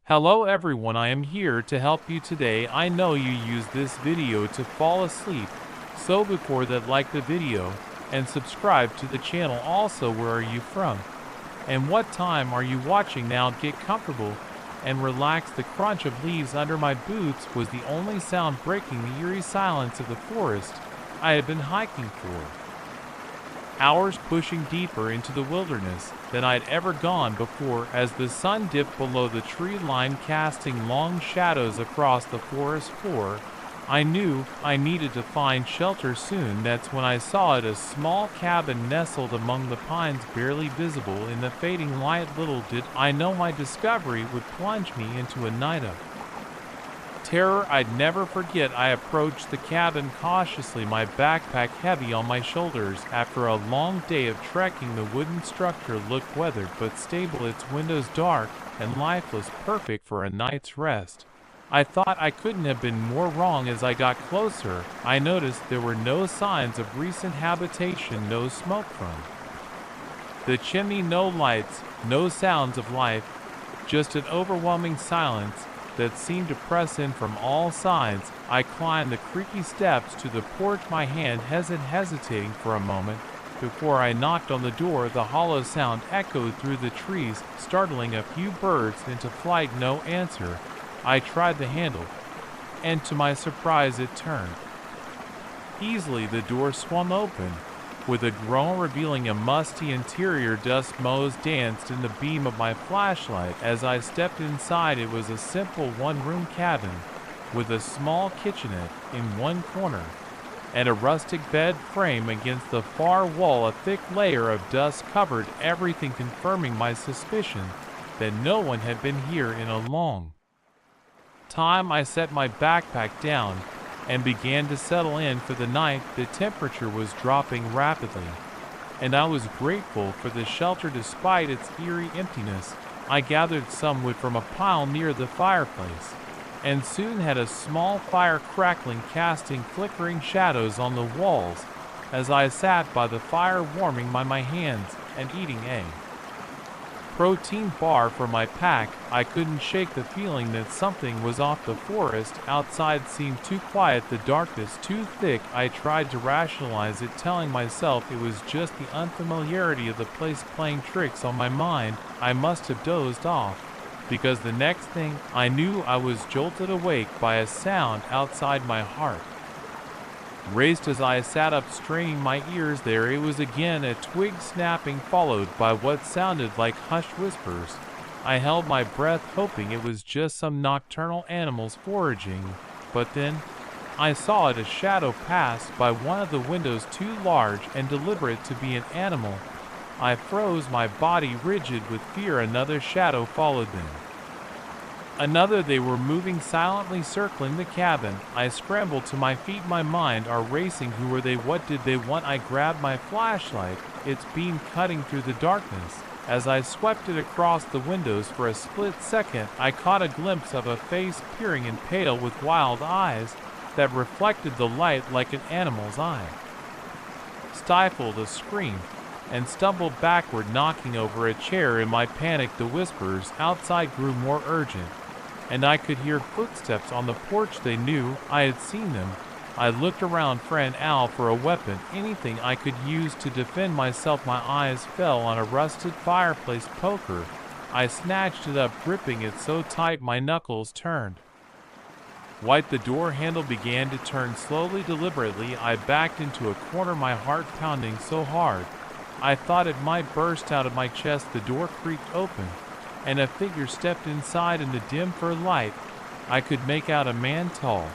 Hello everyone, I am here to help you today. I know you use this video to fall asleep, so before that, like the video and subscribe to the channel. Also, where are you from and what time are you watching? Now get comfortable and relax. The crunch of leaves under my boots was the only sound breaking the eerie silence of the forest I had been hiking for hours, pushing deeper into the wilderness than I'd ever gone before. As the sun dipped below the tree line, casting long shadows across the forest floor, I knew I needed to find shelter soon. That's when I saw it, a small cabin nestled among the pines, barely visible in the fading light. Little did I know my discovery would plunge me into a night of terror I'd never forget. I approached the cabin cautiously, my backpack heavy on my shoulders. After a long day of trekking, the wooden structure looked weathered but stable, its windows dark and lifeless, perfect for a night's rest. I thought I couldn't have been more wrong. As I got closer, I noticed there were no signs of recent habitation, no smoke from the chimney, no lights, no sounds of life, just an overwhelming silence that seemed to press in from all sides. I climbed the creaky steps to the porch, my hand hesitating for a moment before I knocked on the door. The hollow sound echoed through the trees, startling a few birds into flight. No answer. I tried the handle, and to my surprise it turned. Easily the door swung open, with a groan revealing a musty interior. Dust motes danced in the beam of my flashlight as I stepped inside. It was a simple one-room cabin, with a small kitchenette in one corner, and a rustic bed frame against the far wall. A thick layer of dust covered everything, confirming my suspicion that no one had been here in a long time. I set my backpack down and began to settle in for the night. The temperature was dropping rapidly, and I was grateful for the shelter despite its eerie emptiness. I gathered some wood from a pile near the fireplace, and soon had a small fire crackling, casting flickering shadows on the walls as I sat by the fire, warming my hands and eating a protein bar for my pack. I couldn't shake the feeling that something was off. The forest outside seemed too quiet, the darkness too thick. I tried to rationalize it, telling myself it was just the unfamiliarity of the place playing tricks on my mind. I must have dozed off, because the next thing I knew, I was jolted awake by a sound outside. My heart raced as I sat up, straining my ears. There it was again, a twig snapping, followed by what sounded like hushed whispers. I held my breath, hoping it was just some nocturnal animals foraging, but then I saw it, a shadow pass by one of the windows, too large and deliberate to be an animal. I froze, my body rigid with fear. Another shadow followed them. Another. They were moving silently, circling the cabin. I scrambled to my feet, my mind are racing. Who were they? What did they want? I grabbed my flashlight, its beam cutting through the darkness. As I swept it across the windows for a split second, I caught a glimpse of a face, peering and pale, with wild eyes that reflected the light like an animal's eye. Stifled a scream and stumbled backward, knocking over a chair. In my panic, the whispers outside grew more urgent, and I could hear footsteps on the porch. They knew I had seen them. I looked around for an owl, for a weapon, anything I could use to defend myself. My eyes fell on a rusted fireplace poker. I snatched it up, gripping it so tight my knuckles turned white. The door handle began to turn slowly, deliberately. I backed into a corner, my heart pounding so hard I thought it might burst out of my chest. The door creaked open, and a figure stepped inside. In the dim fur light, I could make out a man, tall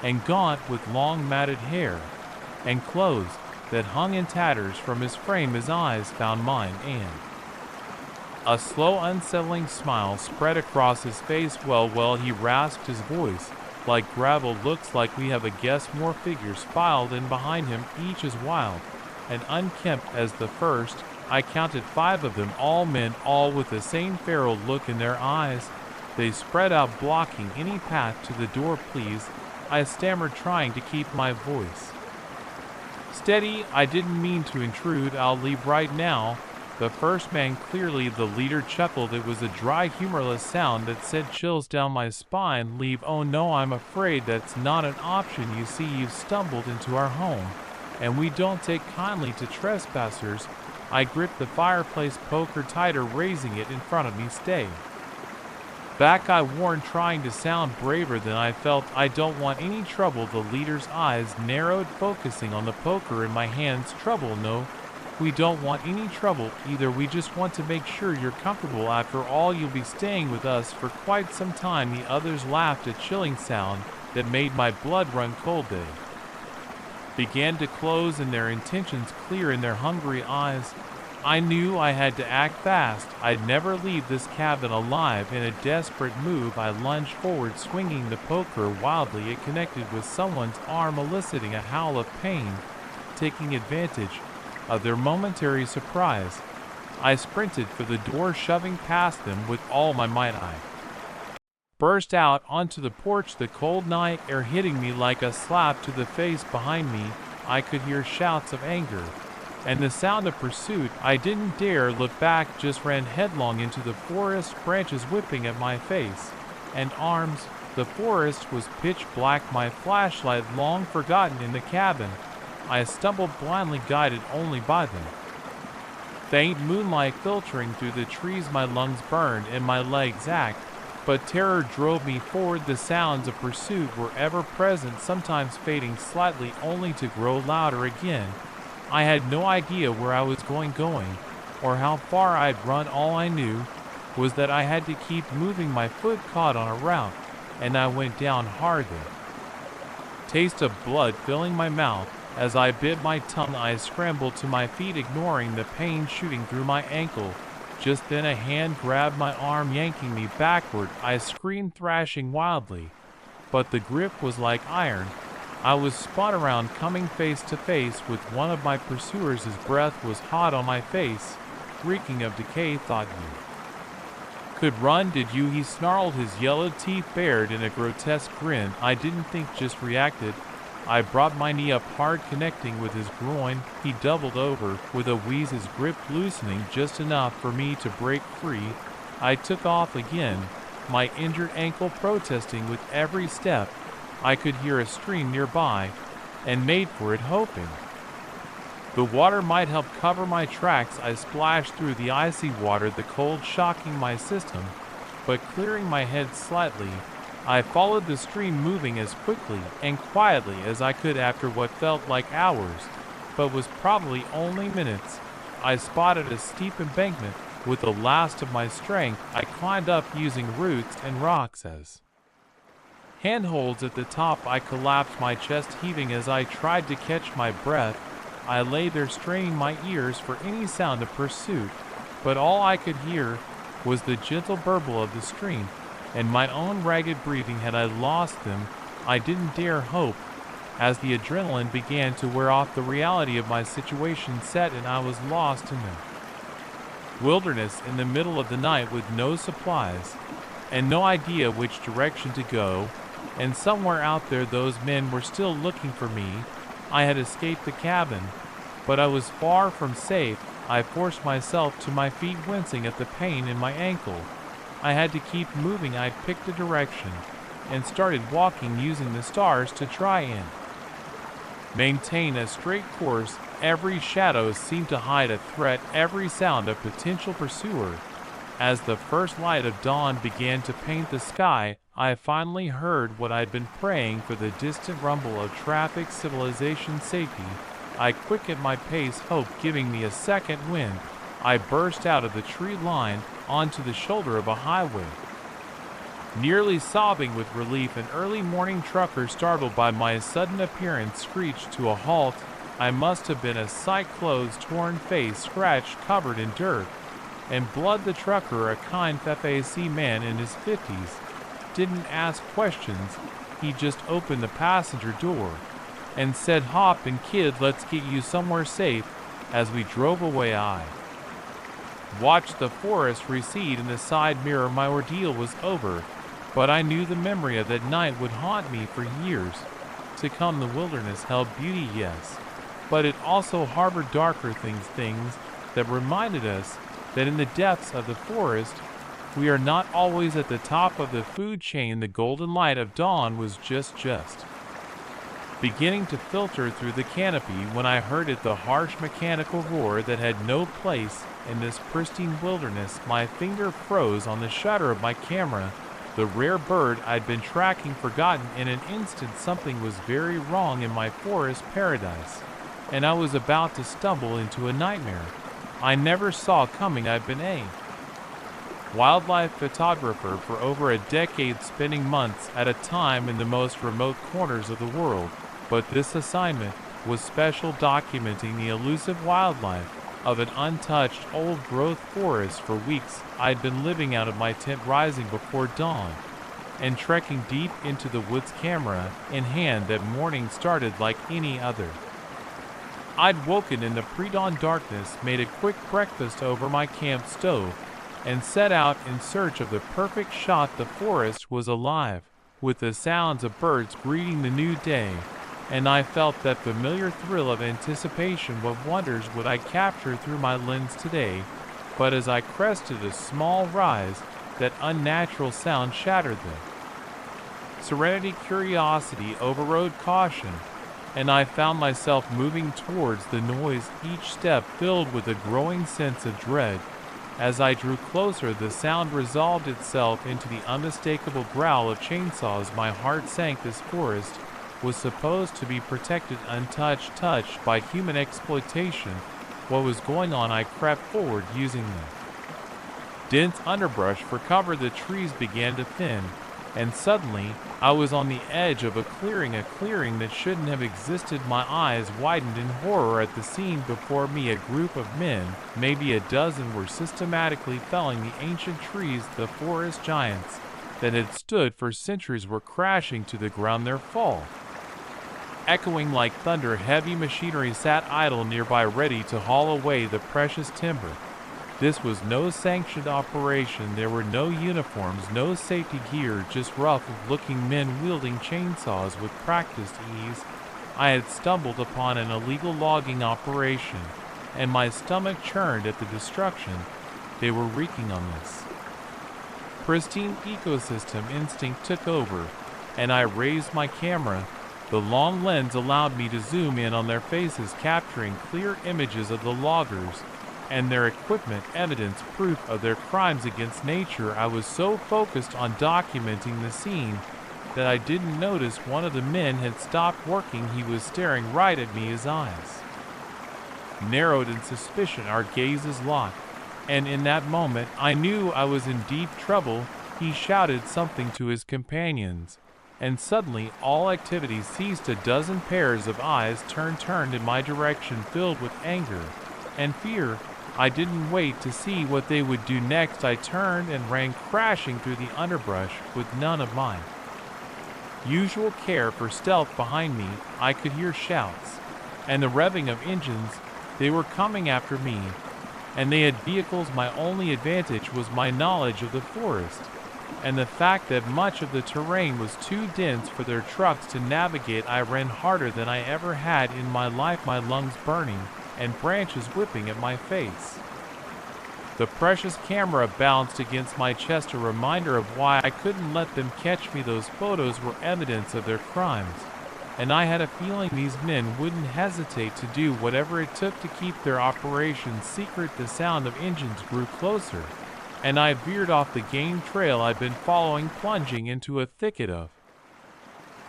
and gaunt, with long matted hair and clothes that hung in tatters from his frame. His eyes found mine, and a slow, unsettling smile spread across his face. Well, he rasped, his voice like gravel. Looks like we have a guest. More figures filed in behind him, each as wild and unkempt as the first. I counted 5 of them, all men, all with the same feral look in their eyes. They spread out, blocking any path to the door. Please, I stammered, trying to keep my voice steady. I didn't mean to intrude. I'll leave right now. The first man, clearly the leader, chuckled. It was a dry, humorless sound that sent chills down my spine. Leave? Oh no, I'm afraid that's not an option. You see, you've stumbled into our home, and we don't take kindly to trespassers. I gripped the fireplace poker tighter, raising it in front of me. Stay back, I warned, trying to sound braver than I felt. I don't want any trouble. The leader's eyes narrowed, focusing on the poker in my hands. Trouble? No, we don't want any trouble either. We just want to make sure you're comfortable. After all, you'll be staying with us for quite some time. The others laughed, a chilling sound that made my blood run cold. They began to close, and their intentions clear in their hungry eyes. I knew I had to act fast. I'd never leave this cabin alive. In a desperate move, I lunged forward, swinging the poker wildly. It connected with someone's arm, eliciting a howl of pain. Taking advantage of their momentary surprise, I sprinted for the door, shoving past them with all my might. I burst out onto the porch, the cold night air hitting me like a slap to the face. Behind me, I could hear shouts of anger and the sound of pursuit. I didn't dare look back, just ran headlong into the forest, branches whipping at my face and arms. The forest was pitch black, my flashlight long forgotten in the cabin. I stumbled blindly, guided only by the faint moonlight filtering through the trees. My lungs burned and my legs ached, but terror drove me forward. The sounds of pursuit were ever present, sometimes fading slightly, only to grow louder again. I had no idea where I was going, or how far I'd run. All I knew was that I had to keep moving. My foot caught on a route, and I went down hard. The taste of blood filling my mouth as I bit my tongue. I scrambled to my feet, ignoring the pain shooting through my ankle. Just then a hand grabbed my arm, yanking me backward. I screamed, thrashing wildly, but the grip was like iron. I was spun around, coming face to face with one of my pursuers. His breath was hot on my face, reeking of decay. Thought you could run, did you? He snarled, his yellow teeth bared in a grotesque grin. I didn't think, just reacted. I brought my knee up hard, connecting with his groin. He doubled over with a wheeze, his grip loosening just enough for me to break free. I took off again, my injured ankle protesting with every step. I could hear a stream nearby, and made for it, hoping the water might help cover my tracks. I splashed through the icy water, the cold shocking my system, but clearing my head slightly. I followed the stream, moving as quickly and quietly as I could. After what felt like hours, but was probably only minutes, I spotted a steep embankment. With the last of my strength, I climbed up, using roots and rocks as handholds. At the top, I collapsed, my chest heaving as I tried to catch my breath. I lay there, straining my ears for any sound of pursuit, but all I could hear was the gentle burble of the stream and my own ragged breathing. Had I lost them? I didn't dare hope. As the adrenaline began to wear off, the reality of my situation set, and I was lost in the wilderness in the middle of the night, with no supplies and no idea which direction to go. And somewhere out there, those men were still looking for me. I had escaped the cabin, but I was far from safe. I forced myself to my feet, wincing at the pain in my ankle. I had to keep moving. I picked a direction and started walking, using the stars to try and maintain a straight course. Every shadow seemed to hide a threat, every sound a potential pursuer. As the first light of dawn began to paint the sky, I finally heard what I'd been praying for, the distant rumble of traffic, civilization, safety. I quickened my pace, hope giving me a second wind. I burst out of the tree line onto the shoulder of a highway, nearly sobbing with relief. An early morning trucker, startled by my sudden appearance, screeched to a halt. I must have been a sight, clothes torn, face scratched, covered in dirt and blood. The trucker, a kind FAC man in his 50s, didn't ask questions. He just opened the passenger door and said, "Hop in, kid, let's get you somewhere safe." As we drove away, I watched the forest recede in the side mirror. My ordeal was over, but I knew the memory of that night would haunt me for years to come. The wilderness held beauty, yes, but it also harbored darker things that reminded us that in the depths of the forest, we are not always at the top of the food chain. The golden light of dawn was just beginning to filter through the canopy when I heard it, the harsh mechanical roar that had no place in this pristine wilderness. My finger froze on the shutter of my camera. The rare bird I'd been tracking forgotten. In an instant, something was very wrong in my forest paradise, and I was about to stumble into a nightmare I never saw coming. I've been a wildlife photographer for over a decade, spending months at a time in the most remote corners of the world, but this assignment was special, documenting the elusive wildlife of an untouched old-growth forest. For weeks, I'd been living out of my tent, rising before dawn and trekking deep into the woods, camera in hand. That morning started like any other. I'd woken in the pre-dawn darkness, made a quick breakfast over my camp stove, and set out in search of the perfect shot. The forest was alive with the sounds of birds greeting the new day, and I felt that familiar thrill of anticipation. What wonders would I capture through my lens today? But as I crested a small rise, that unnatural sound shattered them. Serenity, curiosity overrode caution, and I found myself moving towards the noise, each step filled with a growing sense of dread. As I drew closer, the sound resolved itself into the unmistakable growl of chainsaws. My heart sank. This forest was supposed to be protected, untouched, touched by human exploitation. What was going on? I crept forward, using the dense underbrush for cover. The trees began to thin, and suddenly I was on the edge of a clearing that shouldn't have existed. My eyes widened in horror at the scene before me. A group of men, maybe a dozen, were systematically felling the ancient trees. The forest giants that had stood for centuries were crashing to the ground, their fall echoing like thunder. Heavy machinery sat idle nearby, ready to haul away the precious timber. This was no sanctioned operation. There were no uniforms, no safety gear, just rough-looking men wielding chainsaws with practiced ease. I had stumbled upon an illegal logging operation, and my stomach churned at the destruction they were wreaking on this pristine ecosystem. Instinct took over, and I raised my camera. The long lens allowed me to zoom in on their faces, capturing clear images of the loggers and their equipment, evidence, proof of their crimes against nature. I was so focused on documenting the scene that I didn't notice one of the men had stopped working. He was staring right at me, his eyes narrowed in suspicion. Our gazes locked, and in that moment I knew I was in deep trouble. He shouted something to his companions, and suddenly all activity ceased. A dozen pairs of eyes turned in my direction, filled with anger and fear. I didn't wait to see what they would do next. I turned and ran crashing through the underbrush with none of my usual care for stealth behind me. I could hear shouts and the revving of engines. They were coming after me, and they had vehicles. My only advantage was my knowledge of the forest, and the fact that much of the terrain was too dense for their trucks to navigate. I ran harder than I ever had in my life, my lungs burning and branches whipping at my face. The precious camera bounced against my chest, a reminder of why I couldn't let them catch me. Those photos were evidence of their crimes, and I had a feeling these men wouldn't hesitate to do whatever it took to keep their operation secret. The sound of engines grew closer, and I veered off the game trail I'd been following, plunging into a thicket of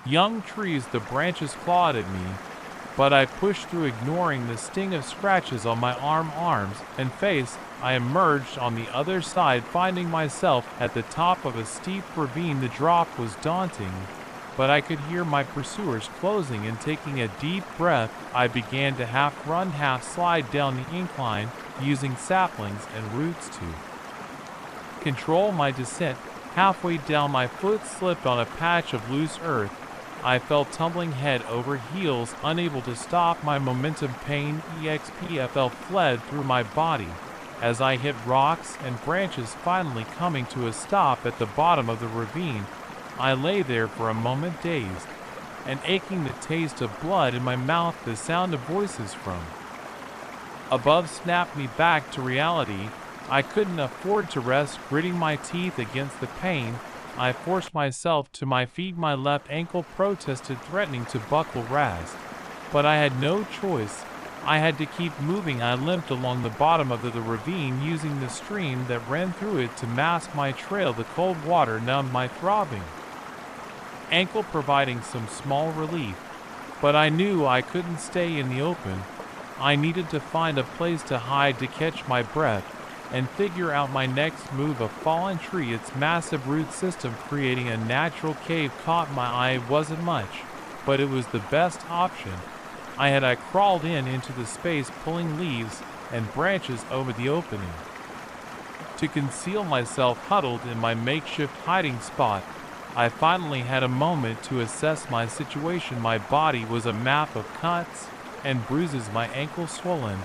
young trees. The branches clawed at me, but I pushed through, ignoring the sting of scratches on my arms and face. I emerged on the other side, finding myself at the top of a steep ravine. The drop was daunting, but I could hear my pursuers closing, and taking a deep breath, I began to half run, half slide down the incline, using saplings and roots to control my descent. Halfway down, my foot slipped on a patch of loose earth. I fell tumbling head over heels, unable to stop my momentum. Pain, EXPFL, fled through my body as I hit rocks and branches, finally coming to a stop at the bottom of the ravine. I lay there for a moment, dazed and aching, the taste of blood in my mouth, the sound of voices from above snapped me back to reality. I couldn't afford to rest. Gritting my teeth against the pain, I forced myself to my feet. My left ankle protested, threatening to buckle ras. But I had no choice. I had to keep moving. I limped along the bottom of the ravine, using the stream that ran through it to mask my trail. The cold water numbed my throbbing ankle, providing some small relief. But I knew I couldn't stay in the open. I needed to find a place to hide, to catch my breath, and figure out my next move. A fallen tree, its massive root system creating a natural cave, caught my eye. It wasn't much, but it was the best option. I crawled into the space, pulling leaves and branches over the opening. To conceal myself, huddled in my makeshift hiding spot, I finally had a moment to assess my situation. My body was a map of cuts and bruises, my ankle swollen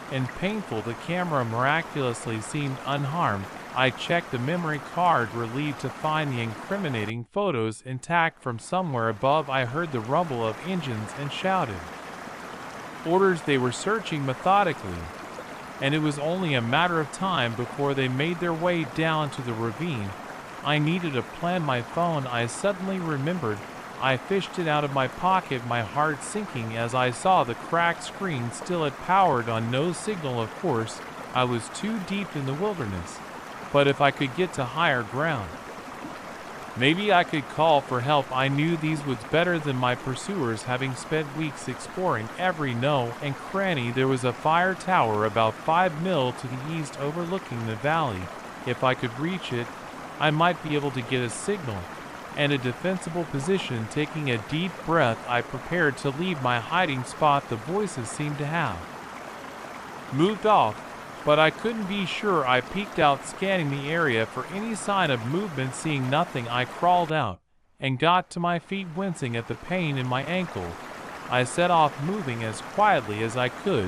and painful. The camera miraculously seemed unharmed. I checked the memory card, relieved to find the incriminating photos intact. From somewhere above, I heard the rumble of engines and shouted orders. They were searching methodically, and it was only a matter of time before they made their way down to the ravine. I needed a plan. My phone, I suddenly remembered. I fished it out of my pocket, my heart sinking as I saw the cracked screen. Still, it powered on. No signal, of course. I was too deep in the wilderness. But if I could get to higher ground, maybe I could call for help. I knew these was better than my pursuers, having spent weeks exploring every nook and cranny. There was a fire tower about 5 miles to the east, overlooking the valley. If I could reach it, I might be able to get a signal and a defensible position. Taking a deep breath, I prepared to leave my hiding spot. The voices seemed to have moved off, but I couldn't be sure. I peeked out, scanning the area for any sign of movement. Seeing nothing, I crawled out and got to my feet, wincing at the pain in my ankle. I set off, moving as quietly as I could,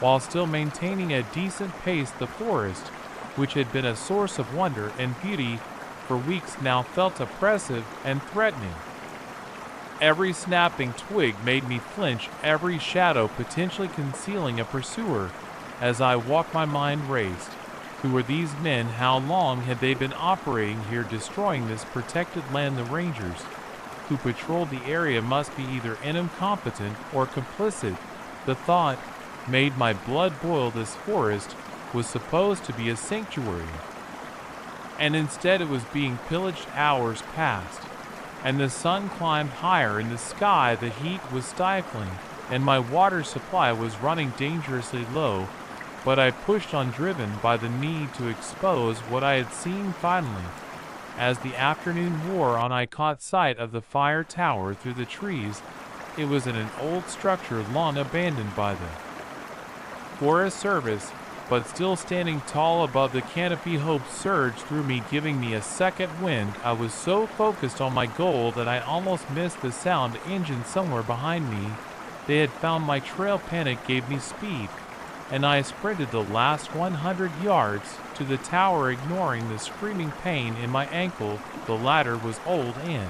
while still maintaining a decent pace. The forest, which had been a source of wonder and beauty for weeks, now felt oppressive and threatening. Every snapping twig made me flinch, every shadow potentially concealing a pursuer. As I walked, my mind raced. Who were these men? How long had they been operating here, destroying this protected land? The rangers who patrolled the area must be either incompetent or complicit. The thought made my blood boil. This forest was supposed to be a sanctuary, and instead it was being pillaged. Hours passed, and the sun climbed higher in the sky. The heat was stifling, and my water supply was running dangerously low. But I pushed on, driven by the need to expose what I had seen. Finally, as the afternoon wore on, I caught sight of the fire tower through the trees. It was in an old structure, long abandoned by the Forest Service, but still standing tall above the canopy. Hope surged through me, giving me a second wind. I was so focused on my goal that I almost missed the sound of engines somewhere behind me. They had found my trail. Panic gave me speed, and I sprinted the last 100 yards to the tower, ignoring the screaming pain in my ankle. The ladder was old and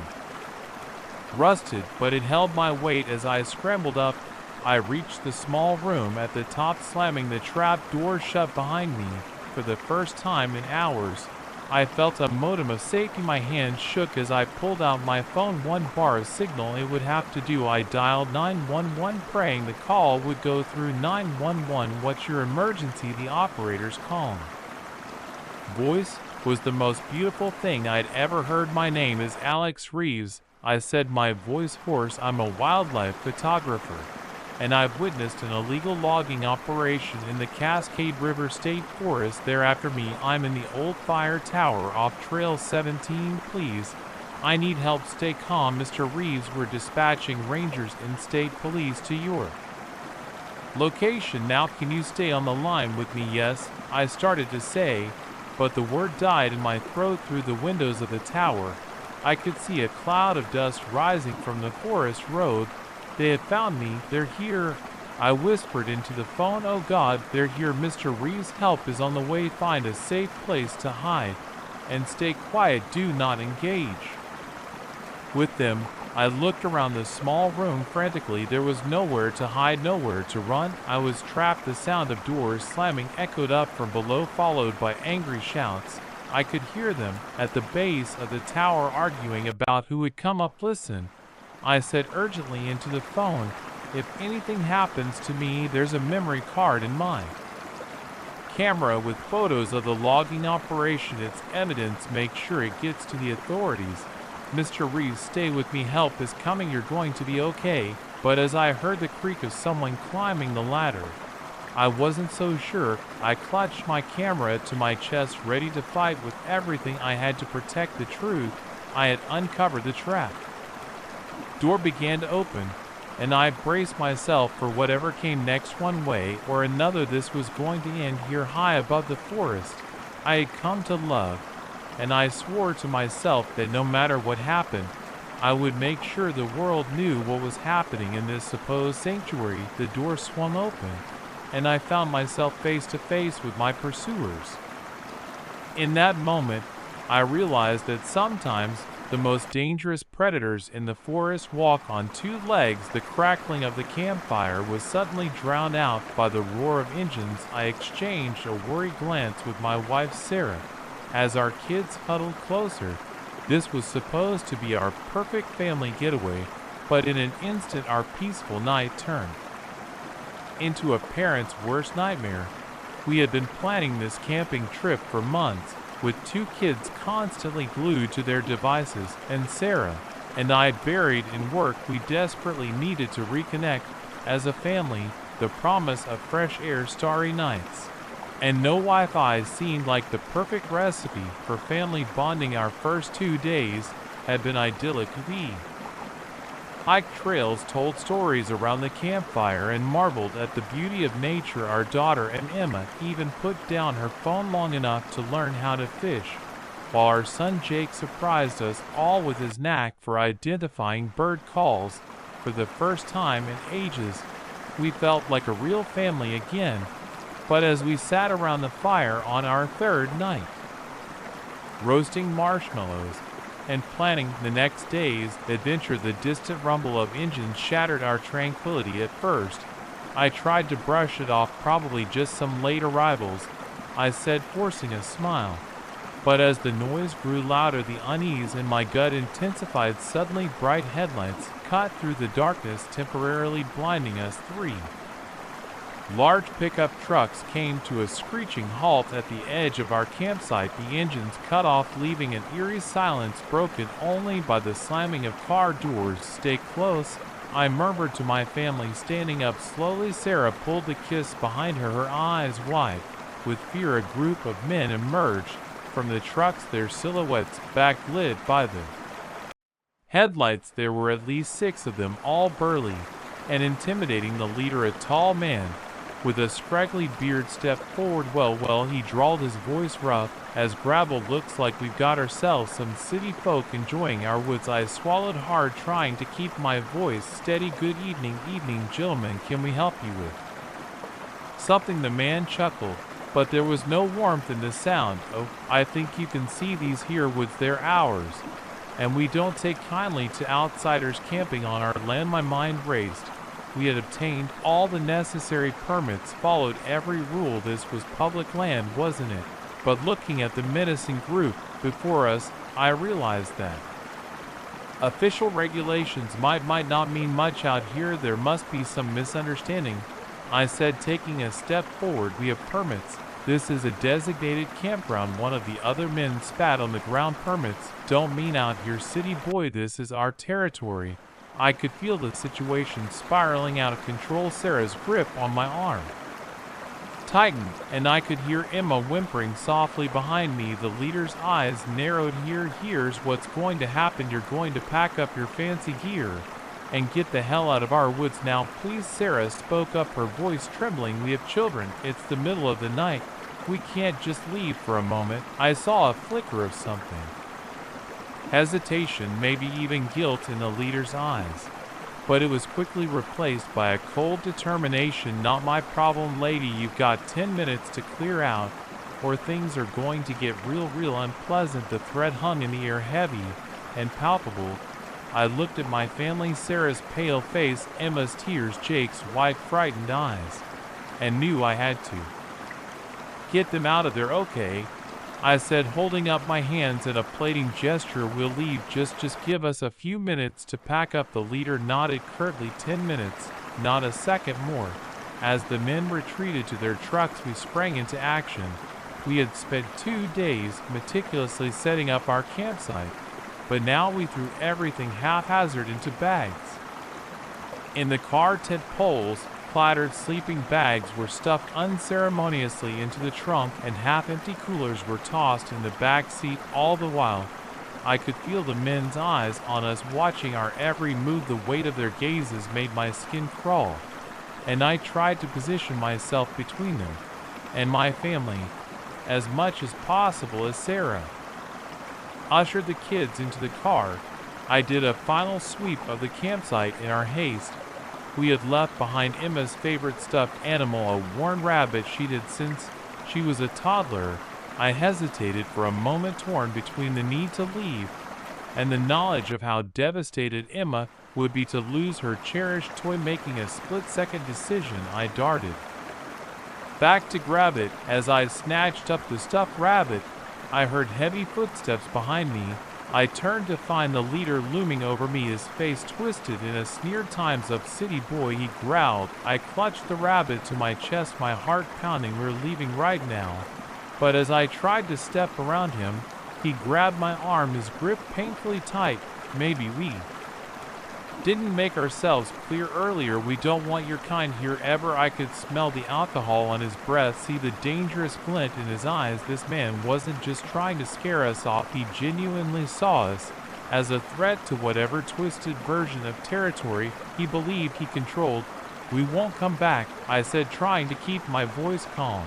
rusted, but it held my weight. As I scrambled up, I reached the small room at the top, slamming the trap door shut behind me. For the first time in hours, I felt a modicum of safety. My hand shook as I pulled out my phone. One bar of signal, it would have to do. I dialed 911, praying the call would go through. 911, what's your emergency? The operator's calm voice was the most beautiful thing I'd ever heard. My name is Alex Reeves, I said, my voice hoarse. I'm a wildlife photographer, and I've witnessed an illegal logging operation in the Cascade River State Forest. They're after me. I'm in the old fire tower off Trail 17. Please, I need help. Stay calm, Mr. Reeves. We're dispatching rangers and state police to your location now. Can you stay on the line with me? Yes, I started to say, but the word died in my throat. Through the windows of the tower, I could see a cloud of dust rising from the forest road. They had found me. They're here, I whispered into the phone. Oh God, they're here. Mr. Reeves' help is on the way. Find a safe place to hide and stay quiet. Do not engage. With them, I looked around the small room frantically. There was nowhere to hide, nowhere to run. I was trapped. The sound of doors slamming echoed up from below, followed by angry shouts. I could hear them at the base of the tower arguing about who would come up. Listen, I said urgently into the phone. If anything happens to me, there's a memory card in my camera with photos of the logging operation. It's evidence. Make sure it gets to the authorities. Mr. Reese, stay with me. Help is coming. You're going to be okay. But as I heard the creak of someone climbing the ladder, I wasn't so sure. I clutched my camera to my chest, ready to fight with everything I had to protect the truth. I had uncovered the trap. Door began to open, and I braced myself for whatever came next. One way or another, this was going to end here, high above the forest I had come to love, and I swore to myself that no matter what happened, I would make sure the world knew what was happening in this supposed sanctuary. The door swung open, and I found myself face to face with my pursuers. In that moment, I realized that sometimes the most dangerous predators in the forest walk on two legs. The crackling of the campfire was suddenly drowned out by the roar of engines. I exchanged a worried glance with my wife Sarah as our kids huddled closer. This was supposed to be our perfect family getaway, but in an instant our peaceful night turned into a parent's worst nightmare. We had been planning this camping trip for months, with two kids constantly glued to their devices, and Sarah and I buried in work. We desperately needed to reconnect as a family. The promise of fresh air, starry nights, and no Wi-Fi seemed like the perfect recipe for family bonding. Our first 2 days had been idyllic. We hiked trails, told stories around the campfire, and marveled at the beauty of nature. Our daughter and Emma even put down her phone long enough to learn how to fish, while our son Jake surprised us all with his knack for identifying bird calls. For the first time in ages, we felt like a real family again. But as we sat around the fire on our third night, roasting marshmallows and planning the next day's adventure, the distant rumble of engines shattered our tranquility. At first, I tried to brush it off, probably just some late arrivals, I said, forcing a smile. But as the noise grew louder, the unease in my gut intensified. Suddenly, bright headlights cut through the darkness, temporarily blinding us. 3 large pickup trucks came to a screeching halt at the edge of our campsite. The engines cut off, leaving an eerie silence broken only by the slamming of car doors. Stay close, I murmured to my family, standing up slowly. Sarah pulled the kiss behind her, her eyes wide with fear. A group of men emerged from the trucks, their silhouettes backlit by the headlights. There were at least 6 of them, all burly and intimidating. The leader, a tall man with a scraggly beard, stepped forward. Well, he drawled, his voice rough as gravel. Looks like we've got ourselves some city folk enjoying our woods. I swallowed hard, trying to keep my voice steady. Good evening, gentlemen. Can we help you with something? The man chuckled, but there was no warmth in the sound. Oh, I think you can see these here woods, they're ours, and we don't take kindly to outsiders camping on our land. My mind raced. We had obtained all the necessary permits, followed every rule. This was public land, wasn't it? But looking at the menacing group before us, I realized that official regulations might not mean much out here. There must be some misunderstanding, I said, taking a step forward. We have permits. This is a designated campground. One of the other men spat on the ground. Permits don't mean out here, city boy. This is our territory. I could feel the situation spiraling out of control. Sarah's grip on my arm tightened, and I could hear Emma whimpering softly behind me. The leader's eyes narrowed. Here's what's going to happen. You're going to pack up your fancy gear and get the hell out of our woods now, please. Sarah spoke up, her voice trembling. We have children. It's the middle of the night. We can't just leave for a moment. I saw a flicker of something. Hesitation, maybe even guilt in the leader's eyes. But it was quickly replaced by a cold determination. Not my problem, lady. You've got 10 minutes to clear out, or things are going to get real unpleasant. The threat hung in the air, heavy and palpable. I looked at my family, Sarah's pale face, Emma's tears, Jake's wide, frightened eyes, and knew I had to get them out of there. Okay, I said, holding up my hands in a pleading gesture. We'll leave, just give us a few minutes to pack up. The leader nodded curtly. 10 minutes, not a second more. As the men retreated to their trucks, we sprang into action. We had spent 2 days meticulously setting up our campsite, but now we threw everything haphazard into bags. In the car, tent poles, plattered sleeping bags were stuffed unceremoniously into the trunk, and half-empty coolers were tossed in the back seat. All the while, I could feel the men's eyes on us, watching our every move. The weight of their gazes made my skin crawl, and I tried to position myself between them and my family as much as possible. As Sarah ushered the kids into the car, I did a final sweep of the campsite. In our haste, we had left behind Emma's favorite stuffed animal, a worn rabbit she'd had since she was a toddler. I hesitated for a moment, torn between the need to leave and the knowledge of how devastated Emma would be to lose her cherished toy. Making a split-second decision, I darted back to grab it. As I snatched up the stuffed rabbit, I heard heavy footsteps behind me. I turned to find the leader looming over me, his face twisted in a sneer. "Time's up, city boy," he growled. I clutched the rabbit to my chest, my heart pounding. "We're leaving right now." But as I tried to step around him, he grabbed my arm, his grip painfully tight. "Maybe we didn't make ourselves clear earlier. We don't want your kind here ever." I could smell the alcohol on his breath, see the dangerous glint in his eyes. This man wasn't just trying to scare us off, he genuinely saw us as a threat to whatever twisted version of territory he believed he controlled. "We won't come back," I said, trying to keep my voice calm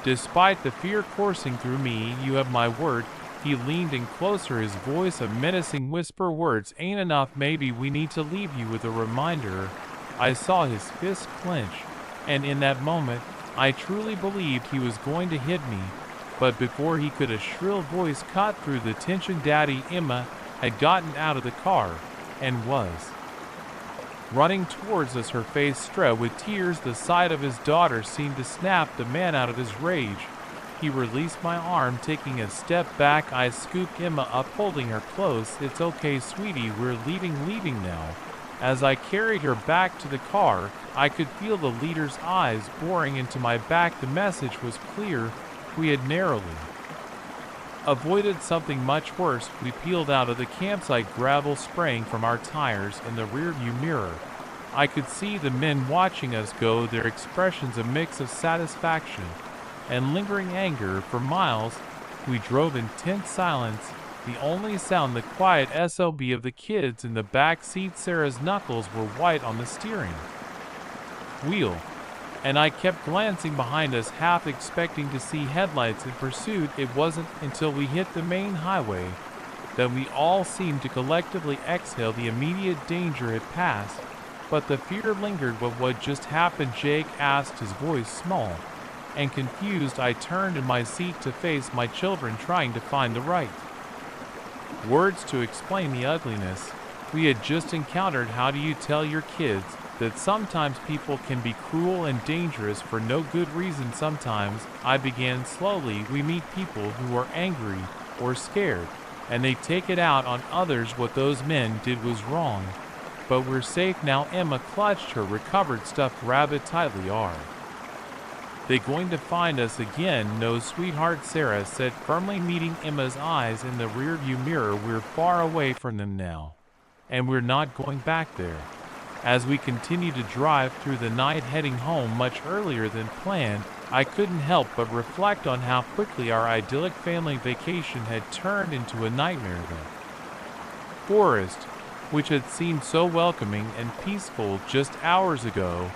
despite the fear coursing through me. "You have my word." He leaned in closer, his voice a menacing whisper. "Words ain't enough. Maybe we need to leave you with a reminder." I saw his fist clench, and in that moment, I truly believed he was going to hit me. But before he could, a shrill voice cut through the tension. Daddy. Emma had gotten out of the car and was running towards us, her face strewn with tears. The sight of his daughter seemed to snap the man out of his rage. He released my arm, taking a step back. I scooped Emma up, holding her close. "It's okay, sweetie, we're leaving now." As I carried her back to the car, I could feel the leader's eyes boring into my back. The message was clear. We had narrowly avoided something much worse. We peeled out of the campsite, gravel spraying from our tires. In the rearview mirror, I could see the men watching us go, their expressions a mix of satisfaction and lingering anger. For miles, we drove in tense silence, the only sound the quiet sob of the kids in the back seat. Sarah's knuckles were white on the steering wheel, and I kept glancing behind us, half expecting to see headlights in pursuit. It wasn't until we hit the main highway that we all seemed to collectively exhale. The immediate danger had passed, but the fear lingered. What just happened?" Jake asked, his voice small and confused. I turned in my seat to face my children, trying to find the right words to explain the ugliness we had just encountered. "How do you tell your kids that sometimes people can be cruel and dangerous for no good reason?" "Sometimes," I began slowly, "we meet people who are angry or scared, and they take it out on others. What those men did was wrong. But we're safe now." Emma clutched her recovered stuffed rabbit tightly. "Are they going to find us again?" "No, sweetheart," Sarah said firmly, meeting Emma's eyes in the rearview mirror. "We're far away from them now, and we're not going back there." As we continued to drive through the night, heading home much earlier than planned, I couldn't help but reflect on how quickly our idyllic family vacation had turned into a nightmare. The forest, which had seemed so welcoming and peaceful just hours ago,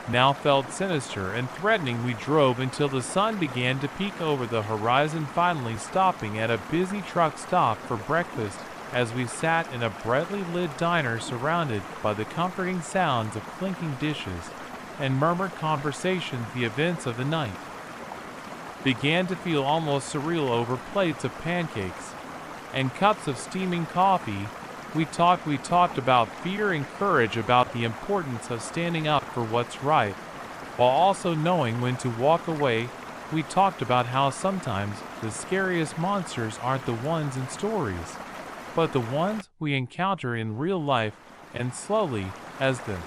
now felt sinister and threatening. We drove until the sun began to peek over the horizon, finally stopping at a busy truck stop for breakfast. As we sat in a brightly lit diner, surrounded by the comforting sounds of clinking dishes and murmured conversations, the events of the night began to feel almost surreal. Over plates of pancakes and cups of steaming coffee, We talked about fear and courage, about the importance of standing up for what's right, while also knowing when to walk away. We talked about how sometimes the scariest monsters aren't the ones in stories, but the ones we encounter in real life, and slowly, as the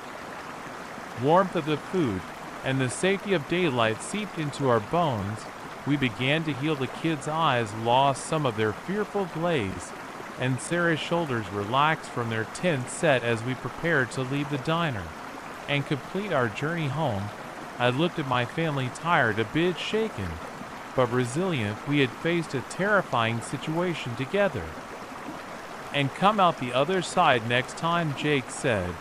warmth of the food and the safety of daylight seeped into our bones, we began to heal. The kids' eyes lost some of their fearful glaze, and Sarah's shoulders relaxed from their tense set as we prepared to leave the diner and complete our journey home. I looked at my family, tired, a bit shaken, but resilient. We had faced a terrifying situation together and come out the other side. Next time, Jake said,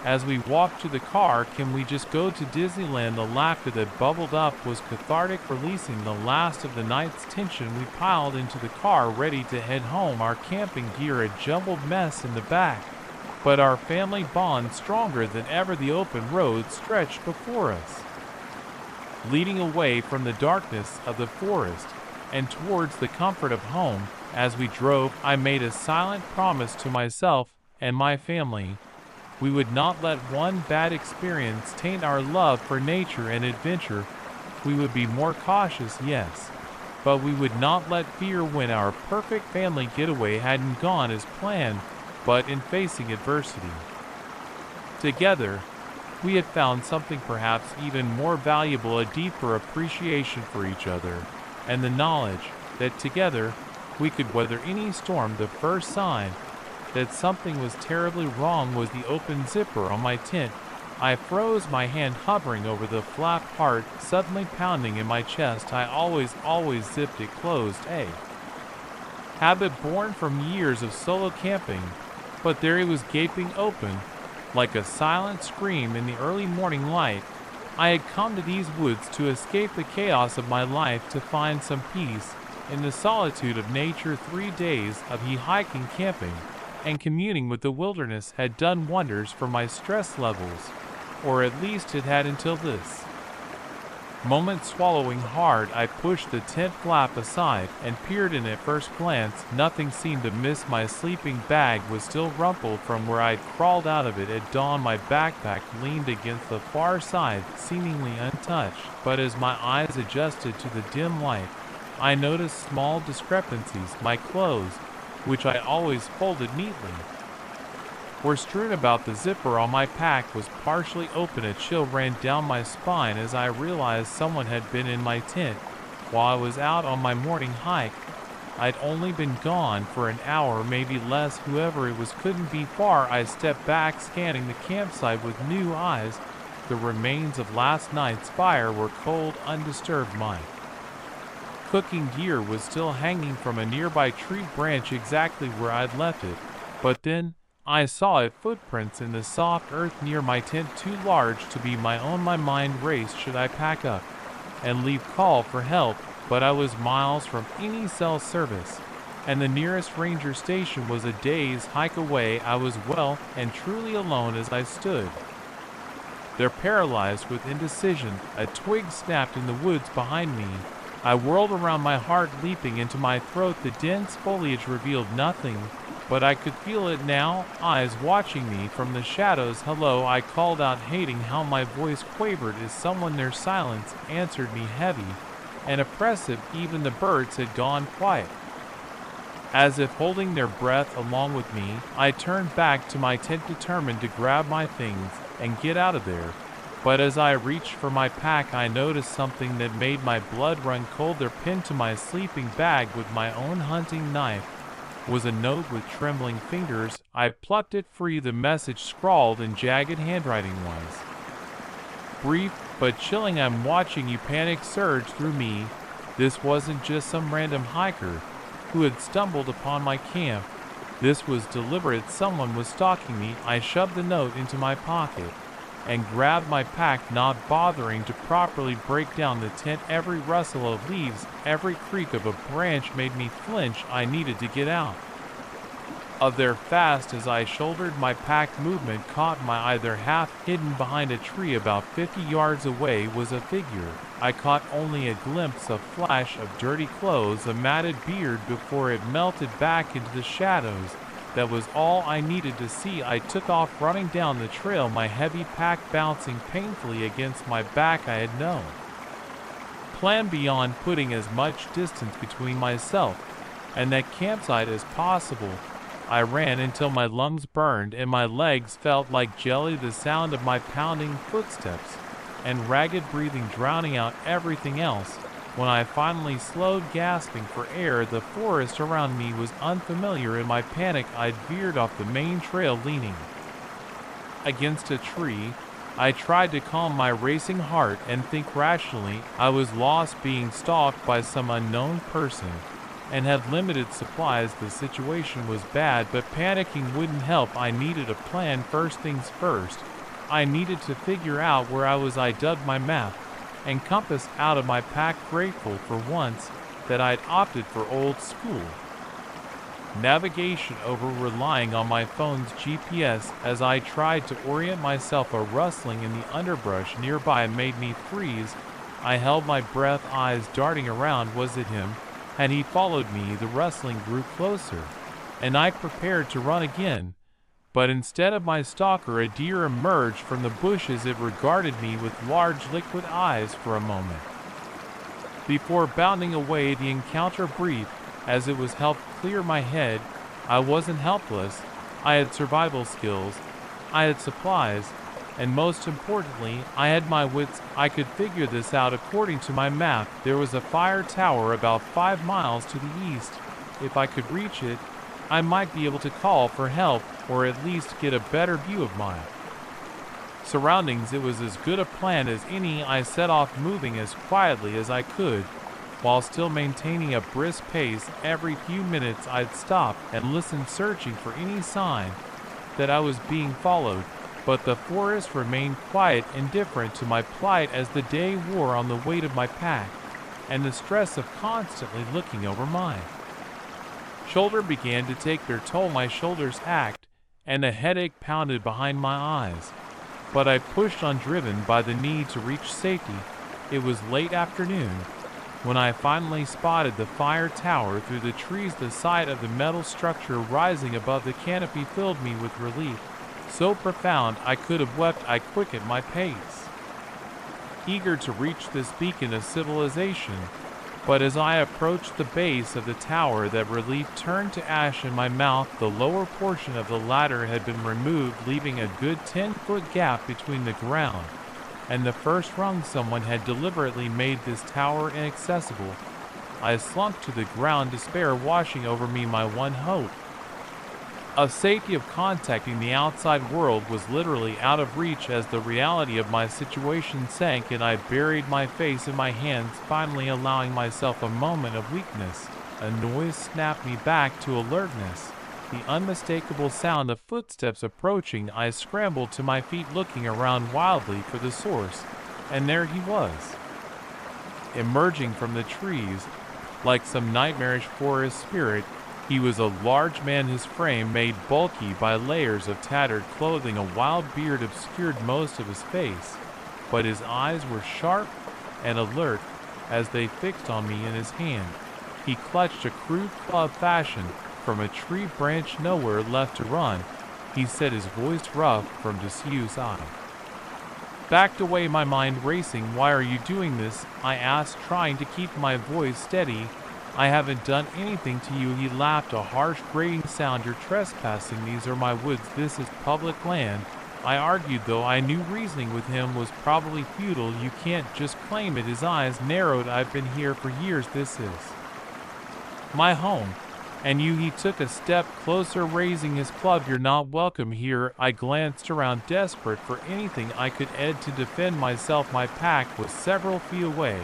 as we walked to the car, can we just go to Disneyland? The laughter that bubbled up was cathartic, releasing the last of the night's tension. We piled into the car, ready to head home, our camping gear a jumbled mess in the back, but our family bond stronger than ever. The open road stretched before us, leading away from the darkness of the forest and towards the comfort of home. As we drove, I made a silent promise to myself and my family. We would not let one bad experience taint our love for nature and adventure. We would be more cautious, yes, but we would not let fear win. Our perfect family getaway hadn't gone as planned, but in facing adversity together, we had found something perhaps even more valuable, a deeper appreciation for each other, and the knowledge that together we could weather any storm. The first sign that something was terribly wrong was the open zipper on my tent. I froze, my hand hovering over the flap, heart suddenly pounding in my chest. I always zipped it closed, a habit born from years of solo camping, but there it was, gaping open, like a silent scream in the early morning light. I had come to these woods to escape the chaos of my life, to find some peace in the solitude of nature. 3 days of hiking, camping, and communing with the wilderness had done wonders for my stress levels, or at least it had until this moment. Swallowing hard, I pushed the tent flap aside and peered in. At first glance, nothing seemed amiss. My sleeping bag was still rumpled from where I'd crawled out of it at dawn. My backpack leaned against the far side, seemingly untouched, but as my eyes adjusted to the dim light, I noticed small discrepancies. My clothes, which I always folded neatly, were strewn about. The zipper on my pack was partially open. A chill ran down my spine as I realized someone had been in my tent while I was out on my morning hike. I'd only been gone for an hour, maybe less. Whoever it was couldn't be far. I stepped back, scanning the campsite with new eyes. The remains of last night's fire were cold, undisturbed. My cooking gear was still hanging from a nearby tree branch, exactly where I'd left it. But then I saw it, footprints in the soft earth near my tent, too large to be my own. My mind raced. Should I pack up and leave, call for help? But I was miles from any cell service, and the nearest ranger station was a day's hike away. I was well and truly alone as I stood there, paralyzed with indecision. A twig snapped in the woods behind me. I whirled around, my heart leaping into my throat. The dense foliage revealed nothing, but I could feel it now, eyes watching me from the shadows. Hello, I called out, hating how my voice quavered as someone. Their silence answered me, heavy and oppressive. Even the birds had gone quiet, as if holding their breath along with me. I turned back to my tent, determined to grab my things and get out of there. But as I reached for my pack, I noticed something that made my blood run cold. There, pinned to my sleeping bag with my own hunting knife, was a note with trembling fingers. I plucked it free. The message, scrawled in jagged handwriting, was brief but chilling. I'm watching you. Panic surged through me. This wasn't just some random hiker who had stumbled upon my camp. This was deliberate. Someone was stalking me. I shoved the note into my pocket and grabbed my pack, not bothering to properly break down the tent. Every rustle of leaves, every creak of a branch made me flinch. I needed to get out of there fast. As I shouldered my pack, movement caught my eye. There, half hidden behind a tree about 50 yards away, was a figure. I caught only a glimpse, a flash of dirty clothes, a matted beard, before it melted back into the shadows. that was all I needed to see. I took off running down the trail, my heavy pack bouncing painfully against my back. I had no plan beyond putting as much distance between myself and that campsite as possible. I ran until my lungs burned and my legs felt like jelly, the sound of my pounding footsteps and ragged breathing drowning out everything else. When I finally slowed, gasping for air, the forest around me was unfamiliar. In my panic, I'd veered off the main trail, leaning against a tree. I tried to calm my racing heart and think rationally. I was lost, being stalked by some unknown person, and had limited supplies. The situation was bad, but panicking wouldn't help. I needed a plan. First things first, I needed to figure out where I was. I dug my map and compass out of my pack, grateful for once that I'd opted for old school navigation over relying on my phone's GPS. As I tried to orient myself, a rustling in the underbrush nearby made me freeze. I held my breath, eyes darting around. Was it him? Had he followed me? The rustling grew closer, and I prepared to run again. But instead of my stalker, a deer emerged from the bushes. It regarded me with large liquid eyes for a moment before bounding away. The encounter brief, as it was helped clear my head. I wasn't helpless. I had survival skills, I had supplies, and most importantly, I had my wits. I could figure this out. According to my map, there was a fire tower about 5 miles to the east. If I could reach it, I might be able to call for help, or at least get a better view of my surroundings. It was as good a plan as any. I set off, moving as quietly as I could, while still maintaining a brisk pace. Every few minutes I'd stop and listen, searching for any sign that I was being followed. But the forest remained quiet, indifferent to my plight. As the day wore on, the weight of my pack and the stress of constantly looking over my shoulder began to take their toll. My shoulders ached, and a headache pounded behind my eyes. But I pushed on, driven by the need to reach safety. It was late afternoon when I finally spotted the fire tower through the trees. The sight of the metal structure rising above the canopy filled me with relief, so profound I could have wept. I quickened my pace, eager to reach this beacon of civilization. But as I approached the base of the tower, that relief turned to ash in my mouth. The lower portion of the ladder had been removed, leaving a good 10-foot gap between the ground and the first rung. Someone had deliberately made this tower inaccessible. I slunk to the ground, despair washing over me. My one hope of safety, of contacting the outside world, was literally out of reach as the reality of my situation sank and I buried my face in my hands, finally allowing myself a moment of weakness. A noise snapped me back to alertness, the unmistakable sound of footsteps approaching. I scrambled to my feet, looking around wildly for the source, and there he was, emerging from the trees like some nightmarish forest spirit. He was a large man, his frame made bulky by layers of tattered clothing. A wild beard obscured most of his face, but his eyes were sharp and alert as they fixed on me. In his hand, he clutched a crude club fashioned from a tree branch. Nowhere left to run, he said, his voice rough from disuse. I backed away, my mind racing. Why are you doing this? I asked, trying to keep my voice steady. I haven't done anything to you, he laughed, a harsh grating sound. You're trespassing. These are my woods. This is public land. I argued, though I knew reasoning with him was probably futile. You can't just claim it. His eyes narrowed. I've been here for years. This is my home. And you? He took a step closer, raising his club. You're not welcome here. I glanced around, desperate for anything I could add to defend myself. My pack was several feet away,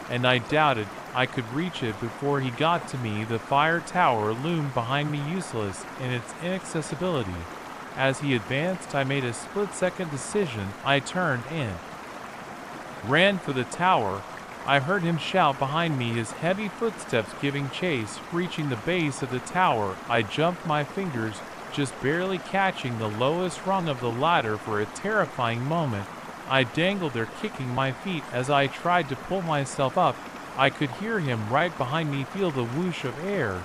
and I doubted I could reach it before he got to me. The fire tower loomed behind me, useless in its inaccessibility. As he advanced, I made a split-second decision. I turned and ran for the tower. I heard him shout behind me, his heavy footsteps giving chase. Reaching the base of the tower, I jumped, my fingers just barely catching the lowest rung of the ladder. For a terrifying moment, I dangled there, kicking my feet. As I tried to pull myself up, I could hear him right behind me, feel the whoosh of air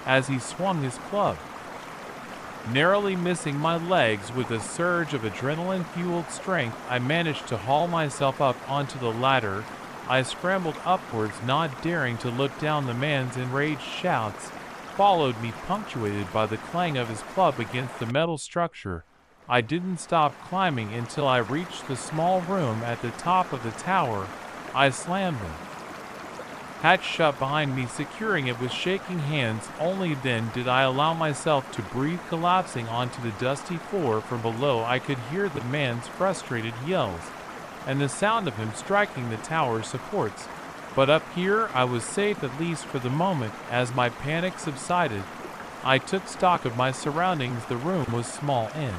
as he swung his club. Narrowly missing my legs with a surge of adrenaline-fueled strength, I managed to haul myself up onto the ladder. I scrambled upwards, not daring to look down. The man's enraged shouts followed me, punctuated by the clang of his club against the metal structure. I didn't stop climbing until I reached the small room at the top of the tower. I slammed the hatch shut behind me, securing it with shaking hands. Only then did I allow myself to breathe. Collapsing onto the dusty floor from below, I could hear the man's frustrated yells and the sound of him striking the tower's supports. But up here, I was safe, at least for the moment. As my panic subsided, I took stock of my surroundings. The room was small and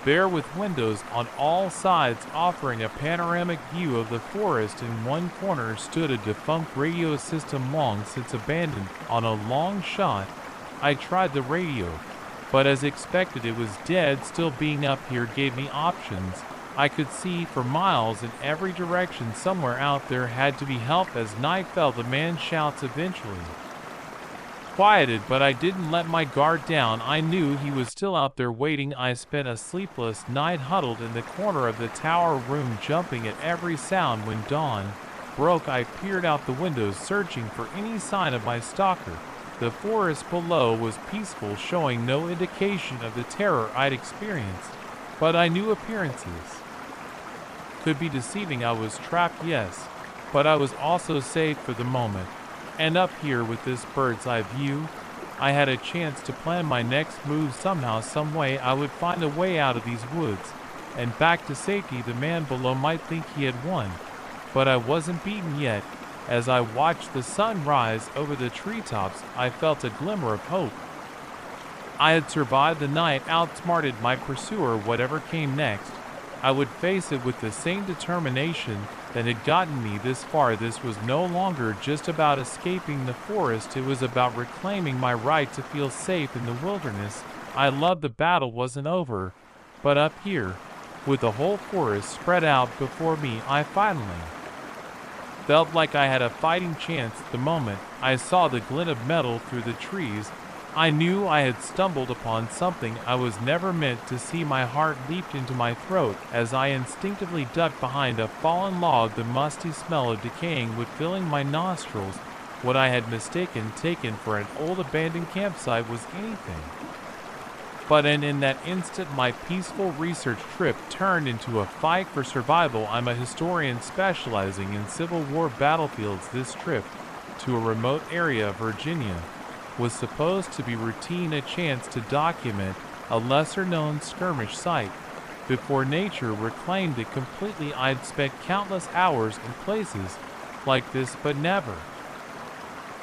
bare, with windows on all sides offering a panoramic view of the forest. In one corner stood a defunct radio system, long since abandoned. On a long shot, I tried the radio, but as expected it was dead. Still, being up here gave me options. I could see for miles in every direction. Somewhere out there had to be help. As night fell, the man's shouts eventually quieted, but I didn't let my guard down. I knew he was still out there waiting. I spent a sleepless night huddled in the corner of the tower room, jumping at every sound. When dawn broke, I peered out the windows, searching for any sign of my stalker. The forest below was peaceful, showing no indication of the terror I'd experienced, but I knew appearances could be deceiving. I was trapped, yes, but I was also safe for the moment. And up here with this bird's eye view, I had a chance to plan my next move. Somehow, some way, I would find a way out of these woods and back to safety. The man below might think he had won, but I wasn't beaten yet. As I watched the sun rise over the treetops, I felt a glimmer of hope. I had survived the night, outsmarted my pursuer. Whatever came next, I would face it with the same determination that had gotten me this far. This was no longer just about escaping the forest, it was about reclaiming my right to feel safe in the wilderness. I loved the battle wasn't over, but up here, with the whole forest spread out before me, I finally felt like I had a fighting chance. The moment I saw the glint of metal through the trees, I knew I had stumbled upon something I was never meant to see. My heart leaped into my throat as I instinctively ducked behind a fallen log. The musty smell of decaying wood filling my nostrils. What I had taken for an old abandoned campsite was anything but in that instant, my peaceful research trip turned into a fight for survival. I'm a historian specializing in Civil War battlefields. This trip to a remote area of Virginia was supposed to be routine, a chance to document a lesser-known skirmish site before nature reclaimed it completely. I'd spent countless hours in places like this, but never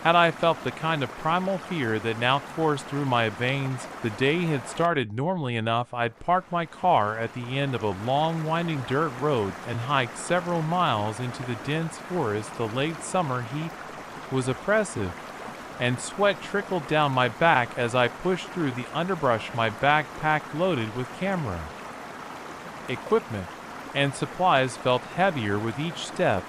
had I felt the kind of primal fear that now coursed through my veins. The day had started normally enough. I'd parked my car at the end of a long, winding dirt road and hiked several miles into the dense forest. The late summer heat was oppressive, and sweat trickled down my back as I pushed through the underbrush, my backpack loaded with camera equipment and supplies felt heavier with each step.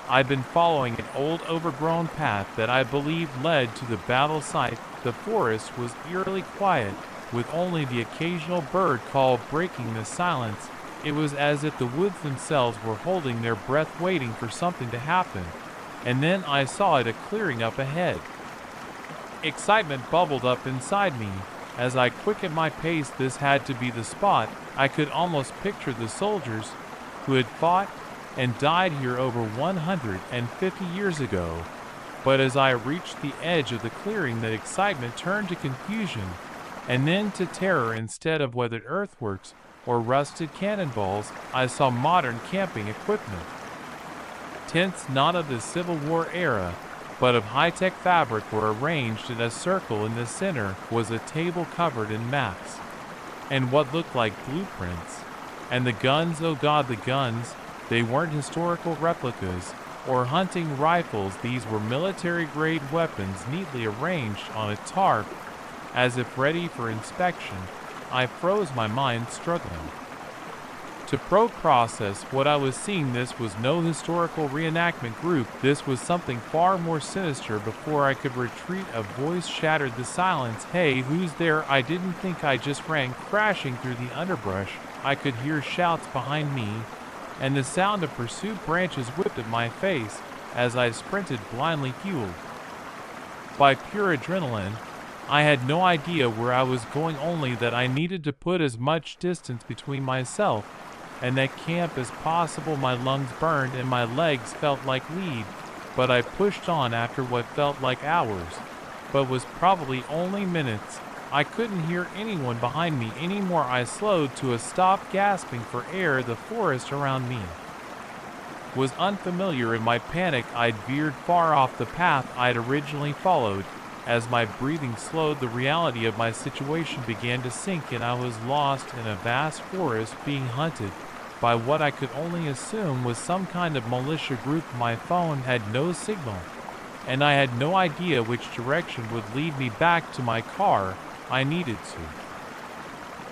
I'd been following an old, overgrown path that I believed led to the battle site. The forest was eerily quiet, with only the occasional bird call breaking the silence. It was as if the woods themselves were holding their breath, waiting for something to happen. And then I saw it, a clearing up ahead. Excitement bubbled up inside me as I quickened my pace. This had to be the spot. I could almost picture the soldiers who had fought and died here over 150 years ago. But as I reached the edge of the clearing, that excitement turned to confusion and then to terror. Instead of weathered earthworks or rusted cannonballs, I saw modern camping equipment. Tents not of the Civil War era, but of high-tech fabric, were arranged in a circle. In the center was a table covered in maps and what looked like blueprints. And the guns, oh God, the guns! They weren't historical replicas or hunting rifles. These were military-grade weapons, neatly arranged on a tarp as if ready for inspection. I froze, my mind struggling To process what I was seeing, this was no historical reenactment group, this was something far more sinister. Before I could retreat, a voice shattered the silence. "Hey, who's there?" I didn't think I just ran crashing through the underbrush. I could hear shouts behind me, and the sound of pursuit. Branches whipped at my face as I sprinted, blindly fueled by pure adrenaline. I had no idea where I was going, only that I needed to put as much distance between myself and that camp as possible. My lungs burned and my legs felt like lead, but I pushed on after what felt like hours, but was probably only minutes. I couldn't hear anyone behind me anymore. I slowed to a stop, gasping for air. The forest around me was unfamiliar. In my panic, I'd veered far off the path I'd originally followed. As my breathing slowed, the reality of my situation began to sink in. I was lost in a vast forest, being hunted by what I could only assume was some kind of militia group. My phone had no signal, and I had no idea which direction would lead me back to my car. I needed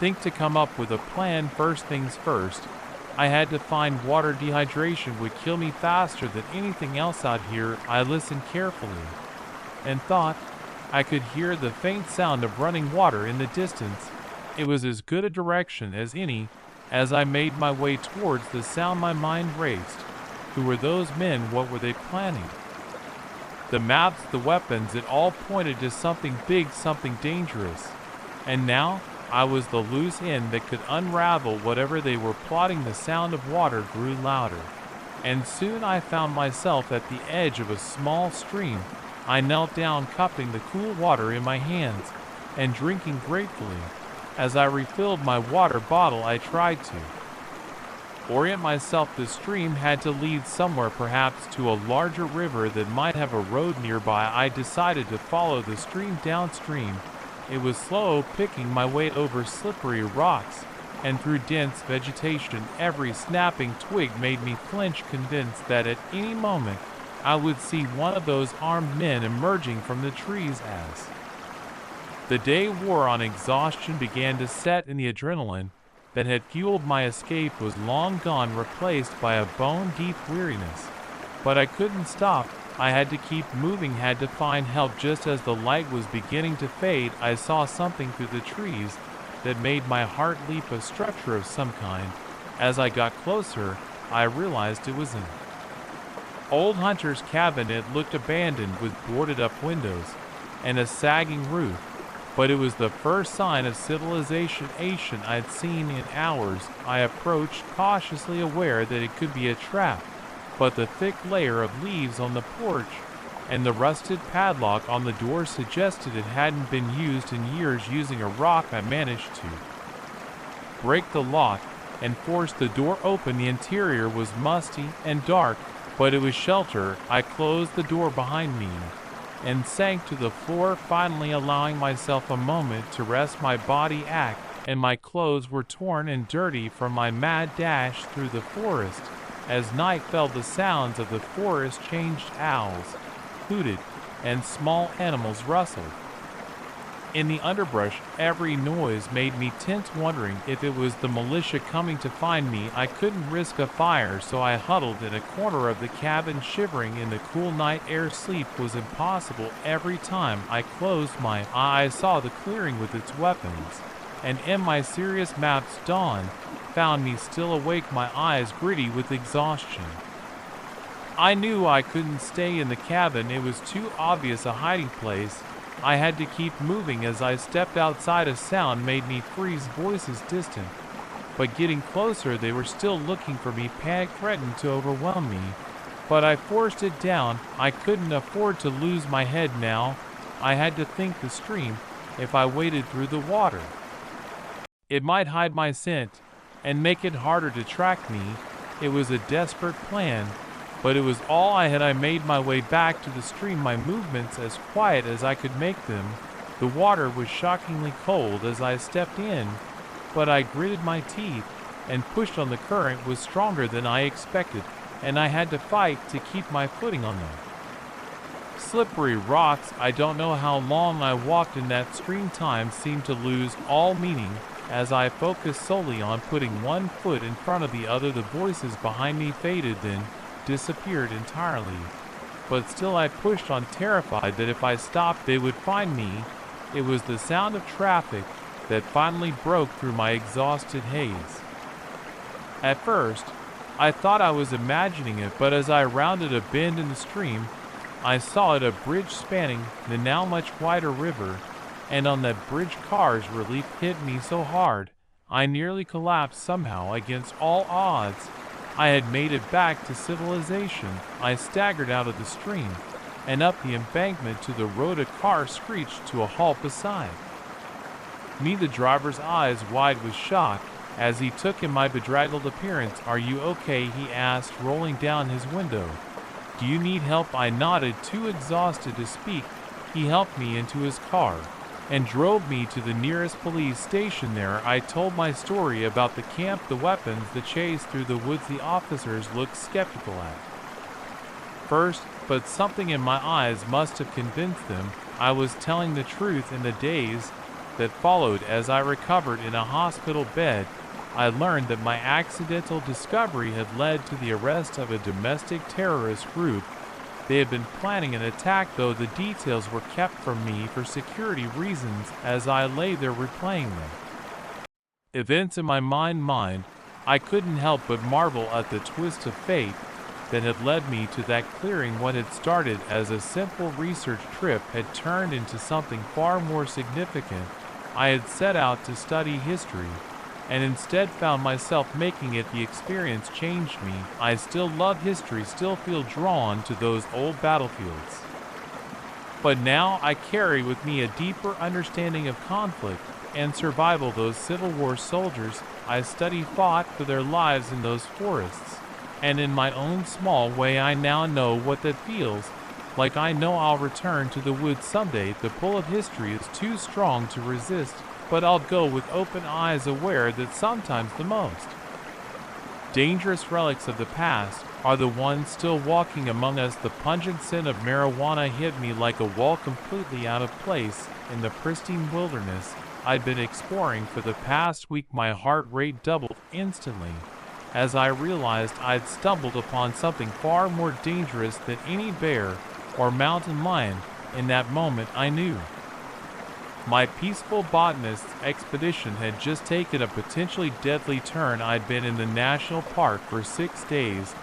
to come up with a plan. First things first, I had to find water. Dehydration would kill me faster than anything else out here. I listened carefully and thought I could hear the faint sound of running water in the distance. It was as good a direction as any. As I made my way towards the sound, my mind raced. Who were those men? What were they planning? The maps, the weapons, it all pointed to something big, something dangerous. And now, I was the loose end that could unravel whatever they were plotting. The sound of water grew louder, and soon I found myself at the edge of a small stream. I knelt down, cupping the cool water in my hands and drinking gratefully. As I refilled my water bottle, I tried to orient myself. The stream had to lead somewhere, perhaps to a larger river that might have a road nearby. I decided to follow the stream downstream. It was slow, picking my way over slippery rocks and through dense vegetation. Every snapping twig made me flinch, convinced that at any moment I would see one of those armed men emerging from the trees. As the day wore on, exhaustion began to set in. The adrenaline that had fueled my escape was long gone, replaced by a bone-deep weariness. But I couldn't stop. I had to keep moving, had to find help. Just as the light was beginning to fade, I saw something through the trees that made my heart leap, a structure of some kind. As I got closer, I realized it was an old hunter's cabin. It looked abandoned, with boarded-up windows and a sagging roof. But it was the first sign of civilization I'd seen in hours. I approached, cautiously, aware that it could be a trap, but the thick layer of leaves on the porch and the rusted padlock on the door suggested it hadn't been used in years. Using a rock, I managed to break the lock and force the door open. The interior was musty and dark, but it was shelter. I closed the door behind me and sank to the floor, finally allowing myself a moment to rest. My body ached, and my clothes were torn and dirty from my mad dash through the forest. As night fell, the sounds of the forest changed. Owls hooted, and small animals rustled in the underbrush. Every noise made me tense, wondering if it was the militia coming to find me. I couldn't risk a fire, so I huddled in a corner of the cabin, shivering in the cool night air. Sleep was impossible. Every time I closed my eyes, I saw the clearing with its weapons, and in my serious maps, dawn found me still awake, my eyes gritty with exhaustion. I knew I couldn't stay in the cabin. It was too obvious a hiding place. I had to keep moving. As I stepped outside, a sound made me freeze. Voices distant, but getting closer. They were still looking for me. Panic threatened to overwhelm me, but I forced it down. I couldn't afford to lose my head now. I had to think. The stream, if I waded through the water, it might hide my scent and make it harder to track me. It was a desperate plan, but it was all I had. I made my way back to the stream, my movements as quiet as I could make them. The water was shockingly cold as I stepped in, but I gritted my teeth and pushed on. The current was stronger than I expected, and I had to fight to keep my footing on them slippery rocks. I don't know how long I walked in that stream. Time seemed to lose all meaning. As I focused solely on putting one foot in front of the other, the voices behind me faded, then disappeared entirely. But still I pushed on, terrified that if I stopped they would find me. It was the sound of traffic that finally broke through my exhausted haze. At first, I thought I was imagining it, but as I rounded a bend in the stream, I saw it, a bridge spanning the now much wider river, and on that bridge cars relief hit me so hard, I nearly collapsed. Somehow, against all odds, I had made it back to civilization. I staggered out of the stream and up the embankment to the road. A car screeched to a halt beside me, the driver's eyes wide with shock as he took in my bedraggled appearance. "Are you okay?" he asked, rolling down his window. "Do you need help?" I nodded, too exhausted to speak. He helped me into his car and drove me to the nearest police station. There I told my story about the camp, the weapons, the chase through the woods. The officers looked skeptical at first, but something in my eyes must have convinced them I was telling the truth. In the days that followed, as I recovered in a hospital bed, I learned that my accidental discovery had led to the arrest of a domestic terrorist group. They had been planning an attack, though the details were kept from me for security reasons. As I lay there replaying them events in my mind, I couldn't help but marvel at the twist of fate that had led me to that clearing. What had started as a simple research trip had turned into something far more significant. I had set out to study history, and instead found myself making it. The experience changed me. I still love history, still feel drawn to those old battlefields. But now I carry with me a deeper understanding of conflict and survival. Those Civil War soldiers I study fought for their lives in those forests, and in my own small way I now know what that feels like. I know I'll return to the woods someday. The pull of history is too strong to resist, but I'll go with open eyes, aware that sometimes the most dangerous relics of the past are the ones still walking among us. The pungent scent of marijuana hit me like a wall, completely out of place in the pristine wilderness I'd been exploring for the past week. My heart rate doubled instantly as I realized I'd stumbled upon something far more dangerous than any bear or mountain lion. In that moment I knew my peaceful botanist's expedition had just taken a potentially deadly turn. I'd been in the national park for 6 days,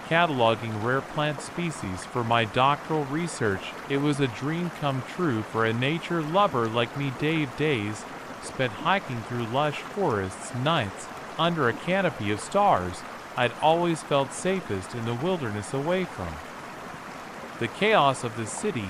cataloging rare plant species for my doctoral research. It was a dream come true for a nature lover like me. Days spent hiking through lush forests, nights under a canopy of stars. I'd always felt safest in the wilderness, away from the chaos of the city.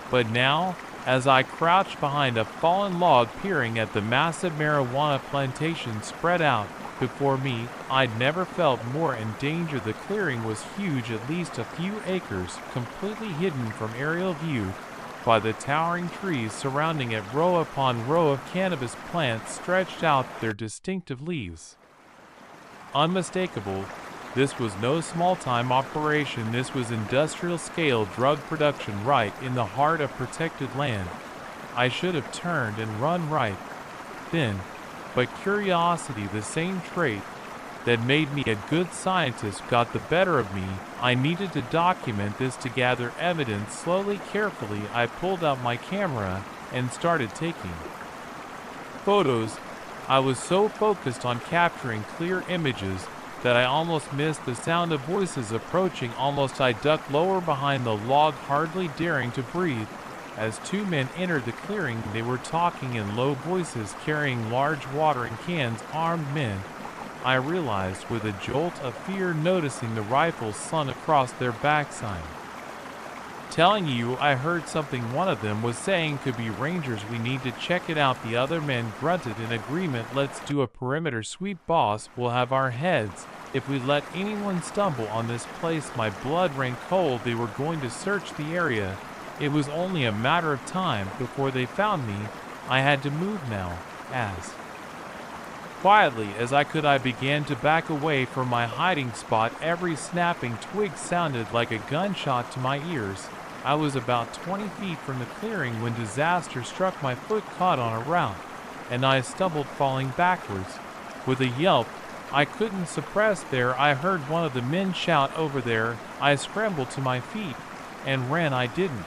But now, as I crouched behind a fallen log peering at the massive marijuana plantation spread out before me, I'd never felt more in danger. The clearing was huge, at least a few acres, completely hidden from aerial view by the towering trees surrounding it. Row upon row of cannabis plants stretched out their distinctive leaves. Unmistakable, this was no small-time operation. This was industrial-scale drug production right in the heart of protected land. I should have turned and run right then, but curiosity, the same trait that made me a good scientist, got the better of me. I needed to document this, to gather evidence. Slowly, carefully, I pulled out my camera and started taking photos. I was so focused on capturing clear images that I almost missed the sound of voices approaching. Almost I ducked lower behind the log, hardly daring to breathe. As 2 men entered the clearing, they were talking in low voices, carrying large watering cans. Armed men, I realized with a jolt of fear, noticing the rifles slung across their backside. "Telling you, I heard something one of them was saying. Could be rangers. We need to check it out." The other men grunted in agreement. "Let's do a perimeter sweep, boss. We'll have our heads if we let anyone stumble on this place." My blood ran cold. They were going to search the area. It was only a matter of time before they found me. I had to move now. As quietly as I could, I began to back away from my hiding spot. Every snapping twig sounded like a gunshot to my ears. I was about 20 feet from the clearing when disaster struck. My foot caught on a route and I stumbled, falling backwards. With a yelp I couldn't suppress there, I heard one of the men shout, "Over there!" I scrambled to my feet and ran. I didn't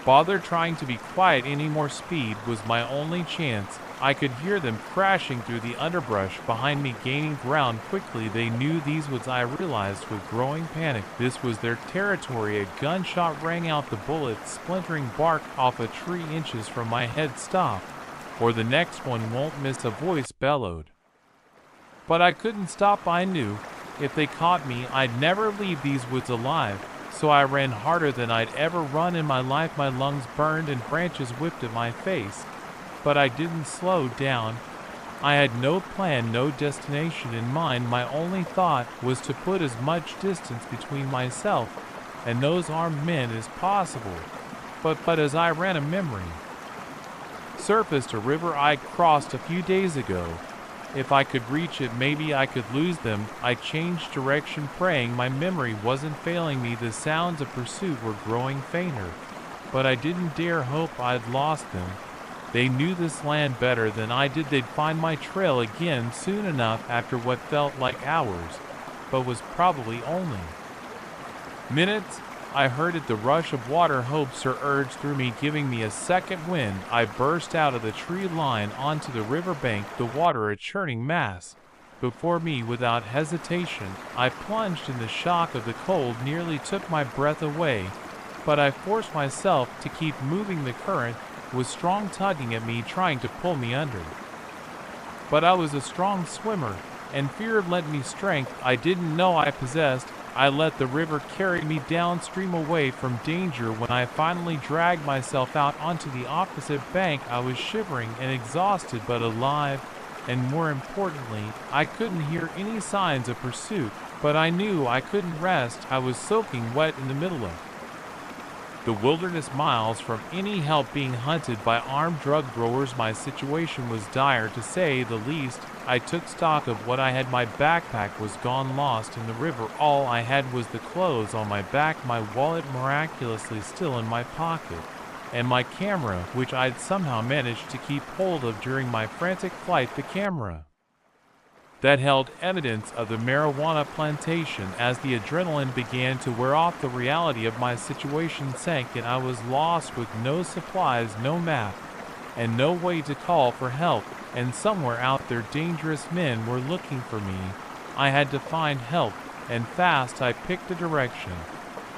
bother trying to be quiet anymore. Speed was my only chance. I could hear them crashing through the underbrush behind me, gaining ground quickly. They knew these woods, I realized with growing panic. This was their territory. A gunshot rang out, the bullet splintering bark off a tree inches from my head. "Stop, or the next one won't miss," a voice bellowed. But I couldn't stop. I knew if they caught me, I'd never leave these woods alive. So I ran harder than I'd ever run in my life. My lungs burned and branches whipped at my face. But I didn't slow down. I had no plan, no destination in mind. My only thought was to put as much distance between myself and those armed men as possible. But as I ran, a memory surfaced, a river I'd crossed a few days ago. If I could reach it, maybe I could lose them. I changed direction, praying my memory wasn't failing me. The sounds of pursuit were growing fainter, but I didn't dare hope I'd lost them. They knew this land better than I did. They'd find my trail again soon enough, after what felt like hours, but was probably only minutes. I heard it, the rush of water. Hope surged through me, giving me a second wind. I burst out of the tree line onto the riverbank, the water a churning mass before me. Without hesitation, I plunged in. The shock of the cold nearly took my breath away, but I forced myself to keep moving. The current was strong, tugging at me, trying to pull me under. But I was a strong swimmer, and fear lent me strength I didn't know I possessed. I let the river carry me downstream, away from danger. When I finally dragged myself out onto the opposite bank, I was shivering and exhausted, but alive, and more importantly, I couldn't hear any signs of pursuit. But I knew I couldn't rest. I was soaking wet in the middle of the wilderness, miles from any help, being hunted by armed drug growers. My situation was dire, to say the least. I took stock of what I had. My backpack was gone, lost in the river. All I had was the clothes on my back, my wallet miraculously still in my pocket, and my camera, which I'd somehow managed to keep hold of during my frantic flight. The camera that held evidence of the marijuana plantation. As the adrenaline began to wear off, the reality of my situation sank, and I was lost, with no supplies, no map, and no way to call for help. And somewhere out there, dangerous men were looking for me. I had to find help, and fast. I picked a direction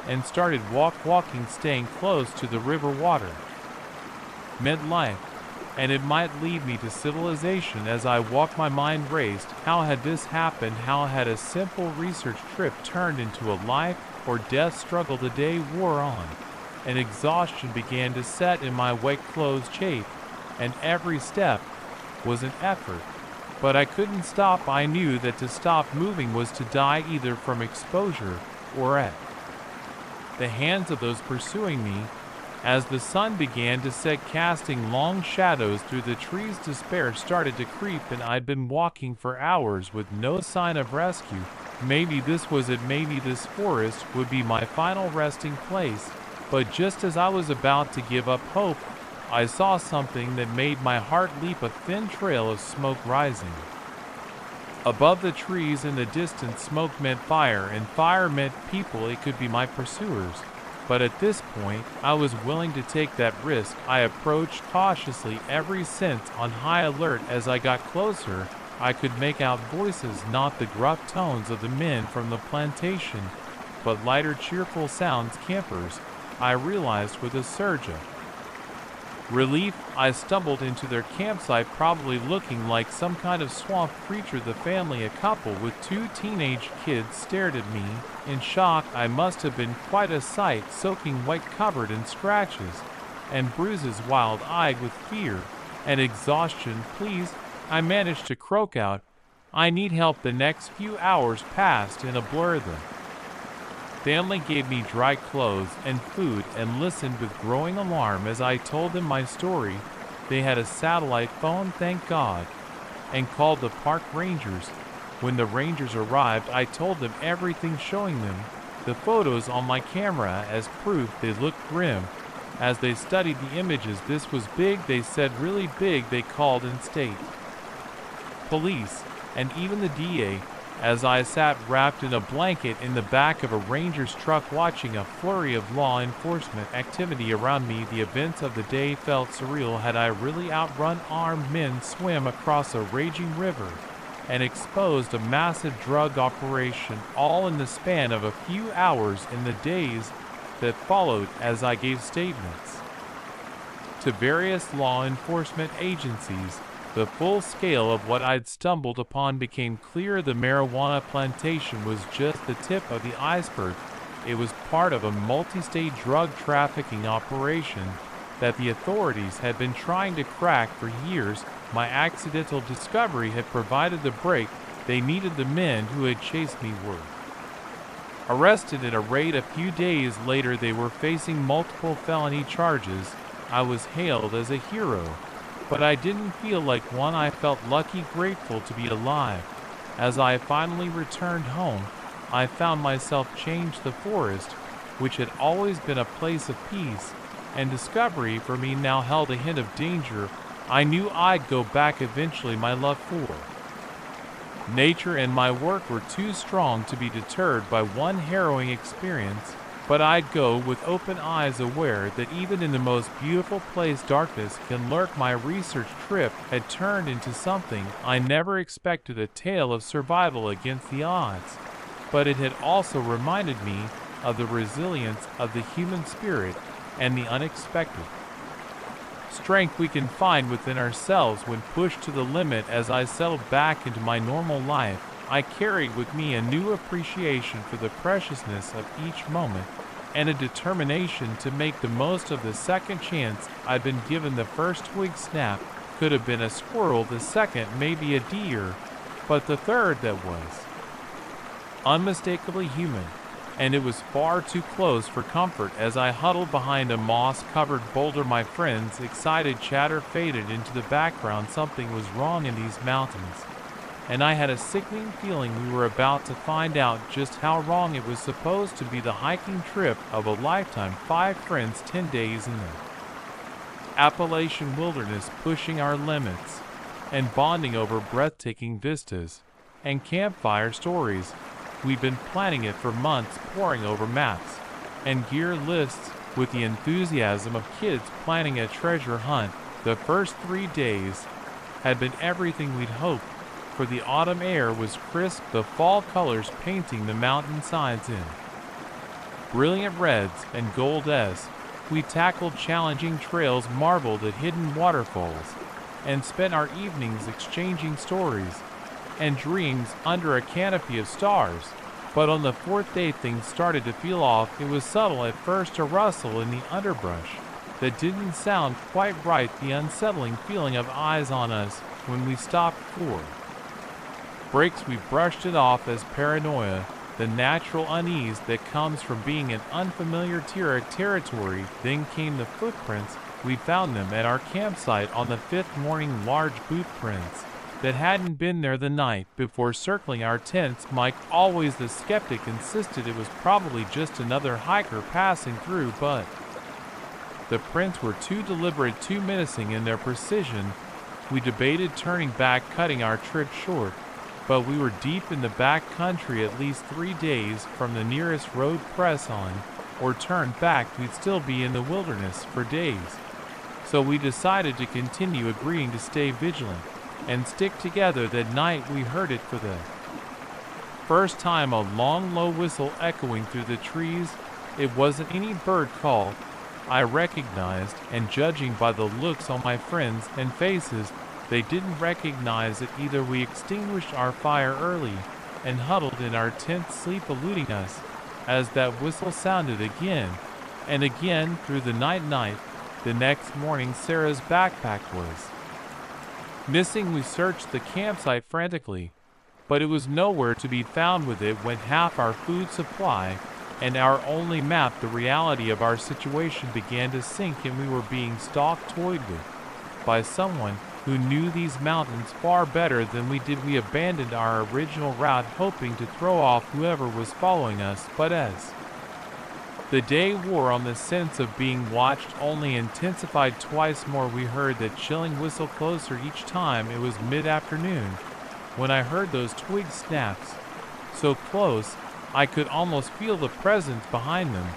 and started walking, staying close to the river. Water meant life, and it might lead me to civilization. As I walked, my mind raced. How had this happened? How had a simple research trip turned into a life or death struggle? The day wore on, and exhaustion began to set in. My wet clothes chafed, and every step was an effort. But I couldn't stop. I knew that to stop moving was to die, either from exposure or at the hands of those pursuing me. As the sun began to set, casting long shadows through the trees, despair started to creep, and I'd been walking for hours with no sign of rescue. Maybe this was it. Maybe this forest would be my final resting place. But just as I was about to give up hope, I saw something that made my heart leap. A thin trail of smoke rising above the trees. In the distance, smoke meant fire, and fire meant people. It could be my pursuers. But at this point, I was willing to take that risk. I approached cautiously, every sense on high alert. As I got closer, I could make out voices, not the gruff tones of the men from the plantation, but lighter, cheerful sounds. Campers, I realized with a surge of relief. I stumbled into their campsite, probably looking like some kind of swamp creature. The family, a couple with 2 teenage kids, stared at me in shock. I must have been quite a sight, soaking wet, covered in scratches and bruises, wild-eyed with fear and exhaustion. "Please," I managed to croak out, "I need help." The next few hours passed in a blur. The family gave me dry clothes and food and listened with growing alarm as I told them my story. They had a satellite phone, thank God, and called the park rangers. When the rangers arrived, I told them everything, showing them the photos on my camera as proof. They looked grim. As they studied the images, this was big, they said, really big, they called in state police, and even the DA, as I sat wrapped in a blanket in the back of a ranger's truck watching a flurry of law enforcement activity around me. The events of the day felt surreal. Had I really outrun armed men, swim across a raging river, and exposed a massive drug operation, all in the span of a few hours in the days that followed, as I gave statements to various law enforcement agencies? The full scale of what I'd stumbled upon became clear. The marijuana plantation was just the tip of the iceberg. It was part of a multi-state drug trafficking operation that the authorities had been trying to crack for years. My accidental discovery had provided the break they needed. The men who had chased me were arrested in a raid. A few days later, they were facing multiple felony charges. I was hailed as a hero, but I didn't feel like one. I felt lucky, grateful to be alive. As I finally returned home, I found myself changed. The forest, which had always been a place of peace and discovery for me, now held a hint of danger. I knew I'd go back eventually. My love for nature and my work were too strong to be deterred by one harrowing experience, but I'd go with open eyes, aware that even in the most beautiful place darkness can lurk. My research trip had turned into something I never expected, a tale of survival against the odds, but it had also reminded me of the resilience of the human spirit and the unexpected strength we can find within ourselves when pushed to the limit. As I settled back into my normal life, I carried with me a new appreciation for the preciousness of each moment and a determination to make the most of the second chance I'd been given. The first twig snap could have been a squirrel, the second maybe a deer, but the third, that was unmistakably human, and it was far too close for comfort. As I huddled behind a moss-covered boulder, my friend's excited chatter faded into the background. Something was wrong in these mountains, and I had a sickening feeling we were about to find out just how wrong. It was supposed to be the hiking trip of a lifetime. 5 friends, 10 days in the Appalachian wilderness, pushing our limits and bonding over breathtaking vistas and campfire stories. We'd been planning it for months, poring over maps and gear lists with the enthusiasm of kids planning a treasure hunt. The first 3 days had been everything we'd hoped, for the autumn air was crisp, the fall colors painting the mountainsides in brilliant reds and gold. As we tackled challenging trails, marveled at hidden waterfalls, and spent our evenings exchanging stories and dreams under a canopy of stars. But on the 4th day, things started to feel off. It was subtle at first, a rustle in the underbrush that didn't sound quite right, the unsettling feeling of eyes on us when we stopped for breaks. We brushed it off as paranoia, the natural unease that comes from being in unfamiliar territory. Then came the footprints. We found them at our campsite on the 5th morning, large boot prints that hadn't been there the night before. Circling our tents, Mike, always the skeptic, insisted it was probably just another hiker passing through, but the prints were too deliberate, too menacing in their precision. We debated turning back, cutting our trip short, but we were deep in the back country, at least 3 days from the nearest road. Press on or turn back, we'd still be in the wilderness for days. So we decided to continue, agreeing to stay vigilant and stick together. That night we heard it for the first time, a long low whistle echoing through the trees. It wasn't any bird call I recognized, and judging by the looks on my friends and faces, they didn't recognize it either. We extinguished our fire early and huddled in our tents, sleep eluding us as that whistle sounded again and again through the night. The next morning, Sarah's backpack was missing. We searched the campsite frantically, but it was nowhere to be found. With it went half our food supply and our only map. The reality of our situation began to sink in. We were being stalked, toyed with by someone who knew these mountains far better than we did. We abandoned our original route, hoping to throw off whoever was following us, but as The day wore on. The sense of being watched only intensified. Twice more we heard that chilling whistle, closer each time. It was mid-afternoon when I heard those twig snaps. So close, I could almost feel the presence behind them.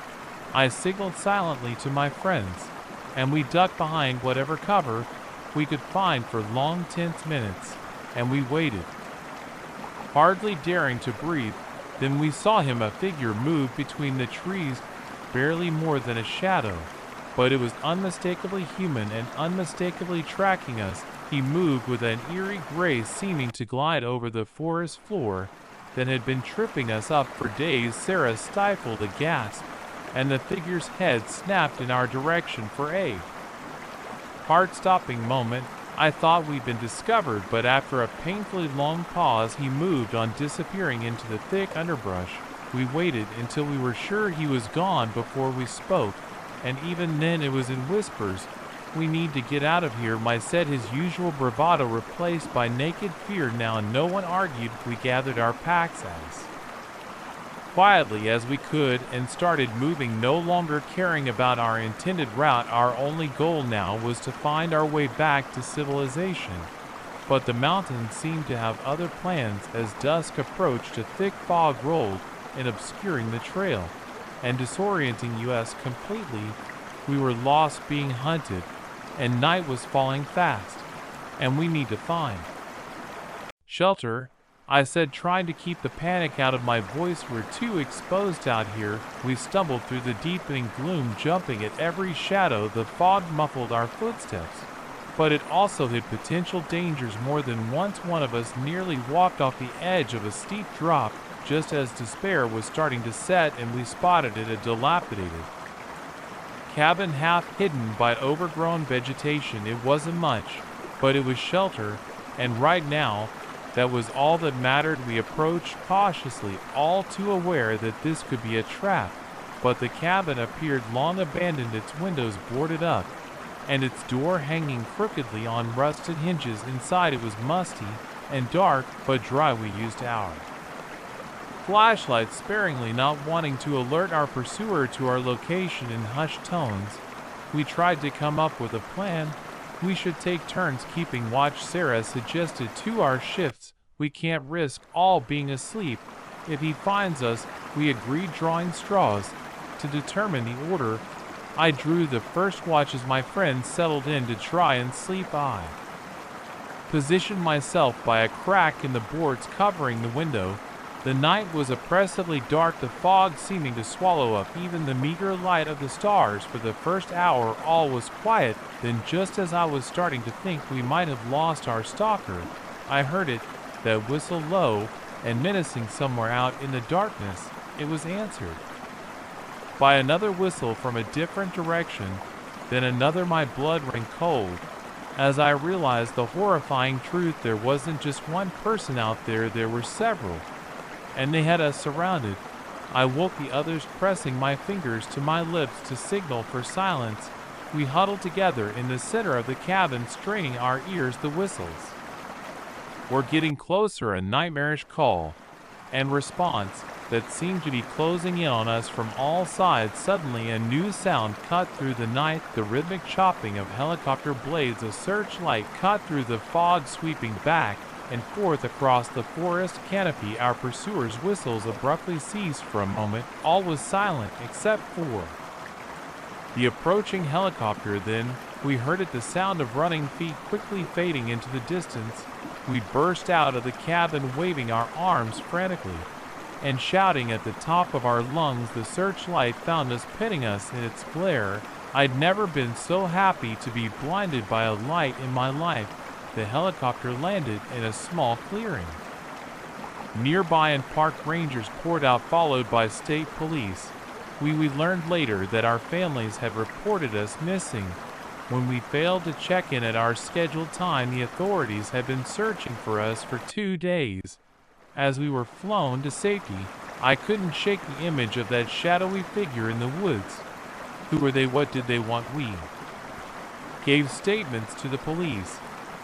I signaled silently to my friends, and we ducked behind whatever cover we could find for long, tense minutes, and we waited, hardly daring to breathe. Then we saw him, a figure, move between the trees, barely more than a shadow, but it was unmistakably human and unmistakably tracking us. He moved with an eerie grace, seeming to glide over the forest floor that had been tripping us up for days. Sarah stifled a gasp, and the figure's head snapped in our direction for a heart-stopping moment. I thought we'd been discovered, but after a painfully long pause, he moved on, disappearing into the thick underbrush. We waited until we were sure he was gone before we spoke, and even then it was in whispers. "We need to get out of here," Mike said, his usual bravado replaced by naked fear now. No one argued. We gathered our packs as quietly as we could and started moving, no longer caring about our intended route. Our only goal now was to find our way back to civilization. But the mountains seemed to have other plans. As dusk approached, a thick fog rolled in, obscuring the trail and disorienting us completely. We were lost, being hunted, and night was falling fast, and we need to find shelter, I said, trying to keep the panic out of my voice. "We're too exposed out here." We stumbled through the deepening gloom, jumping at every shadow. The fog muffled our footsteps, but it also hid potential dangers. More than once one of us nearly walked off the edge of a steep drop just as despair was starting to set, and we spotted it, a dilapidated cabin half hidden by overgrown vegetation. It wasn't much, but it was shelter, and right now, that was all that mattered. We approached cautiously, all too aware that this could be a trap, but the cabin appeared long abandoned, its windows boarded up, and its door hanging crookedly on rusted hinges. Inside it was musty and dark, but dry. We used our flashlights sparingly, not wanting to alert our pursuer to our location. In hushed tones, we tried to come up with a plan. "We should take turns keeping watch," Sarah suggested. "To our shifts. We can't risk all being asleep if he finds us." We agreed, drawing straws to determine the order. I drew the first watch as my friends settled in to try and sleep. I positioned myself by a crack in the boards covering the window. The night was oppressively dark, the fog seeming to swallow up even the meager light of the stars. For the first hour all was quiet. Then, just as I was starting to think we might have lost our stalker, I heard it, that whistle, low and menacing somewhere out in the darkness. It was answered by another whistle from a different direction, then another. My blood ran cold as I realized the horrifying truth. There wasn't just one person out there, there were several, and they had us surrounded. I woke the others, pressing my fingers to my lips to signal for silence. We huddled together in the center of the cabin, straining our ears. The whistles were getting closer, a nightmarish call and response that seemed to be closing in on us from all sides. Suddenly a new sound cut through the night, the rhythmic chopping of helicopter blades. A searchlight cut through the fog, sweeping back and forth across the forest canopy. Our pursuers' whistles abruptly ceased for a moment. All was silent except for the approaching helicopter. Then we heard it, the sound of running feet quickly fading into the distance. We burst out of the cabin, waving our arms frantically and shouting at the top of our lungs. The searchlight found us, pitting us in its glare. I'd never been so happy to be blinded by a light in my life. The helicopter landed in a small clearing nearby, and park rangers poured out, followed by state police. We learned later that our families had reported us missing. When we failed to check in at our scheduled time, the authorities had been searching for us for 2 days. As we were flown to safety, I couldn't shake the image of that shadowy figure in the woods. Who were they? What did they want? We gave statements to the police,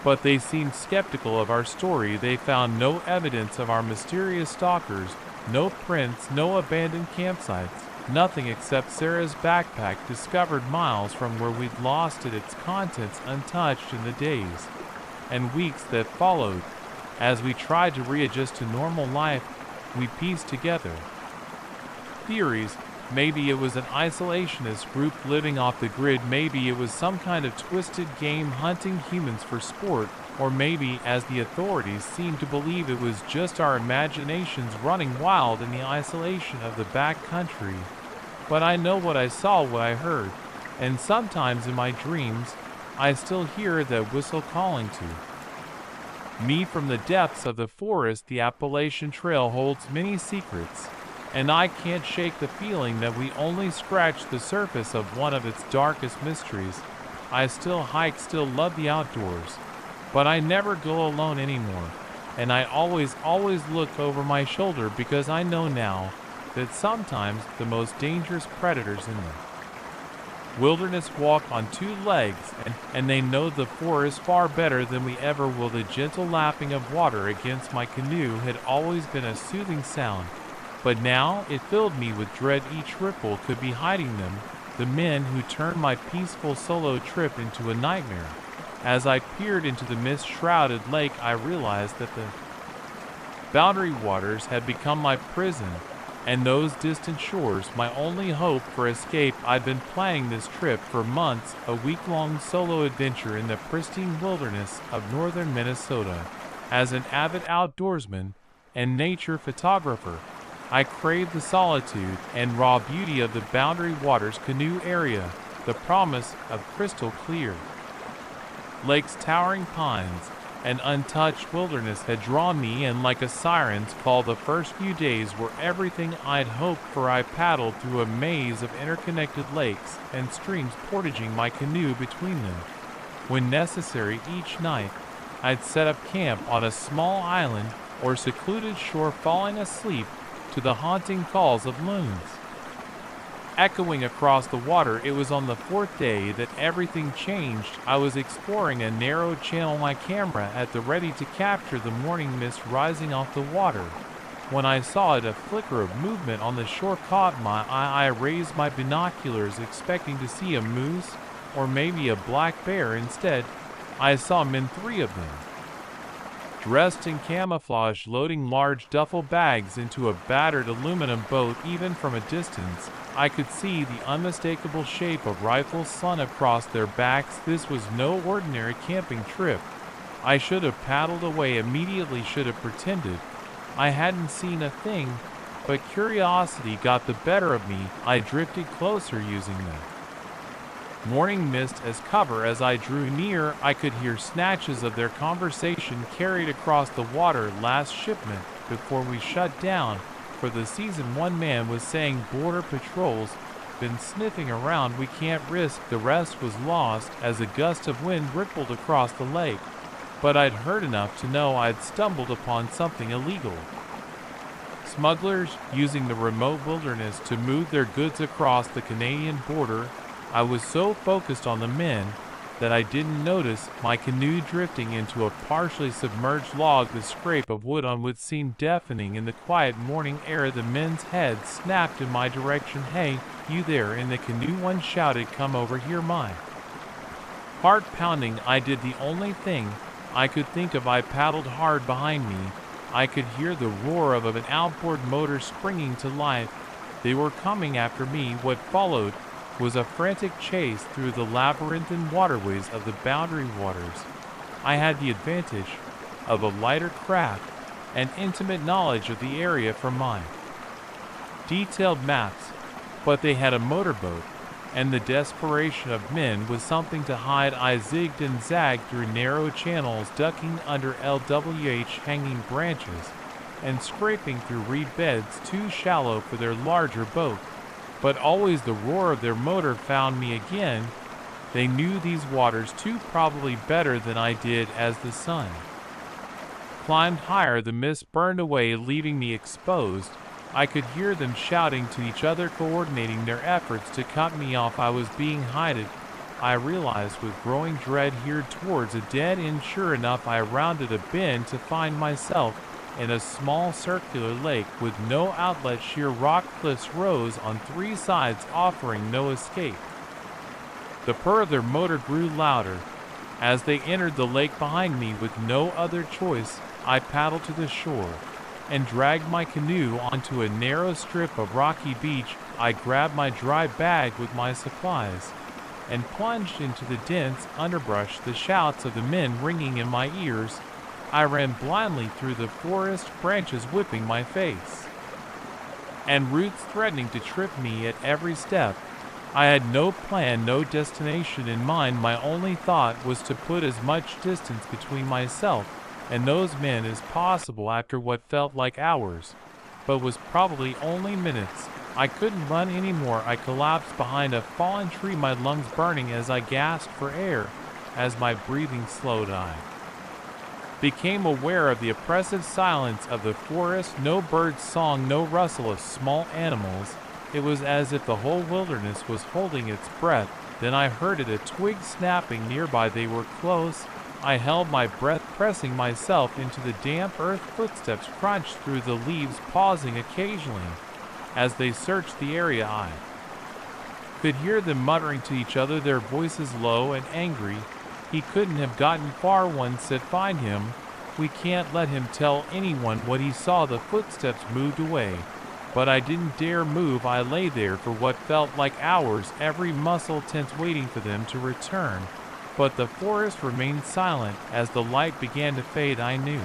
but they seemed skeptical of our story. They found no evidence of our mysterious stalkers, no prints, no abandoned campsites, Nothing except Sarah's backpack discovered miles from where we'd lost it, its contents untouched in the days and weeks that followed. As we tried to readjust to normal life, we pieced together theories. Maybe it was an isolationist group living off the grid, maybe it was some kind of twisted game hunting humans for sport, or maybe, as the authorities seemed to believe, it was just our imaginations running wild in the isolation of the back country. But I know what I saw, what I heard, and sometimes in my dreams, I still hear that whistle calling to me from the depths of the forest. The Appalachian Trail holds many secrets, and I can't shake the feeling that we only scratched the surface of one of its darkest mysteries. I still hike, still love the outdoors, but I never go alone anymore, and I always look over my shoulder, because I know now that sometimes the most dangerous predators in the wilderness walk on two legs, and they know the forest far better than we ever will. The gentle lapping of water against my canoe had always been a soothing sound, but now it filled me with dread. Each ripple could be hiding them, the men who turned my peaceful solo trip into a nightmare. As I peered into the mist-shrouded lake, I realized that the boundary waters had become my prison, and those distant shores my only hope for escape. I'd been planning this trip for months, a week-long solo adventure in the pristine wilderness of northern Minnesota. As an avid outdoorsman and nature photographer, I craved the solitude and raw beauty of the Boundary Waters canoe area, the promise of crystal clear lakes, towering pines, and untouched wilderness had drawn me in like a siren's call. The first few days were everything I'd hoped for. I paddled through a maze of interconnected lakes and streams, portaging my canoe between them. When necessary, each night, I'd set up camp on a small island or secluded shore, falling asleep to the haunting calls of loons echoing across the water. It was on the fourth day that everything changed. I was exploring a narrow channel, my camera at the ready to capture the morning mist rising off the water. When I saw it, a flicker of movement on the shore caught my eye. I raised my binoculars, expecting to see a moose or maybe a black bear. Instead, I saw men, 3 of them, dressed in camouflage, loading large duffel bags into a battered aluminum boat. Even from a distance, I could see the unmistakable shape of rifles slung across their backs. This was no ordinary camping trip. I should have paddled away immediately, should have pretended I hadn't seen a thing, but curiosity got the better of me. I drifted closer, using the morning mist as cover. As I drew near, I could hear snatches of their conversation carried across the water. Last shipment before we shut down for the season, one man was saying, "Border Patrol's been sniffing around, we can't risk." The rest was lost as a gust of wind rippled across the lake. But I'd heard enough to know I'd stumbled upon something illegal. Smugglers using the remote wilderness to move their goods across the Canadian border. I was so focused on the men that I didn't notice my canoe drifting into a partially submerged log. The scrape of wood on wood seemed deafening in the quiet morning air. The men's heads snapped in my direction. "Hey, you there in the canoe," one shouted. "Come over here." My heart pounding, I did the only thing I could think of. I paddled hard. Behind me, I could hear the roar of an outboard motor springing to life. They were coming after me. What followed was a frantic chase through the labyrinthine waterways of the Boundary Waters. I had the advantage of a lighter craft and intimate knowledge of the area from my detailed maps, but they had a motorboat, and the desperation of men was something to hide. I zigged and zagged through narrow channels, ducking under LWH hanging branches and scraping through reed beds too shallow for their larger boat. But always the roar of their motor found me again. They knew these waters too, probably better than I did. As the sun climbed higher, the mist burned away, leaving me exposed. I could hear them shouting to each other, coordinating their efforts to cut me off. I was being hidden, I realized with growing dread, here towards a dead end. Sure enough, I rounded a bend to find myself in a small circular lake with no outlet. Sheer rock cliffs rose on three sides, offering no escape. The purr of their motor grew louder. As they entered the lake behind me with no other choice, I paddled to the shore and dragged my canoe onto a narrow strip of rocky beach. I grabbed my dry bag with my supplies and plunged into the dense underbrush, the shouts of the men ringing in my ears. I ran blindly through the forest, branches whipping my face, and roots threatening to trip me at every step. I had no plan, no destination in mind. My only thought was to put as much distance between myself and those men as possible after what felt like hours, but was probably only minutes. I couldn't run anymore. I collapsed behind a fallen tree, my lungs burning as I gasped for air. As my breathing slowed, I became aware of the oppressive silence of the forest. No bird's song, no rustle of small animals. It was as if the whole wilderness was holding its breath. Then I heard it, a twig snapping nearby. They were close. I held my breath, pressing myself into the damp earth. Footsteps crunched through the leaves, pausing occasionally. As they searched the area, I could hear them muttering to each other, their voices low and angry. He couldn't have gotten far. One said, "Find him. We can't let him tell anyone what he saw." The footsteps moved away, but I didn't dare move. I lay there for what felt like hours, every muscle tense, waiting for them to return. But the forest remained silent. As the light began to fade, I knew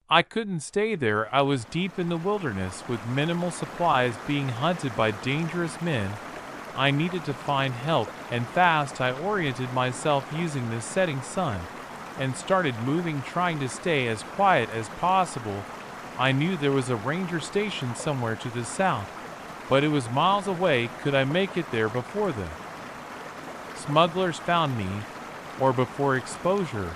I couldn't stay there. I was deep in the wilderness with minimal supplies, being hunted by dangerous men. I needed to find help, and fast. I oriented myself using the setting sun and started moving, trying to stay as quiet as possible. I knew there was a ranger station somewhere to the south, but it was miles away. Could I make it there before the smugglers found me, or before exposure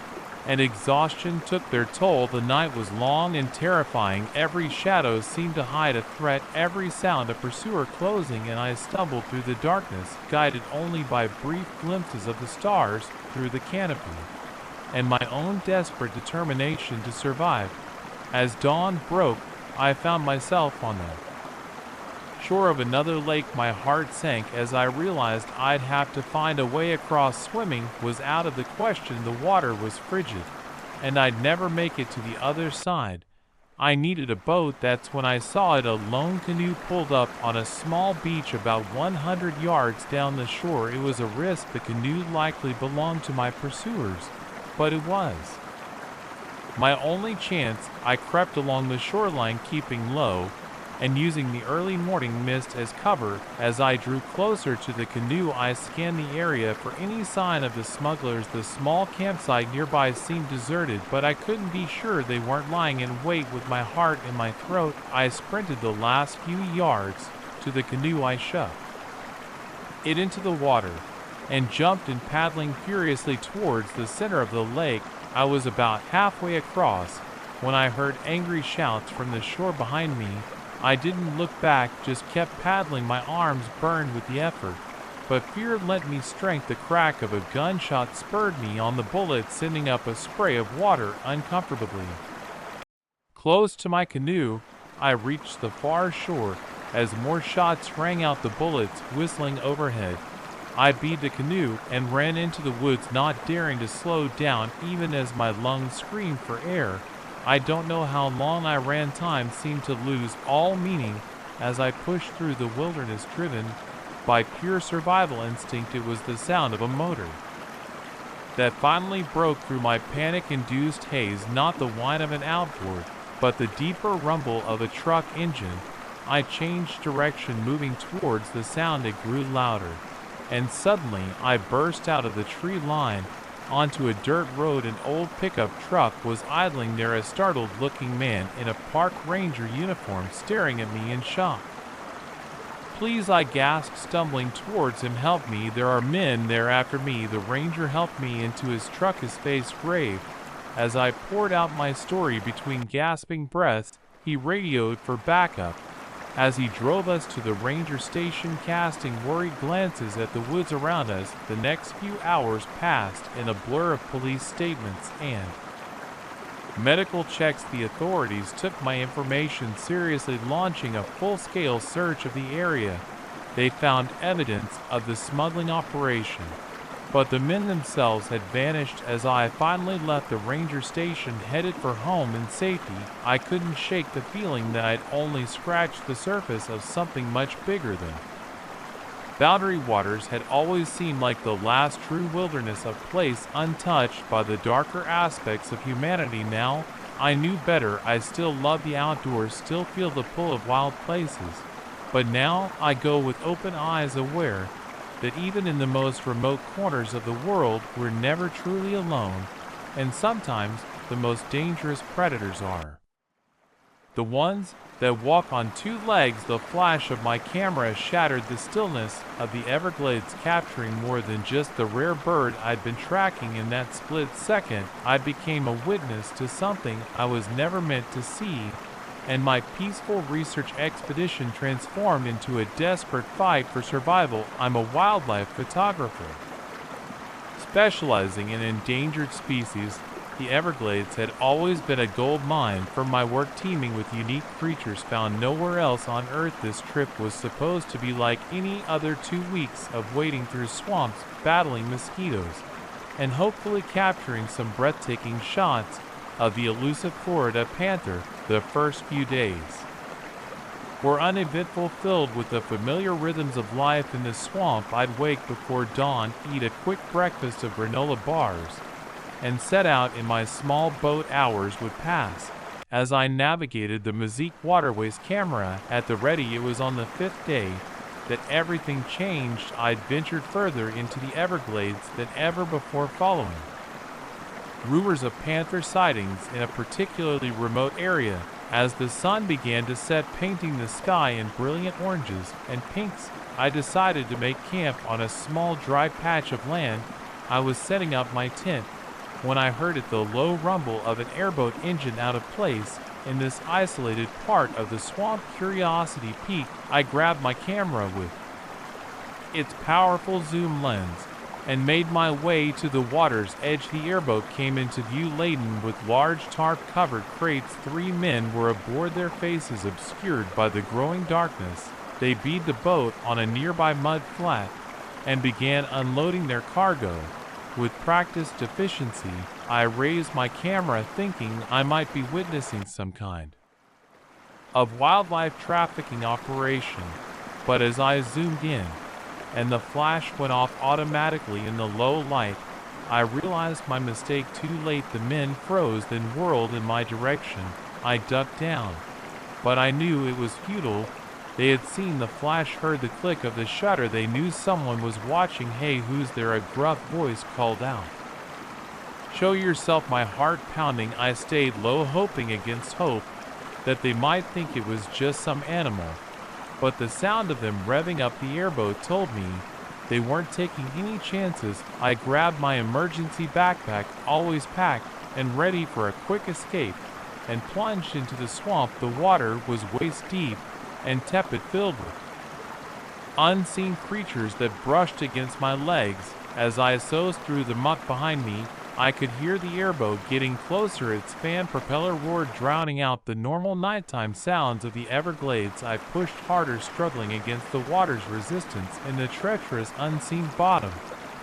and exhaustion took their toll? The night was long and terrifying. Every shadow seemed to hide a threat, every sound a pursuer closing, and I stumbled through the darkness, guided only by brief glimpses of the stars through the canopy, and my own desperate determination to survive. As dawn broke, I found myself on the shore of another lake. My heart sank as I realized I'd have to find a way across. Swimming was out of the question. The water was frigid, and I'd never make it to the other side. I needed a boat. That's when I saw it. A lone canoe pulled up on a small beach about 100 yards down the shore. It was a risk. The canoe likely belonged to my pursuers, but it was my only chance. I crept along the shoreline, keeping low and using the early morning mist as cover. As I drew closer to the canoe, I scanned the area for any sign of the smugglers. The small campsite nearby seemed deserted, but I couldn't be sure they weren't lying in wait. With my heart in my throat, I sprinted the last few yards to the canoe. I shoved it into the water and jumped in, paddling furiously towards the center of the lake. I was about halfway across when I heard angry shouts from the shore behind me. I didn't look back, just kept paddling. My arms burned with the effort, but fear lent me strength. The crack of a gunshot spurred me on. The bullet sending up a spray of water uncomfortably close to my canoe. I reached the far shore as more shots rang out, the bullets whistling overhead. I beat the canoe and ran into the woods, not daring to slow down even as my lungs screamed for air. I don't know how long I ran. Time seemed to lose all meaning as I pushed through the wilderness, driven by pure survival instinct. It was the sound of a motor that finally broke through my panic-induced haze, not the whine of an outboard, but the deeper rumble of a truck engine. I changed direction, moving towards the sound. It grew louder, and suddenly I burst out of the tree line onto a dirt road. An old pickup truck was idling there, a startled-looking man in a park ranger uniform staring at me in shock. "Please," I gasped, stumbling towards him. "Help me, there are men there after me." The ranger helped me into his truck, his face grave. As I poured out my story between gasping breaths, he radioed for backup. As he drove us to the ranger station, casting worried glances at the woods around us, the next few hours passed in a blur of police statements and medical checks. The authorities took my information seriously, launching a full-scale search of the area. They found evidence of the smuggling operation, but the men themselves had vanished. As I finally left the ranger station headed for home in safety, I couldn't shake the feeling that I'd only scratched the surface of something much bigger than. Boundary Waters had always seemed like the last true wilderness, a place untouched by the darker aspects of humanity. Now I knew better. I still love the outdoors, still feel the pull of wild places, but now I go with open eyes, aware that even in the most remote corners of the world, we're never truly alone, and sometimes the most dangerous predators are the ones that walk on two legs. The flash of my camera shattered the stillness of the Everglades, capturing more than just the rare bird I'd been tracking. In that split second, I became a witness to something I was never meant to see, and my peaceful research expedition transformed into a desperate fight for survival. I'm a wildlife photographer, specializing in endangered species. The Everglades had always been a gold mine for my work, teeming with unique creatures found nowhere else on Earth. This trip was supposed to be like any other 2 weeks of wading through swamps, battling mosquitoes, and hopefully capturing some breathtaking shots of the elusive Florida panther. The first few days were uneventful, filled with the familiar rhythms of life in the swamp. I'd wake before dawn, eat a quick breakfast of granola bars, and set out in my small boat. Hours would pass as I navigated the Mosaic waterways, camera at the ready. It was on the 5th day that everything changed. I'd ventured further into the Everglades than ever before, following rumors of panther sightings in a particularly remote area. As the sun began to set, painting the sky in brilliant oranges and pinks, I decided to make camp on a small dry patch of land. I was setting up my tent when I heard the low rumble of an airboat engine out of place in this isolated part of the swamp. Curiosity piqued. I grabbed my camera with its powerful zoom lens and made my way to the water's edge. The airboat came into view laden with large tarp-covered crates. 3 men were aboard, their faces obscured by the growing darkness. They beat the boat on a nearby mud flat and began unloading their cargo. With practiced efficiency, I raised my camera, thinking I might be witnessing some kind of wildlife trafficking operation, but as I zoomed in and the flash went off automatically in the low light, I realized my mistake too late. The men froze, then whirled in my direction. I ducked down, but I knew it was futile. They had seen the flash, heard the click of the shutter. They knew someone was watching. "Hey, who's there?" a gruff voice called out. "Show yourself." My heart pounding, I stayed low, hoping against hope that they might think it was just some animal. But the sound of them revving up the airboat told me they weren't taking any chances. I grabbed my emergency backpack, always packed and ready for a quick escape, and plunged into the swamp. The water was waist deep and tepid, filled with unseen creatures that brushed against my legs. As I soused through the muck behind me, I could hear the airboat getting closer. Its fan propeller roared, drowning out the normal nighttime sounds of the Everglades. I pushed harder, struggling against the water's resistance. In the treacherous, unseen bottom,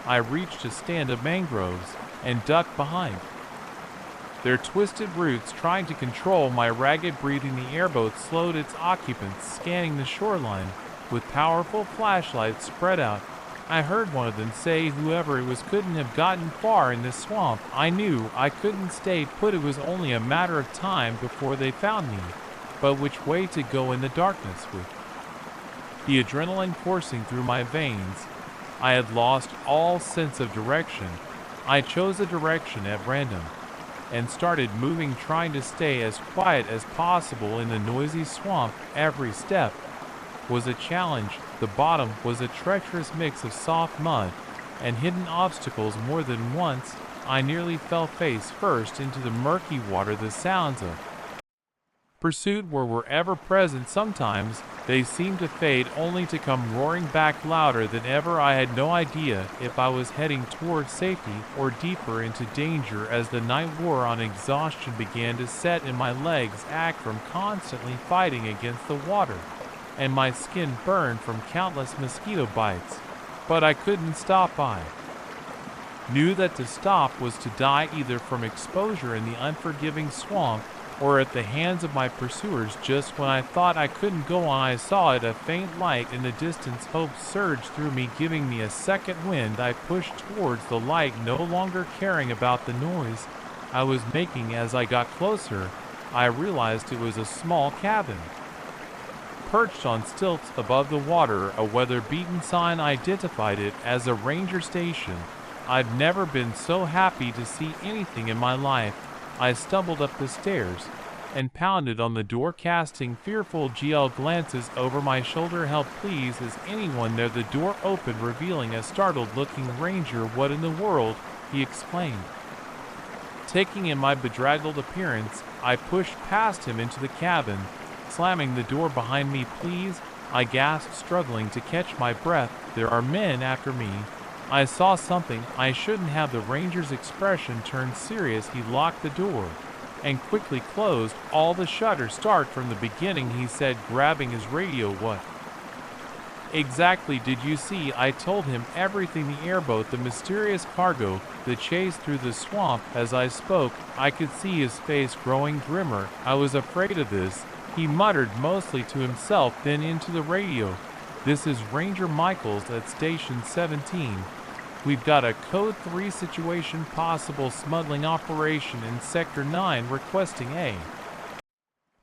I reached a stand of mangroves and ducked behind their twisted roots, trying to control my ragged breathing. The airboat slowed, its occupants scanning the shoreline with powerful flashlights spread out. I heard one of them say whoever it was couldn't have gotten far in this swamp. I knew I couldn't stay put. It was only a matter of time before they found me. But which way to go in the darkness? With the adrenaline coursing through my veins, I had lost all sense of direction. I chose a direction at random and started moving, trying to stay as quiet as possible in the noisy swamp. Every step was a challenge. The bottom was a treacherous mix of soft mud and hidden obstacles. More than once, I nearly fell face first into the murky water. The sounds of pursuit were ever present. Sometimes They seemed to fade only to come roaring back louder than ever. I had no idea if I was heading toward safety or deeper into danger as the night wore on. Exhaustion began to set in, my legs ached from constantly fighting against the water, and my skin burned from countless mosquito bites. But I couldn't stop. I knew that to stop was to die, either from exposure in the unforgiving swamp or at the hands of my pursuers. Just when I thought I couldn't go on, I saw it, a faint light in the distance. Hope surged through me, giving me a second wind. I pushed towards the light, no longer caring about the noise I was making. As I got closer, I realized it was a small cabin, perched on stilts above the water. A weather-beaten sign identified it as a ranger station. I'd never been so happy to see anything in my life. I stumbled up the stairs and pounded on the door, casting fearful glances over my shoulder. "Help, please, is anyone there?" The door opened, revealing a startled-looking ranger. "What in the world?" he exclaimed. Taking in my bedraggled appearance, I pushed past him into the cabin, slamming the door behind me. "Please," I gasped, struggling to catch my breath. "There are men after me. I saw something I shouldn't have." The ranger's expression turned serious. He locked the door and quickly closed all the shutters. "Start from the beginning," he said, grabbing his radio. "What exactly did you see?" I told him everything: the airboat, the mysterious cargo, the chase through the swamp. As I spoke, I could see his face growing grimmer. "I was afraid of this," he muttered, mostly to himself, then into the radio. "This is Ranger Michaels at Station 17. We've got a Code 3 situation, possible smuggling operation in Sector 9, requesting a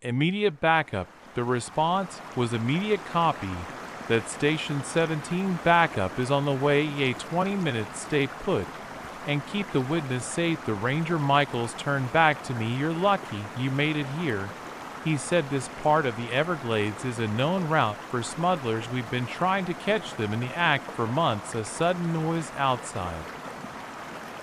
immediate backup." The response was immediate. "Copy that, Station 17. Backup is on the way. A 20 minutes. Stay put and keep the witness safe." The Ranger Michaels turned back to me. "You're lucky you made it here," he said. "This part of the Everglades is a known route for smugglers. We've been trying to catch them in the act for months." A sudden noise outside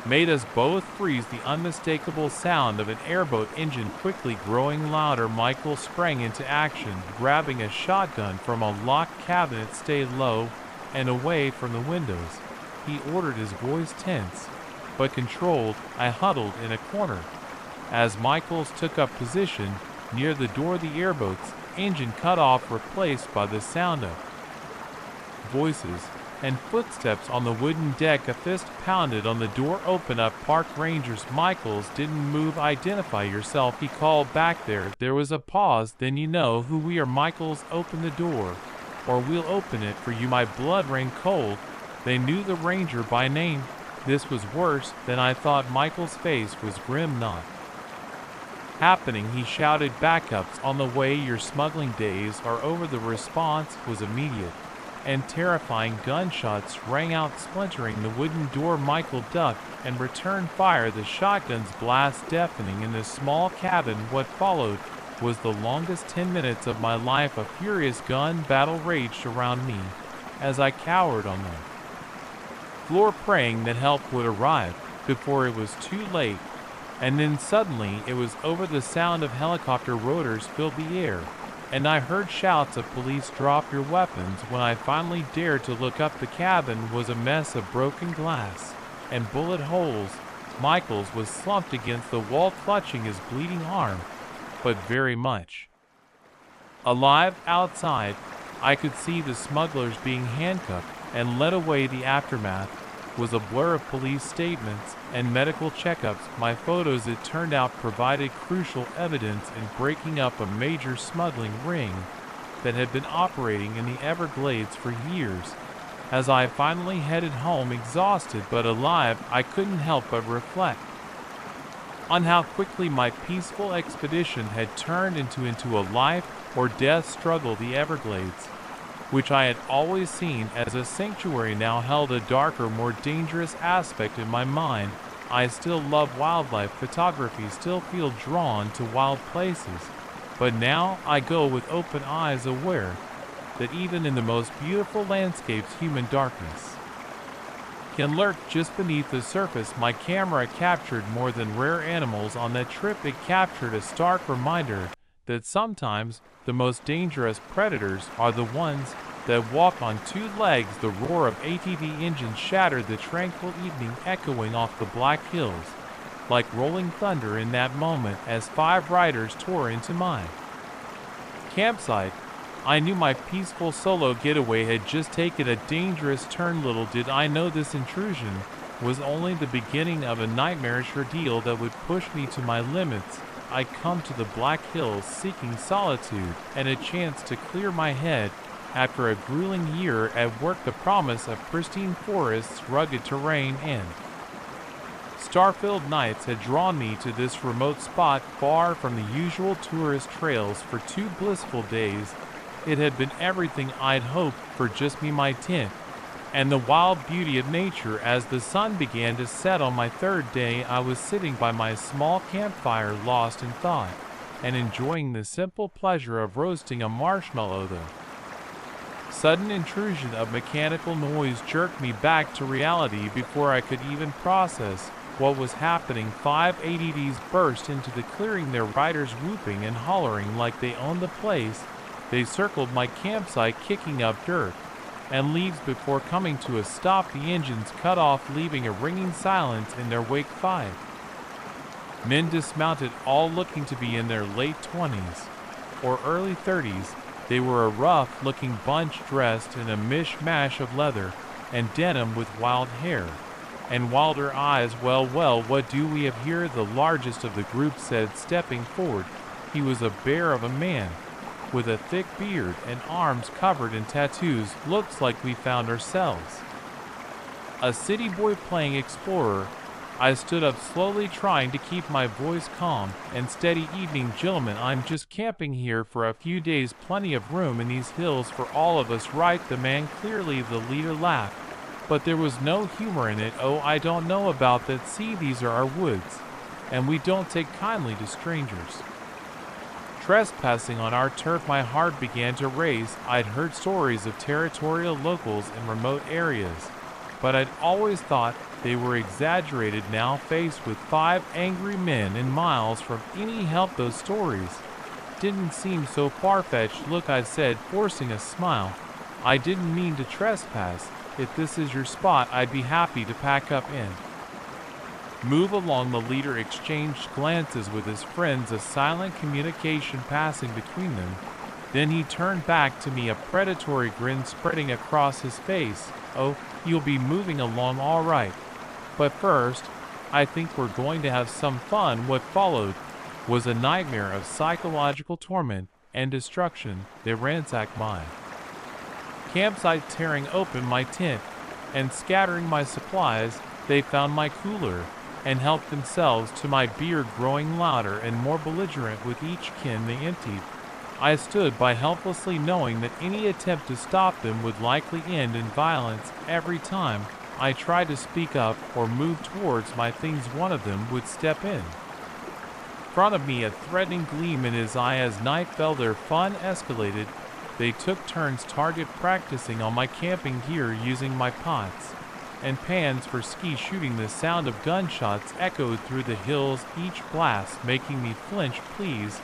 made us both freeze, the unmistakable sound of an airboat engine quickly growing louder. Michael sprang into action, grabbing a shotgun from a locked cabinet. "Stay low and away from the windows," he ordered, his voice tense but controlled. I huddled in a corner as Michaels took up position near the door. The airboat's engine cut off, replaced by the sound of voices and footsteps on the wooden deck. A fist pounded on the door. "Open up." "Park Rangers." Michaels didn't move. "Identify yourself," he called back there. There was a pause. "Then you know who we are." Michaels, "Open the door or we'll open it for you." My blood ran cold. They knew the ranger by name. This was worse than I thought. Michaels' face was grim. "Not happening," he shouted. "Backups on the way. Your smuggling days are over." The response was immediate and terrifying. Gunshots rang out, splintering the wooden door. Michael ducked and returned fire, the shotgun's blast deafening in the small cabin. What followed was the longest 10 minutes of my life. A furious gun battle raged around me as I cowered on the floor, praying that help would arrive before it was too late. And then suddenly it was over. The sound of helicopter rotors filled the air, and I heard shouts of "Police, drop your weapons." When I finally dared to look up, the cabin was a mess of broken glass and bullet holes. Michaels was slumped against the wall, clutching his bleeding arm, but very much alive. Outside, I could see the smugglers being handcuffed and led away. The aftermath was a blur of police statements and medical checkups. My photos, it turned out, provided crucial evidence in breaking up a major smuggling ring that had been operating in the Everglades for years. As I finally headed home, exhausted but alive, I couldn't help but reflect on how quickly my peaceful expedition had turned into a life or death struggle. The Everglades, which I had always seen as a sanctuary, now held a darker, more dangerous aspect in my mind. I still love wildlife photography, still feel drawn to wild places, but now I go with open eyes, aware that even in the most beautiful landscapes, human darkness can lurk just beneath the surface. My camera captured more than rare animals on that trip. It captured a stark reminder that sometimes the most dangerous predators are the ones that walk on two legs. The roar of ATV engines shattered the tranquil evening, echoing off the black hills like rolling thunder in that moment as 5 riders tore into my campsite. I knew my peaceful solo getaway had just taken a dangerous turn. Little did I know this intrusion was only the beginning of a nightmarish ordeal that would push me to my limits. I'd come to the Black Hills seeking solitude and a chance to clear my head after a grueling year at work. The promise of pristine forests, rugged terrain, and star-filled nights had drawn me to this remote spot far from the usual tourist trails. For 2 blissful days, it had been everything I'd hoped for, just me, my tent, and the wild beauty of nature. As the sun began to set on my 3rd day, I was sitting by my small campfire, lost in thought, and enjoying the simple pleasure of roasting a marshmallow. The sudden intrusion of mechanical noise jerked me back to reality before I could even process what was happening. 5 ATVs burst into the clearing, their riders whooping and hollering like they owned the place. They circled my campsite, kicking up dirt and leaves before coming to a stop. The engines cut off, leaving a ringing silence in their wake. 5 men dismounted, all looking to be in their late 20s or early 30s. They were a rough-looking bunch dressed in a mishmash of leather and denim, with wild hair and wilder eyes. Well, what do we have here? The largest of the group said, stepping forward. He was a bear of a man, with a thick beard and arms covered in tattoos. Looks like we found ourselves a city boy playing explorer. I stood up slowly, trying to keep my voice calm and steady. Evening, gentlemen, I'm just camping here for a few days. Plenty of room in these hills for all of us, right? The man, clearly the leader, laughed, but there was no humor in it. Oh, I don't know about that. See, these are our woods, and we don't take kindly to strangers trespassing on our turf. My heart began to race. I'd heard stories of territorial locals in remote areas, but I'd always thought they were exaggerated. Now, faced with 5 angry men and miles from any help, those stories didn't seem so far-fetched. Look, I said, forcing a smile, I didn't mean to trespass. If this is your spot, I'd be happy to pack up and move along. The leader exchanged glances with his friends, a silent communication passing between them. Then he turned back to me, a predatory grin spreading across his face. Oh, you'll be moving along all right. But first, I think we're going to have some fun. What followed was a nightmare of psychological torment and destruction. They ransacked my campsite, tearing open my tent and scattering my supplies. They found my cooler and helped themselves to my beer, growing louder and more belligerent with each can they emptied. I stood by helplessly, knowing that any attempt to stop them would likely end in violence. Every time I tried to speak up or move towards my things, one of them would step in front of me, a threatening gleam in his eye. As night fell, their fun escalated. They took turns target practicing on my camping gear, using my pots and pans for ski shooting. The sound of gunshots echoed through the hills, each blast making me flinch. Please,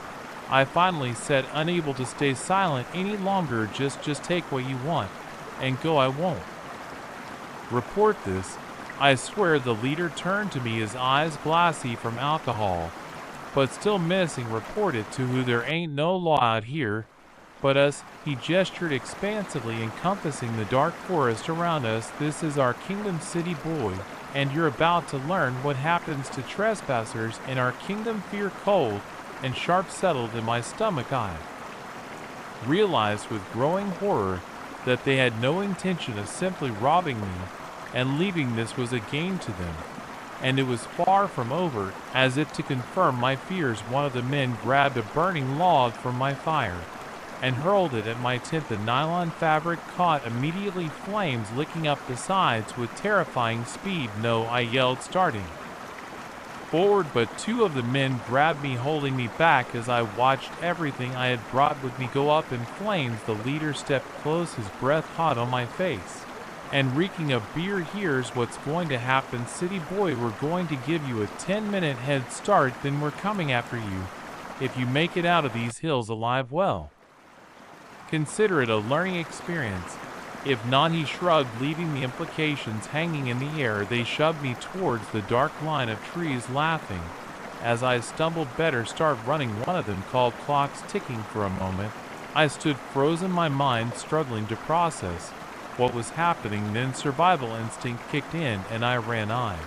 I finally said, unable to stay silent any longer. Just take what you want and go. I won't report this, I swear. The leader turned to me, his eyes glassy from alcohol, but still menacing. Report it to who? There ain't no law out here but us. He gestured expansively, encompassing the dark forest around us. This is our kingdom, city boy, and you're about to learn what happens to trespassers in our kingdom. Fear, cold and sharp, settled in my stomach. I realized with growing horror that they had no intention of simply robbing me and leaving. This was a game to them, and it was far from over. As if to confirm my fears, one of the men grabbed a burning log from my fire and hurled it at my tent. The nylon fabric caught immediately, flames licking up the sides with terrifying speed. No, I yelled, starting forward, but 2 of the men grabbed me, holding me back as I watched everything I had brought with me go up in flames. The leader stepped close, his breath hot on my face and reeking of beer. Here's what's going to happen, city boy. We're going to give you a 10-minute head start, then we're coming after you. if you make it out of these hills alive. Well, consider it a learning experience. If not, he shrugged, leaving the implications hanging in the air. They shoved me towards the dark line of trees, laughing. As I stumbled, better start running. One of them called, clocks ticking. For a moment, I stood frozen, my mind struggling to process what was happening. Then survival instinct kicked in, and I ran. I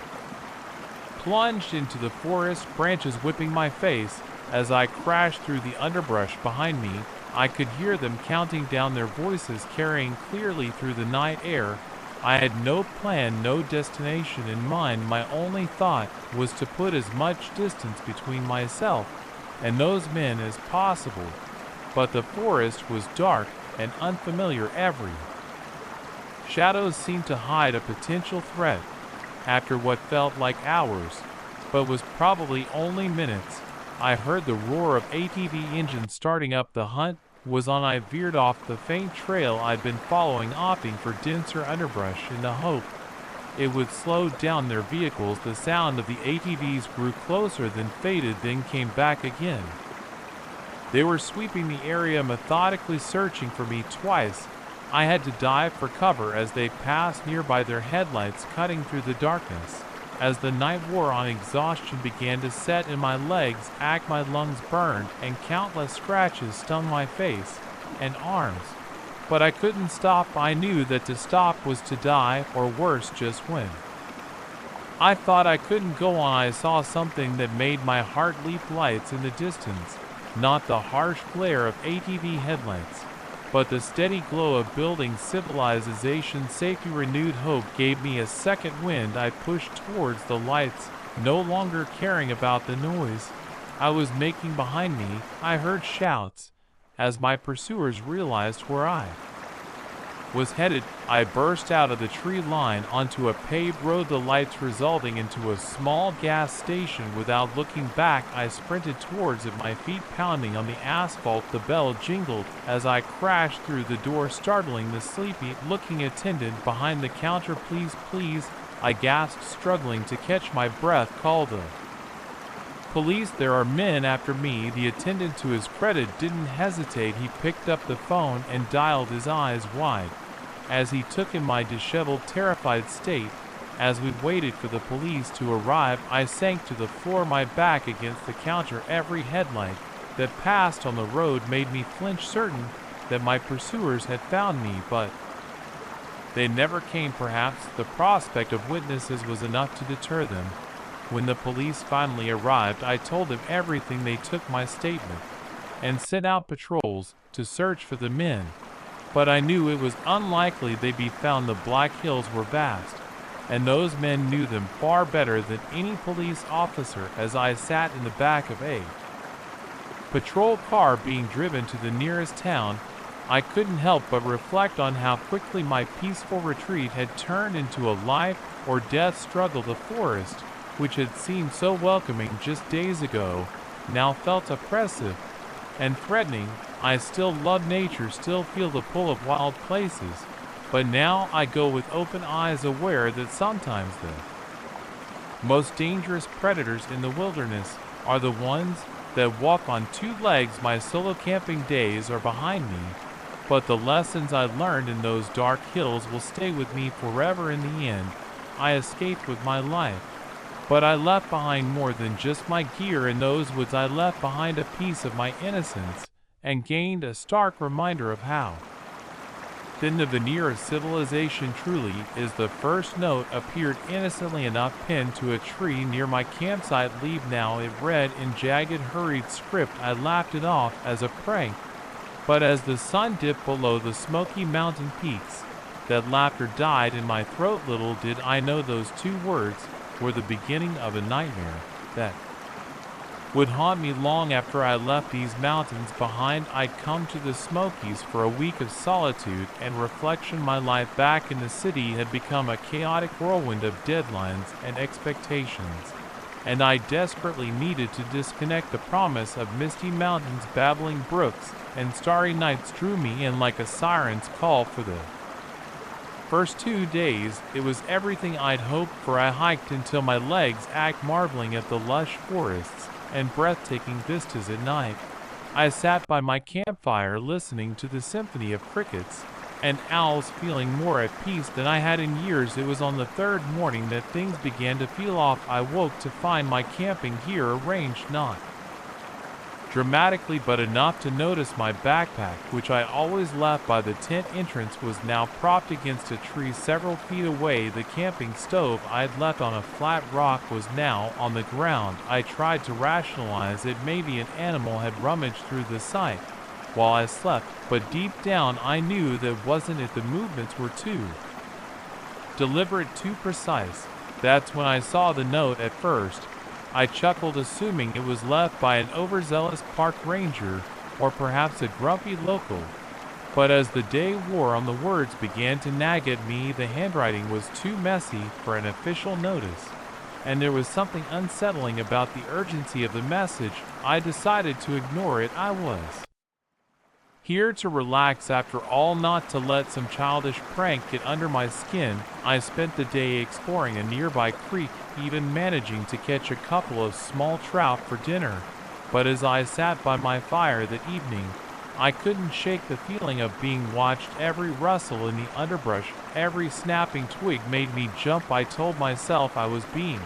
plunged into the forest, branches whipping my face. As I crashed through the underbrush behind me, I could hear them counting down, their voices carrying clearly through the night air. I had no plan, no destination in mind. My only thought was to put as much distance between myself and those men as possible. But the forest was dark and unfamiliar. Every shadows seemed to hide a potential threat. After what felt like hours, but was probably only minutes, I heard the roar of ATV engines starting up. The hunt was on. I veered off the faint trail I'd been following, opting for denser underbrush in the hope it would slow down their vehicles. The sound of the ATVs grew closer, then faded, then came back again. They were sweeping the area, methodically searching for me. Twice I had to dive for cover as they passed nearby, their headlights cutting through the darkness. As the night wore on, exhaustion began to set in. My legs ached, my lungs burned, and countless scratches stung my face and arms. But I couldn't stop. I knew that to stop was to die, or worse, just win. I thought I couldn't go on. I saw something that made my heart leap. Lights in the distance, not the harsh glare of ATV headlights, but the steady glow of building civilization. Safety, renewed hope gave me a second wind. I pushed towards the lights, no longer caring about the noise I was making behind me. I heard shouts as my pursuers realized where I was headed. I burst out of the tree line onto a paved road, the lights resulting into a small gas station. Without looking back, I sprinted towards it, my feet pounding on the asphalt. The bell jingled as I crashed through the door, startling the sleepy-looking attendant behind the counter. Please, please, I gasped, struggling to catch my breath. Call the police, there are men after me. The attendant, to his credit, didn't hesitate. He picked up the phone and dialed, his eyes wide as he took in my disheveled, terrified state. As we waited for the police to arrive, I sank to the floor, my back against the counter. Every headlight that passed on the road made me flinch, certain that my pursuers had found me, but they never came. Perhaps the prospect of witnesses was enough to deter them. When the police finally arrived, I told them everything. They took my statement and sent out patrols to search for the men, but I knew it was unlikely they'd be found. The Black Hills were vast, and those men knew them far better than any police officer. As I sat in the back of a patrol car being driven to the nearest town, I couldn't help but reflect on how quickly my peaceful retreat had turned into a life or death struggle. The forest, which had seemed so welcoming just days ago, now felt oppressive and threatening. I still love nature, still feel the pull of wild places, but now I go with open eyes, aware that sometimes the most dangerous predators in the wilderness are the ones that walk on two legs. My solo camping days are behind me, but the lessons I learned in those dark hills will stay with me forever. In the end, I escaped with my life, but I left behind more than just my gear. In those woods, I left behind a piece of my innocence and gained a stark reminder of how thin the veneer of civilization truly is. The first note appeared innocently enough, pinned to a tree near my campsite. Leave now, it read in jagged, hurried script. I laughed it off as a prank, but as the sun dipped below the smoky mountain peaks, that laughter died in my throat. Little did I know those two words were the beginning of a nightmare that would haunt me long after I left these mountains behind. I'd come to the Smokies for a week of solitude and reflection. My life back in the city had become a chaotic whirlwind of deadlines and expectations, and I desperately needed to disconnect. The promise of misty mountains, babbling brooks, and starry nights drew me in like a siren's call. For the first 2 days, it was everything I'd hoped for. I hiked until my legs ached, marveling at the lush forests and breathtaking vistas at night. I sat by my campfire listening to the symphony of crickets and owls, feeling more at peace than I had in years. It was on the third morning that things began to feel off. I woke to find my camping gear arranged not dramatically but enough to notice my backpack, which I always left by the tent entrance, was now propped against a tree several feet away. The camping stove I had left on a flat rock was now on the ground. I tried to rationalize it. Maybe an animal had rummaged through the site while I slept, but deep down I knew that wasn't it. The movements were too deliberate, too precise. That's when I saw the note. At first I chuckled, assuming it was left by an overzealous park ranger or perhaps a grumpy local. But as the day wore on, the words began to nag at me. The handwriting was too messy for an official notice, and there was something unsettling about the urgency of the message. I decided to ignore it. I was here to relax after all, not to let some childish prank get under my skin. I spent the day exploring a nearby creek, even managing to catch a couple of small trout for dinner. But as I sat by my fire that evening, I couldn't shake the feeling of being watched. Every rustle in the underbrush, every snapping twig made me jump. I told myself I was being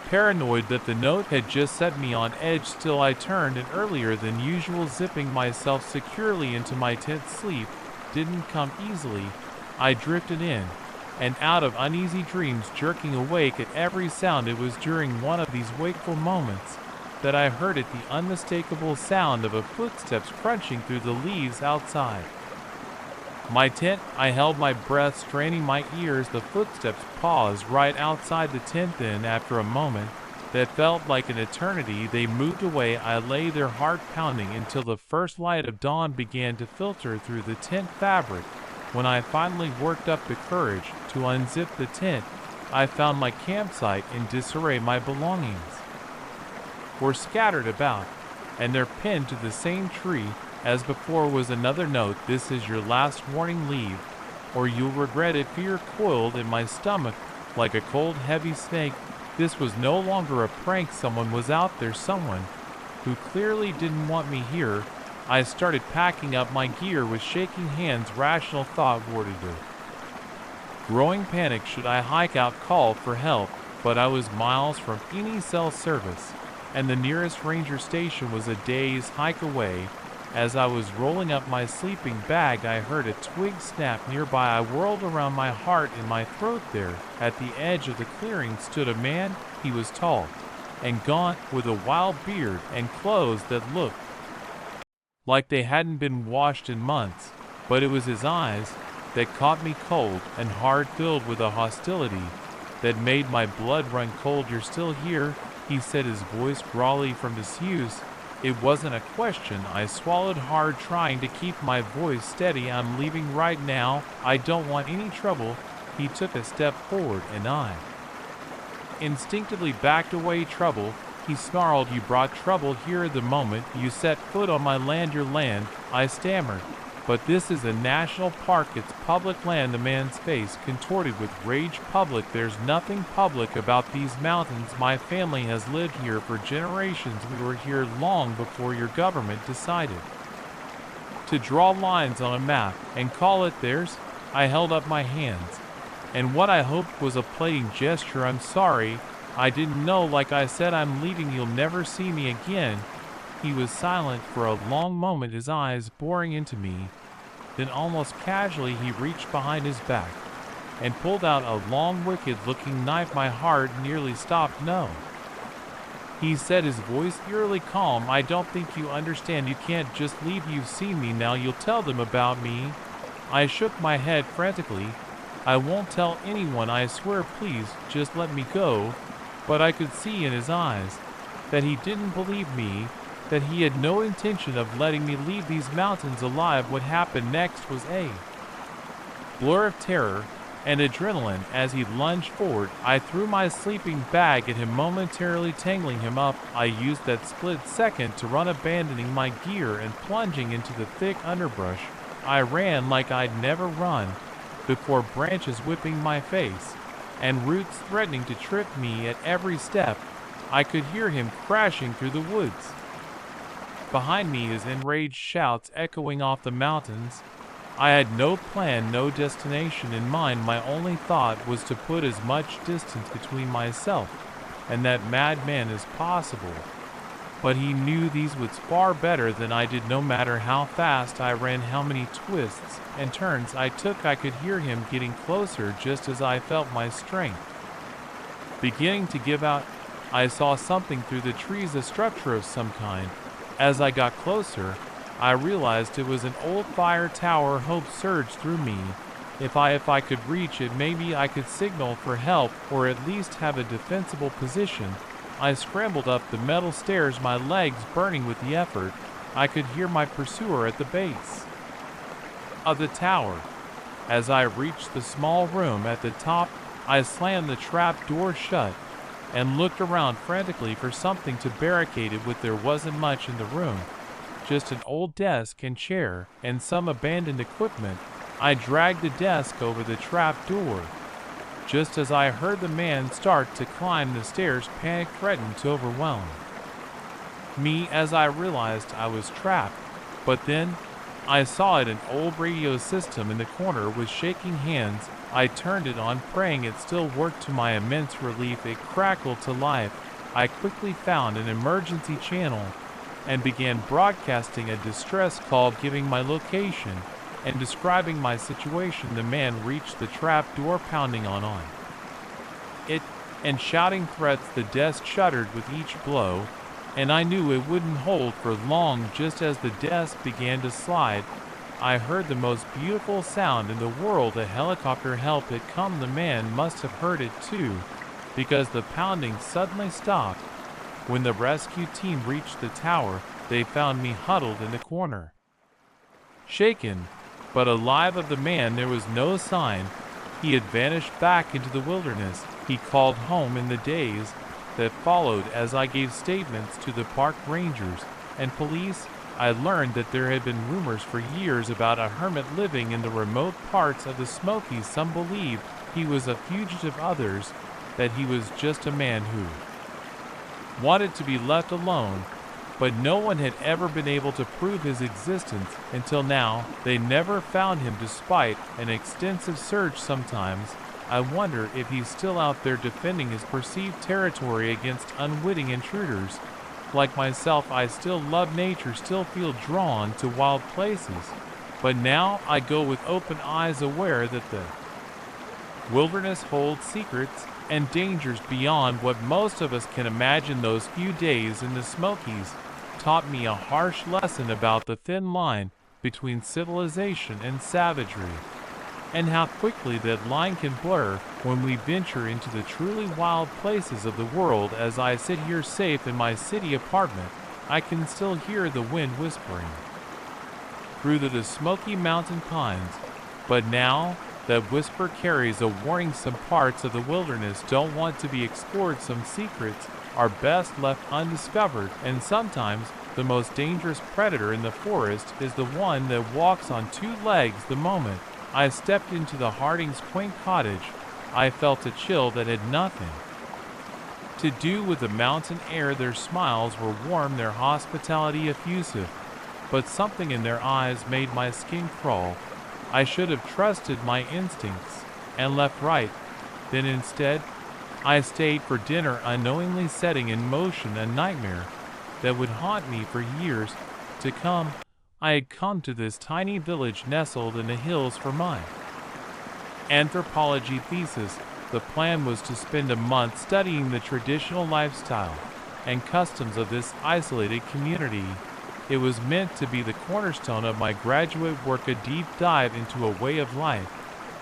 paranoid, that the note had just set me on edge. Still, I turned in earlier than usual, zipping myself securely into my tent. Sleep didn't come easily. I drifted in and out of uneasy dreams, jerking awake at every sound. It was during one of these wakeful moments that I heard it, the unmistakable sound of a footsteps crunching through the leaves outside my tent. I held my breath, straining my ears. The footsteps paused right outside the tent. Then, after a moment that felt like an eternity, they moved away. I lay there, heart pounding, until the first light of dawn began to filter through the tent fabric. When I finally worked up the courage to unzip the tent, I found my campsite in disarray. My belongings were scattered about, and they're pinned to the same tree as before was another note: "This is your last warning. Leave, or you'll regret it." Fear coiled in my stomach like a cold, heavy snake. This was no longer a prank. Someone was out there, someone who clearly didn't want me here. I started packing up my gear with shaking hands. Rational thought warded a growing panic. Should I hike out, call for help? But I was miles from any cell service, and the nearest ranger station was a day's hike away. As I was rolling up my sleeping bag, I heard a twig snap nearby. I whirled around, my heart in my throat. There, at the edge of the clearing, stood a man. He was tall and gaunt, with a wild beard and clothes that looked like they hadn't been washed in months. But it was his eyes that caught me, cold and hard, filled with a hostility that made my blood run cold. "You're still here?" he said, his voice growly from disuse. It wasn't a question. I swallowed hard, trying to keep my voice steady. "I'm leaving right now. I don't want any trouble." He took a step forward, and I instinctively backed away. "Trouble?" he snarled. "You brought trouble here the moment you set foot on my land." "Your land," I stammered. "But this is a national park. It's public land." The man's face contorted with rage. "Public? There's nothing public about these mountains. My family has lived here for generations. We were here long before your government decided to draw lines on a map and call it theirs." I held up my hands, and what I hoped was a pleading gesture. "I'm sorry. I didn't know. Like I said, I'm leaving. You'll never see me again." He was silent for a long moment, his eyes boring into me. Then, almost casually, he reached behind his back and pulled out a long, wicked-looking knife. My heart nearly stopped. "No," he said, his voice eerily calm. "I don't think you understand. You can't just leave. You've seen me now. You'll tell them about me." I shook my head frantically. "I won't tell anyone, I swear. Please, just let me go." But I could see in his eyes that he didn't believe me, that he had no intention of letting me leave these mountains alive. What happened next was a blur of terror and adrenaline. As he lunged forward, I threw my sleeping bag at him, momentarily tangling him up. I used that split second to run, abandoning my gear and plunging into the thick underbrush. I ran like I'd never run before, branches whipping my face and roots threatening to trip me at every step. I could hear him crashing through the woods. Behind me his enraged shouts echoing off the mountains. I had no plan, no destination in mind. My only thought was to put as much distance between myself and that madman as possible. But he knew these woods far better than I did. No matter how fast I ran, how many twists and turns I took, I could hear him getting closer just as I felt my strength beginning to give out. I saw something through the trees, a structure of some kind. As I got closer, I realized it was an old fire tower. Hope surged through me. If I could reach it, maybe I could signal for help or at least have a defensible position. I scrambled up the metal stairs, my legs burning with the effort. I could hear my pursuer at the base of the tower. As I reached the small room at the top, I slammed the trap door shut and looked around frantically for something to barricade it with. There wasn't much in the room, just an old desk and chair and some abandoned equipment. I dragged the desk over the trap door. Just as I heard the man start to climb the stairs, panic threatened to overwhelm me as I realized I was trapped. But then I saw it, an old radio system in the corner with shaking hands. I turned it on, praying it still worked. To my immense relief, it crackled to life. I quickly found an emergency channel and began broadcasting a distress call, giving my location and describing my situation. The man reached the trap door, pounding on it and shouting threats. The desk shuddered with each blow, and I knew it wouldn't hold for long. Just as the desk began to slide, I heard the most beautiful sound in the world, a helicopter. Help had come. The man must have heard it too, because the pounding suddenly stopped. When the rescue team reached the tower, they found me huddled in the corner, shaken but alive. Of the man there was no sign. He had vanished back into the wilderness. He called home. In the days that followed, as I gave statements to the park rangers and police, I learned that there had been rumors for years about a hermit living in the remote parts of the Smokies. Some believed he was a fugitive, others that he was just a man who wanted to be left alone. But no one had ever been able to prove his existence until now. They never found him despite an extensive search. Sometimes I wonder if he's still out there defending his perceived territory against unwitting intruders. Like myself, I still love nature, still feel drawn to wild places. But now I go with open eyes, aware that the wilderness holds secrets and dangers beyond what most of us can imagine. Those few days in the Smokies taught me a harsh lesson about the thin line between civilization and savagery, and how quickly that line can blur when we venture into the truly wild places of the world. As I sit here safe in my city apartment, I can still hear the wind whispering through the Smoky Mountain pines, but now that whisper carries a warning. Some parts of the wilderness don't want to be explored. Some secrets are best left undiscovered, and sometimes the most dangerous predator in the forest is the one that walks on two legs. The moment I stepped into the Hardings' quaint cottage, I felt a chill that had nothing to do with the mountain air. Their smiles were warm, their hospitality effusive, but something in their eyes made my skin crawl. I should have trusted my instincts and left right then. Instead, I stayed for dinner, unknowingly setting in motion a nightmare that would haunt me for years to come. I had come to this tiny village nestled in the hills for my anthropology thesis. The plan was to spend a month studying the traditional lifestyle and customs of this isolated community. It was meant to be the cornerstone of my graduate work, a deep dive into a way of life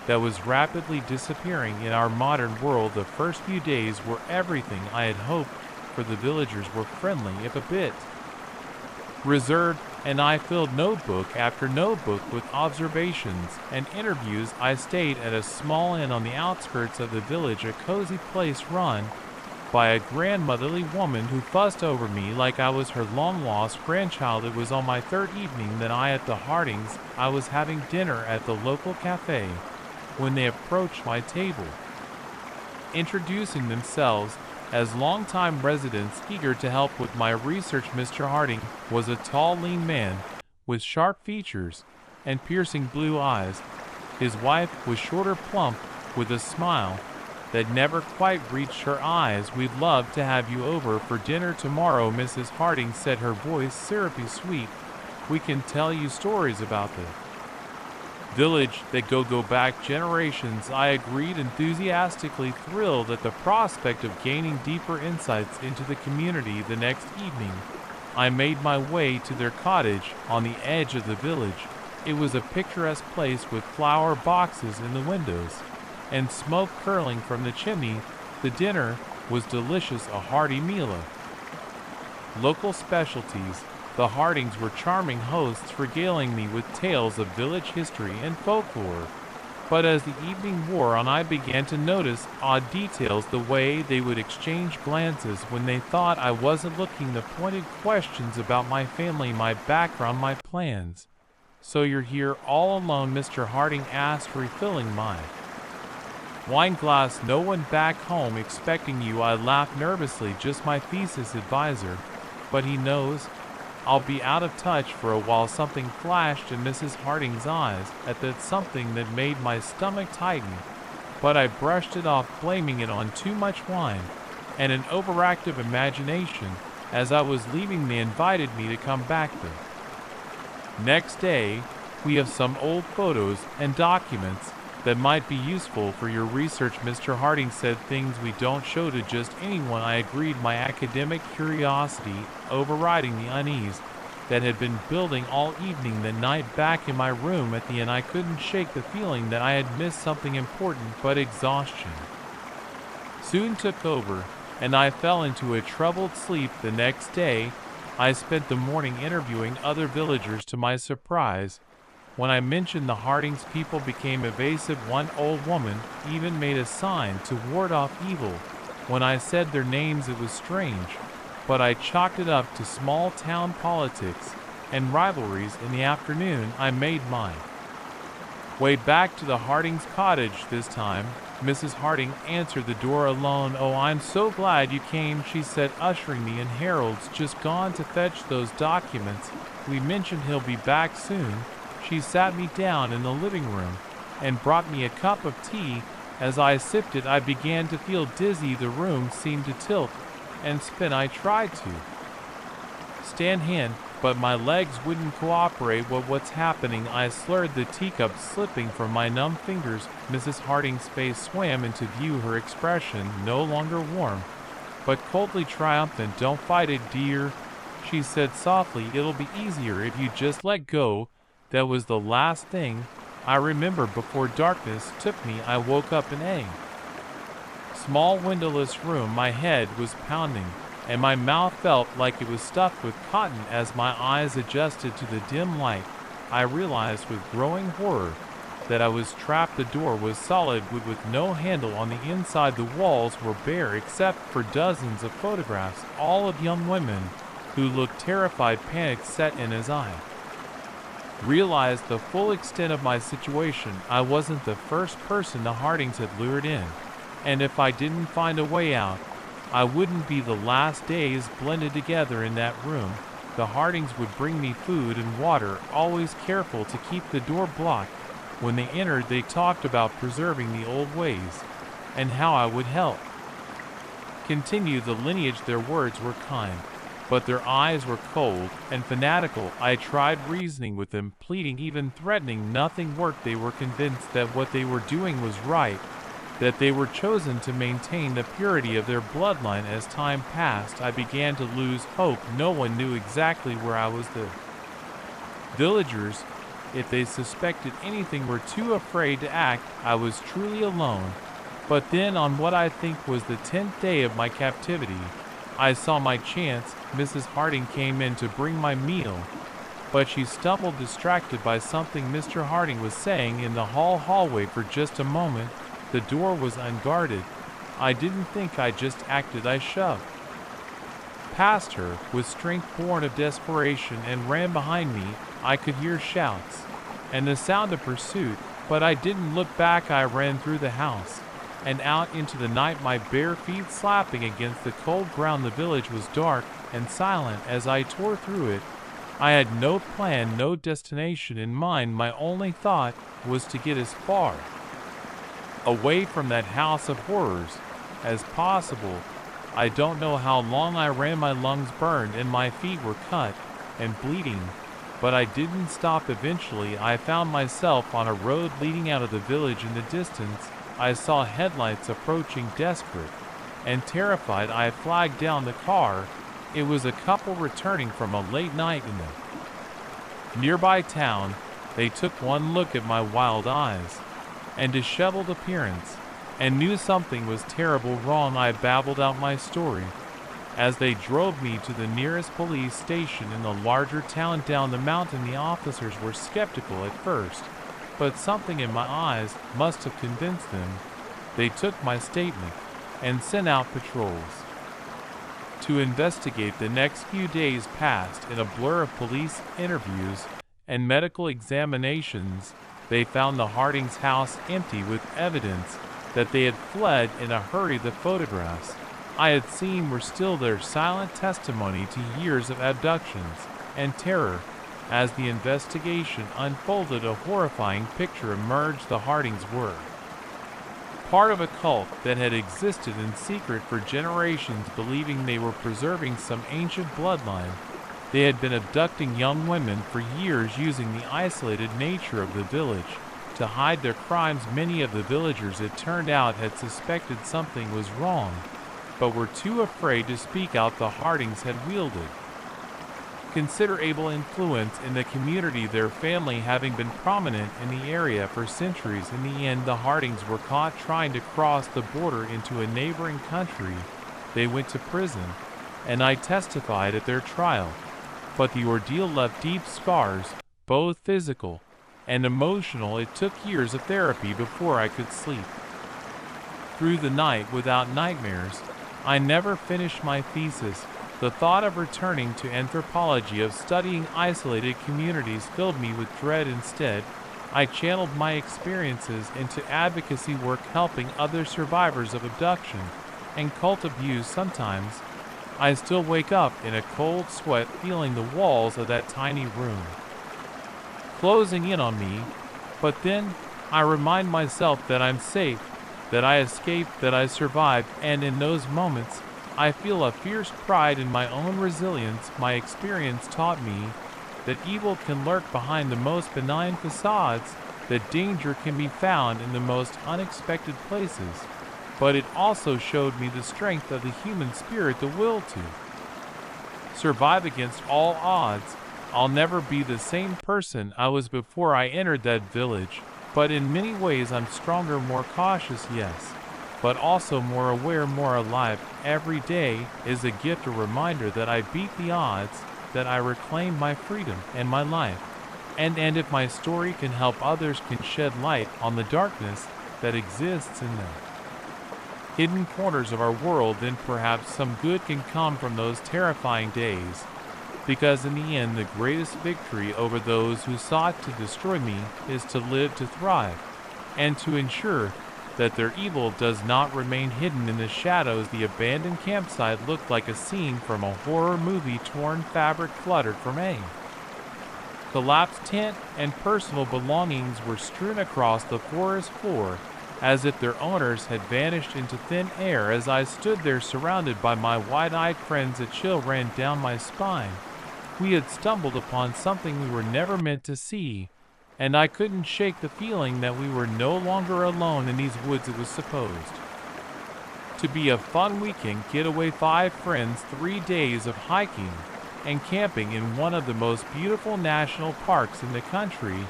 that was rapidly disappearing in our modern world. The first few days were everything I had hoped for. The villagers were friendly, if a bit reserved, and I filled notebook after notebook with observations and interviews. I stayed at a small inn on the outskirts of the village, a cozy place run by a grandmotherly woman who fussed over me like I was her long-lost grandchild. It was on my third evening that at the Hardings. I was having dinner at the local cafe when they approached my table. Introducing themselves, As longtime residents eager to help with my research, Mr. Harding was a tall, lean man with sharp features and piercing blue eyes. His wife was shorter, plump, with a smile that never quite reached her eyes. "We'd love to have you over for dinner tomorrow," Mrs. Harding said, her voice syrupy sweet. "We can tell you stories about the village that go back generations." I agreed, enthusiastically thrilled at the prospect of gaining deeper insights into the community. The next evening, I made my way to their cottage on the edge of the village. It was a picturesque place with flower boxes in the windows and smoke curling from the chimney. The dinner was delicious, a hearty meal of local specialties. The Hardings were charming hosts, regaling me with tales of village history and folklore. But as the evening wore on, I began to notice odd details, the way they would exchange glances when they thought I wasn't looking, the pointed questions about my family, my background, my plans. "So you're here all alone?" Mr. Harding asked, refilling my wine glass. "No one back home expecting you?" I laughed nervously. "Just my thesis advisor. But he knows I'll be out of touch for a while." Something flashed in Mrs. Harding's eyes, at that something that made my stomach tighten. But I brushed it off, blaming it on too much wine and an overactive imagination. As I was leaving, they invited me to come back the next day. "We have some old photos and documents that might be useful for your research," Mr. Harding said. "Things we don't show to just anyone." I agreed, my academic curiosity overriding the unease that had been building all evening. The night back in my room at the inn, I couldn't shake the feeling that I had missed something important, but exhaustion soon took over, and I fell into a troubled sleep. The next day, I spent the morning interviewing other villagers. To my surprise, when I mentioned the Hardings, people became evasive. One old woman even made a sign to ward off evil. When I said their names, it was strange, but I chalked it up to small town politics and rivalries. In the afternoon, I made my way back to the Hardings' cottage. This time, Mrs. Harding answered the door alone. "Oh, I'm so glad you came," she said, ushering me in. "Harold's just gone to fetch those documents. We mentioned he'll be back soon." She sat me down in the living room and brought me a cup of tea. As I sipped it, I began to feel dizzy. The room seemed to tilt and spin. I tried to stand hand, but my legs wouldn't cooperate. What's happening?" I slurred, the teacup slipping from my numb fingers. Mrs. Harding's face swam into view, her expression no longer warm, but coldly triumphant. "Don't fight it, dear," she said softly. "It'll be easier if you just let go." That was the last thing I remember before darkness took me. I woke up in a small windowless room. My head was pounding, and my mouth felt like it was stuffed with cotton. As my eyes adjusted to the dim light, I realized with growing horror that I was trapped. The door was solid wood with no handle on the inside. The walls were bare except for dozens of photographs, all of young women who looked terrified. Panic set in as I realized the full extent of my situation. I wasn't the first person the Hardings had lured in, and if I didn't find a way out, I wouldn't be the last. Days blended together in that room. The Hardings would bring me food and water, always careful to keep the door blocked. When they entered, they talked about preserving the old ways and how I would help continue the lineage. Their words were kind, but their eyes were cold and fanatical. I tried reasoning with them, pleading, even threatening. Nothing worked. They were convinced that what they were doing was right, that they were chosen to maintain the purity of their bloodline. As time passed, I began to lose hope. No one knew exactly where I was. The villagers, if they suspected anything, were too afraid to act. I was truly alone. But then, on what I think was the 10th day of my captivity, I saw my chance. Mrs. Harding came in to bring my meal, but she stumbled, distracted by something Mr. Harding was saying in the hallway. For just a moment, the door was unguarded. I didn't think, I just acted. I shoved past her with strength born of desperation and ran behind me. I could hear shouts and the sound of pursuit, but I didn't look back. I ran through the house and out into the night, my bare feet slapping against the cold ground. The village was dark and silent as I tore through it. I had no plan, no destination in mind. My only thought was to get as far away from that house of horrors as possible. I don't know how long I ran. My lungs burned and my feet were cut and bleeding, but I didn't stop. Eventually, I found myself on a road leading out of the village. In the distance, I saw headlights approaching. Desperate and terrified, I flagged down the car. It was a couple returning from a late night in the nearby town. They took one look at my wild eyes and disheveled appearance and knew something was terrible wrong. I babbled out my story as they drove me to the nearest police station in the larger town down the mountain. The officers were skeptical at first, but something in my eyes must have convinced them. They took my statement and sent out patrols to investigate. The next few days passed in a blur of police interviews and medical examinations. They found the Hardings' house empty with evidence that they had fled in a hurry. The photographs I had seen were still there, silent testimony to years of abductions and terror. As the investigation unfolded, a horrifying picture emerged. The Hardings were part of a cult that had existed in secret for generations, believing they were preserving some ancient bloodline. They had been abducting young women for years, using the isolated nature of the village to hide their crimes. Many of the villagers, it turned out, had suspected something was wrong, but were too afraid to speak out. The Hardings had wielded considerable influence in the community, their family having been prominent in the area for centuries. In the end, the Hardings were caught trying to cross the border into a neighboring country. They went to prison, and I testified at their trial. But the ordeal left deep scars, both physical and emotional. It took years of therapy before I could sleep through the night without nightmares. I never finished my thesis. The thought of returning to anthropology, of studying isolated communities, filled me with dread. Instead, I channeled my experiences into advocacy work, helping other survivors of abduction and cult abuse. Sometimes, I still wake up in a cold sweat, feeling the walls of that tiny room closing in on me, but then I remind myself that I'm safe, that I escaped, that I survived, and in those moments, I feel a fierce pride in my own resilience. My experience taught me that evil can lurk behind the most benign facades, that danger can be found in the most unexpected places. But it also showed me the strength of the human spirit, the will to survive against all odds. I'll never be the same person I was before I entered that village, but in many ways I'm stronger, more cautious, yes, but also more aware, more alive. Every day is a gift, a reminder that I beat the odds, that I reclaim my freedom and my life. And if my story can help others, can shed light on the darkness that exists in the hidden corners of our world, then perhaps some good can come from those terrifying days. Because in the end, the greatest victory over those who sought to destroy me is to live, to thrive, and to ensure that their evil does not remain hidden in the shadows. The abandoned campsite looked like a scene from a horror movie. Torn fabric fluttered from a collapsed tent, and personal belongings were strewn across the forest floor, as if their owners had vanished into thin air. As I stood there surrounded by my wide-eyed friends, a chill ran down my spine. We had stumbled upon something we were never meant to see, and I couldn't shake the feeling that we were no longer alone in these woods. It was supposed to be a fun weekend getaway, 5 friends, 3 days of hiking and camping in one of the most beautiful national parks in the country.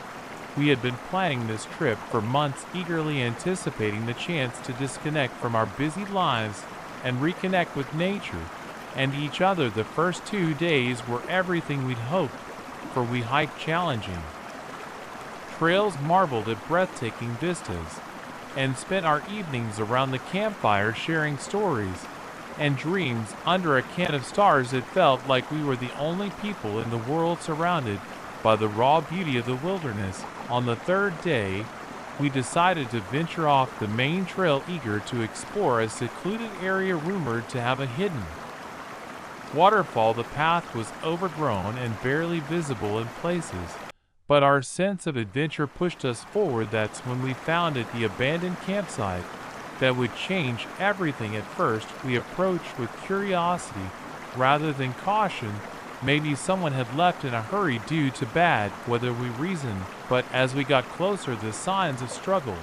We had been planning this trip for months, eagerly anticipating the chance to disconnect from our busy lives and reconnect with nature and each other. The first 2 days were everything we'd hoped for. We hiked challenging trails, marveled at breathtaking vistas, and spent our evenings around the campfire sharing stories and dreams under a can of stars. It felt like we were the only people in the world, surrounded by the raw beauty of the wilderness. On the 3rd day, we decided to venture off the main trail, eager to explore a secluded area rumored to have a hidden waterfall. The path was overgrown and barely visible in places, but our sense of adventure pushed us forward. That's when we found it, the abandoned campsite that would change everything. At first, we approached with curiosity rather than caution. Maybe someone had left in a hurry due to bad weather, we reasoned, but as we got closer, the signs of struggle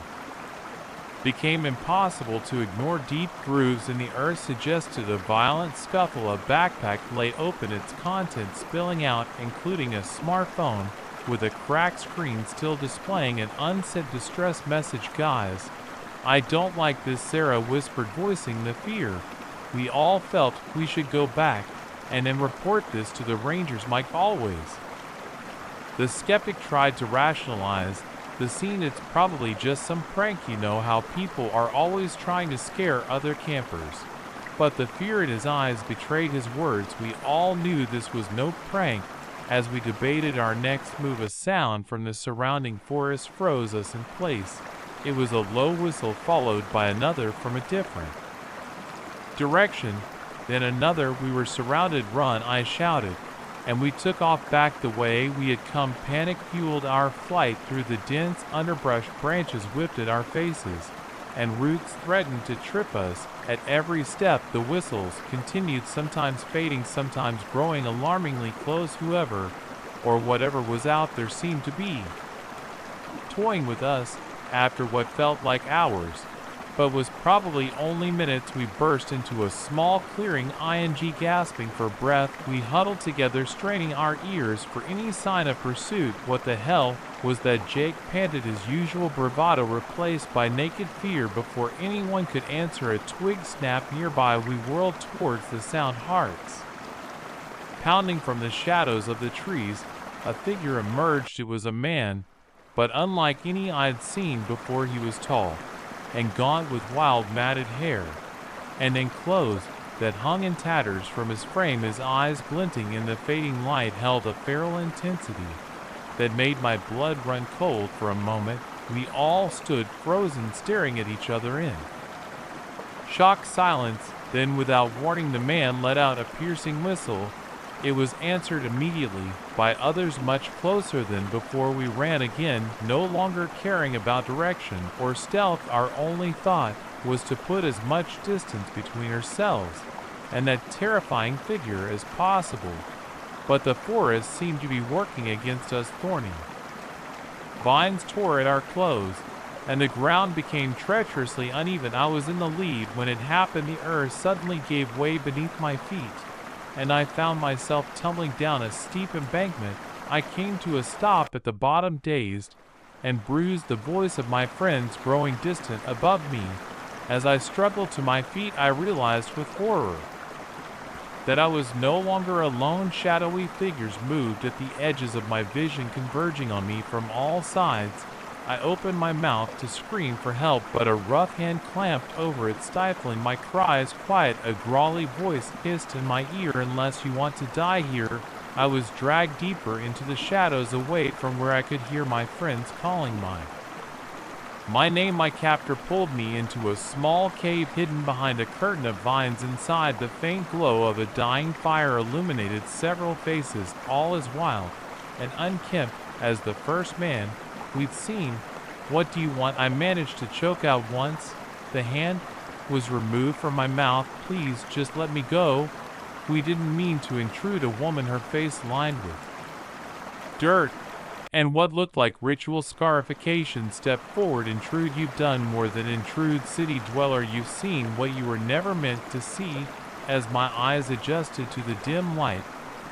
became impossible to ignore. Deep grooves in the earth suggested a violent scuffle. A backpack lay open, its contents spilling out, including a smartphone with a cracked screen still displaying an unsent distress message. "Guys, I don't like this," Sarah whispered, voicing the fear. We all felt we should go back and then report this to the Rangers. Mike, always the skeptic, tried to rationalize the scene. "It's probably just some prank. You know how people are always trying to scare other campers." But the fear in his eyes betrayed his words. We all knew this was no prank. As we debated our next move, a sound from the surrounding forest froze us in place. It was a low whistle followed by another from a different direction, then another. "We were surrounded. Run!" I shouted, and we took off back the way we had come. Panic fueled our flight through the dense underbrush. Branches whipped at our faces, and roots threatened to trip us at every step. The whistles continued, sometimes fading, sometimes growing alarmingly close. Whoever or whatever was out there seemed to be toying with us. After what felt like hours, but was probably only minutes, we burst into a small clearing. Gasping for breath, we huddled together, straining our ears for any sign of pursuit. What the hell was that? Jake panted, his usual bravado replaced by naked fear. Before anyone could answer, a twig snapped nearby. We whirled towards the sound, hearts pounding. From the shadows of the trees, a figure emerged. It was a man, but unlike any I'd seen before. He was tall and gaunt, with wild matted hair and in clothes that hung in tatters from his frame. His eyes, glinting in the fading light, held a feral intensity that made my blood run cold. For a moment, we all stood frozen, staring at each other in shocked silence. Then, without warning, the man let out a piercing whistle. It was answered immediately by others much closer than before. We ran again, no longer caring about direction or stealth. Our only thought was to put as much distance between ourselves and that terrifying figure as possible. But the forest seemed to be working against us. Thorny vines tore at our clothes, and the ground became treacherously uneven. I was in the lead when it happened. The earth suddenly gave way beneath my feet, and I found myself tumbling down a steep embankment. I came to a stop at the bottom, dazed and bruised, the voice of my friends growing distant above me. As I struggled to my feet, I realized with horror that I was no longer alone. Shadowy figures moved at the edges of my vision, converging on me from all sides. I opened my mouth to scream for help, but a rough hand clamped over it, stifling my cries. "Quiet," a growly voice hissed in my ear. "Unless you want to die here." I was dragged deeper into the shadows, away from where I could hear my friends calling my name. My captor pulled me into a small cave hidden behind a curtain of vines. Inside, the faint glow of a dying fire illuminated several faces, all as wild and unkempt as the first man we'd seen. "What do you want?" I managed to choke out. Once the hand was removed from my mouth. "Please, just let me go." We didn't mean to intrude. A woman, her face lined with dirt and what looked like ritual scarification, stepped forward. "Intrude? You've done more than intrude, city dweller. You've seen what you were never meant to see." As my eyes adjusted to the dim light,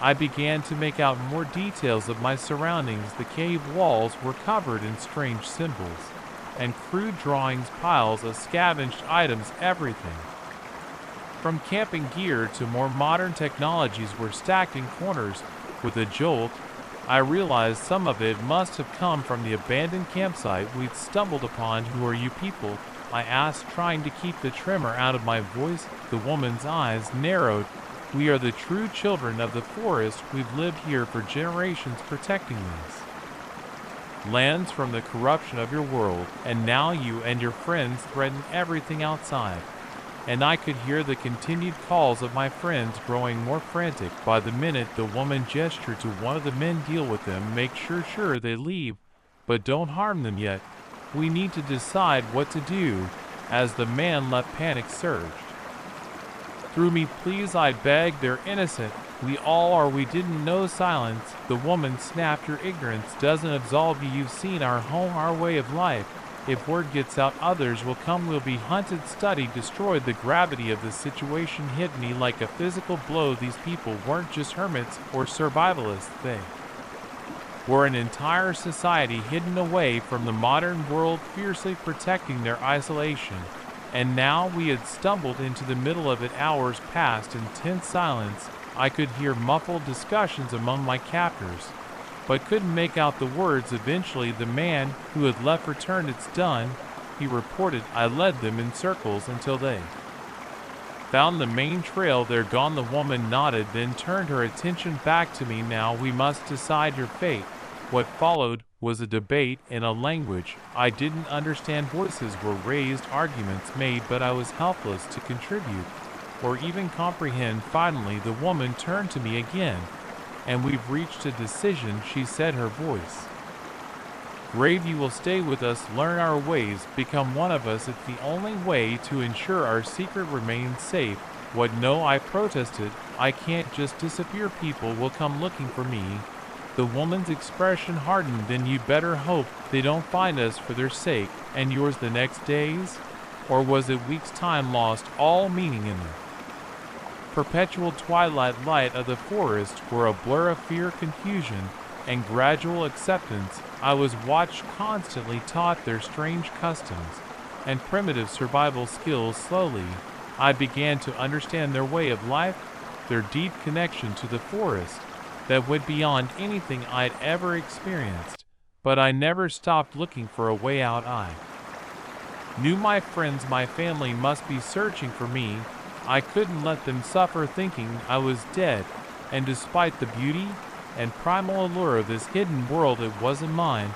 I began to make out more details of my surroundings. The cave walls were covered in strange symbols and crude drawings, piles of scavenged items. Everything from camping gear to more modern technologies were stacked in corners. With a jolt, I realized some of it must have come from the abandoned campsite we'd stumbled upon. "Who are you people?" I asked, trying to keep the tremor out of my voice. The woman's eyes narrowed. "We are the true children of the forest. We've lived here for generations, protecting these lands from the corruption of your world, and now you and your friends threaten everything outside. And I could hear the continued calls of my friends growing more frantic. By the minute, the woman gestured to one of the men. Deal with them, make sure they leave, but don't harm them yet. We need to decide what to do. As the man left, panic surged through me. Please, I begged, they're innocent. We all are. We didn't know. Silence. The woman snapped. Your ignorance doesn't absolve you. You've seen our home, our way of life. If word gets out, others will come. We'll be hunted, studied, destroyed. The gravity of the situation hit me like a physical blow. These people weren't just hermits or survivalists. They were an entire society hidden away from the modern world, fiercely protecting their isolation. And now we had stumbled into the middle of it. Hours passed in tense silence. I could hear muffled discussions among my captors, but couldn't make out the words. Eventually, the man who had left returned. It's done, he reported. I led them in circles until they found the main trail. They're gone. The woman nodded, then turned her attention back to me. Now we must decide your fate. What followed was a debate in a language I didn't understand. Voices were raised, arguments made, but I was helpless to contribute or even comprehend. Finally, the woman turned to me again. And we've reached a decision, she said, her voice grave. You will stay with us, learn our ways, become one of us. It's the only way to ensure our secret remains safe. What? No, I protested. I can't just disappear. People will come looking for me. The woman's expression hardened. Then you better hope they don't find us for their sake. And yours? The next days? Or was it weeks? Time lost all meaning in them. Perpetual twilight light of the forest were a blur of fear, confusion, and gradual acceptance. I was watched, constantly taught their strange customs and primitive survival skills. Slowly, I began to understand their way of life, their deep connection to the forest that went beyond anything I'd ever experienced. But I never stopped looking for a way out. I knew my friends, my family must be searching for me. I couldn't let them suffer thinking I was dead, and despite the beauty and primal allure of this hidden world, it wasn't mine.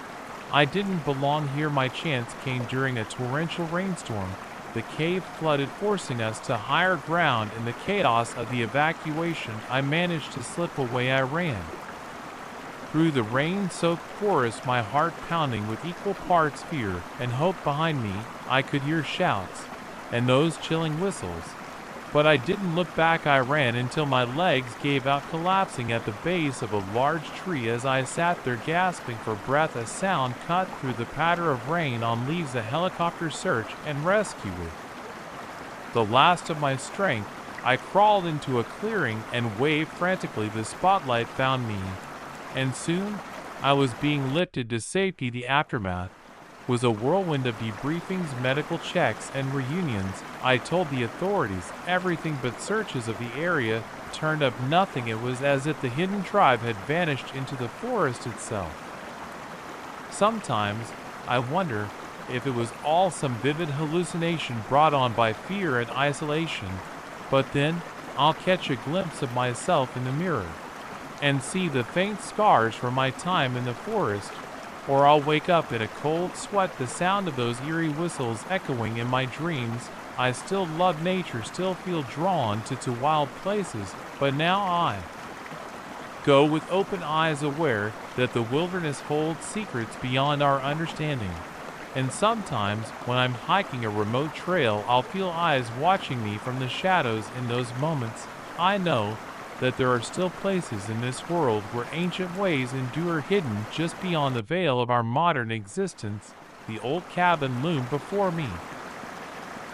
I didn't belong here. My chance came during a torrential rainstorm. The cave flooded, forcing us to higher ground. In the chaos of the evacuation, I managed to slip away. I ran through the rain-soaked forest, my heart pounding with equal parts fear and hope. Behind me, I could hear shouts and those chilling whistles. But I didn't look back. I ran until my legs gave out, collapsing at the base of a large tree. As I sat there gasping for breath, a sound cut through the patter of rain on leaves. A helicopter search and rescue. With the last of my strength, I crawled into a clearing and waved frantically. The spotlight found me, and soon I was being lifted to safety. The aftermath was a whirlwind of debriefings, medical checks, and reunions. I told the authorities everything, but searches of the area turned up nothing. It was as if the hidden tribe had vanished into the forest itself. Sometimes I wonder if it was all some vivid hallucination brought on by fear and isolation, but then I'll catch a glimpse of myself in the mirror and see the faint scars from my time in the forest. Or I'll wake up in a cold sweat, the sound of those eerie whistles echoing in my dreams. I still love nature, still feel drawn to wild places, but now I go with open eyes, aware that the wilderness holds secrets beyond our understanding. And sometimes, when I'm hiking a remote trail, I'll feel eyes watching me from the shadows. In those moments, I know that there are still places in this world where ancient ways endure, hidden just beyond the veil of our modern existence. The old cabin loomed before me,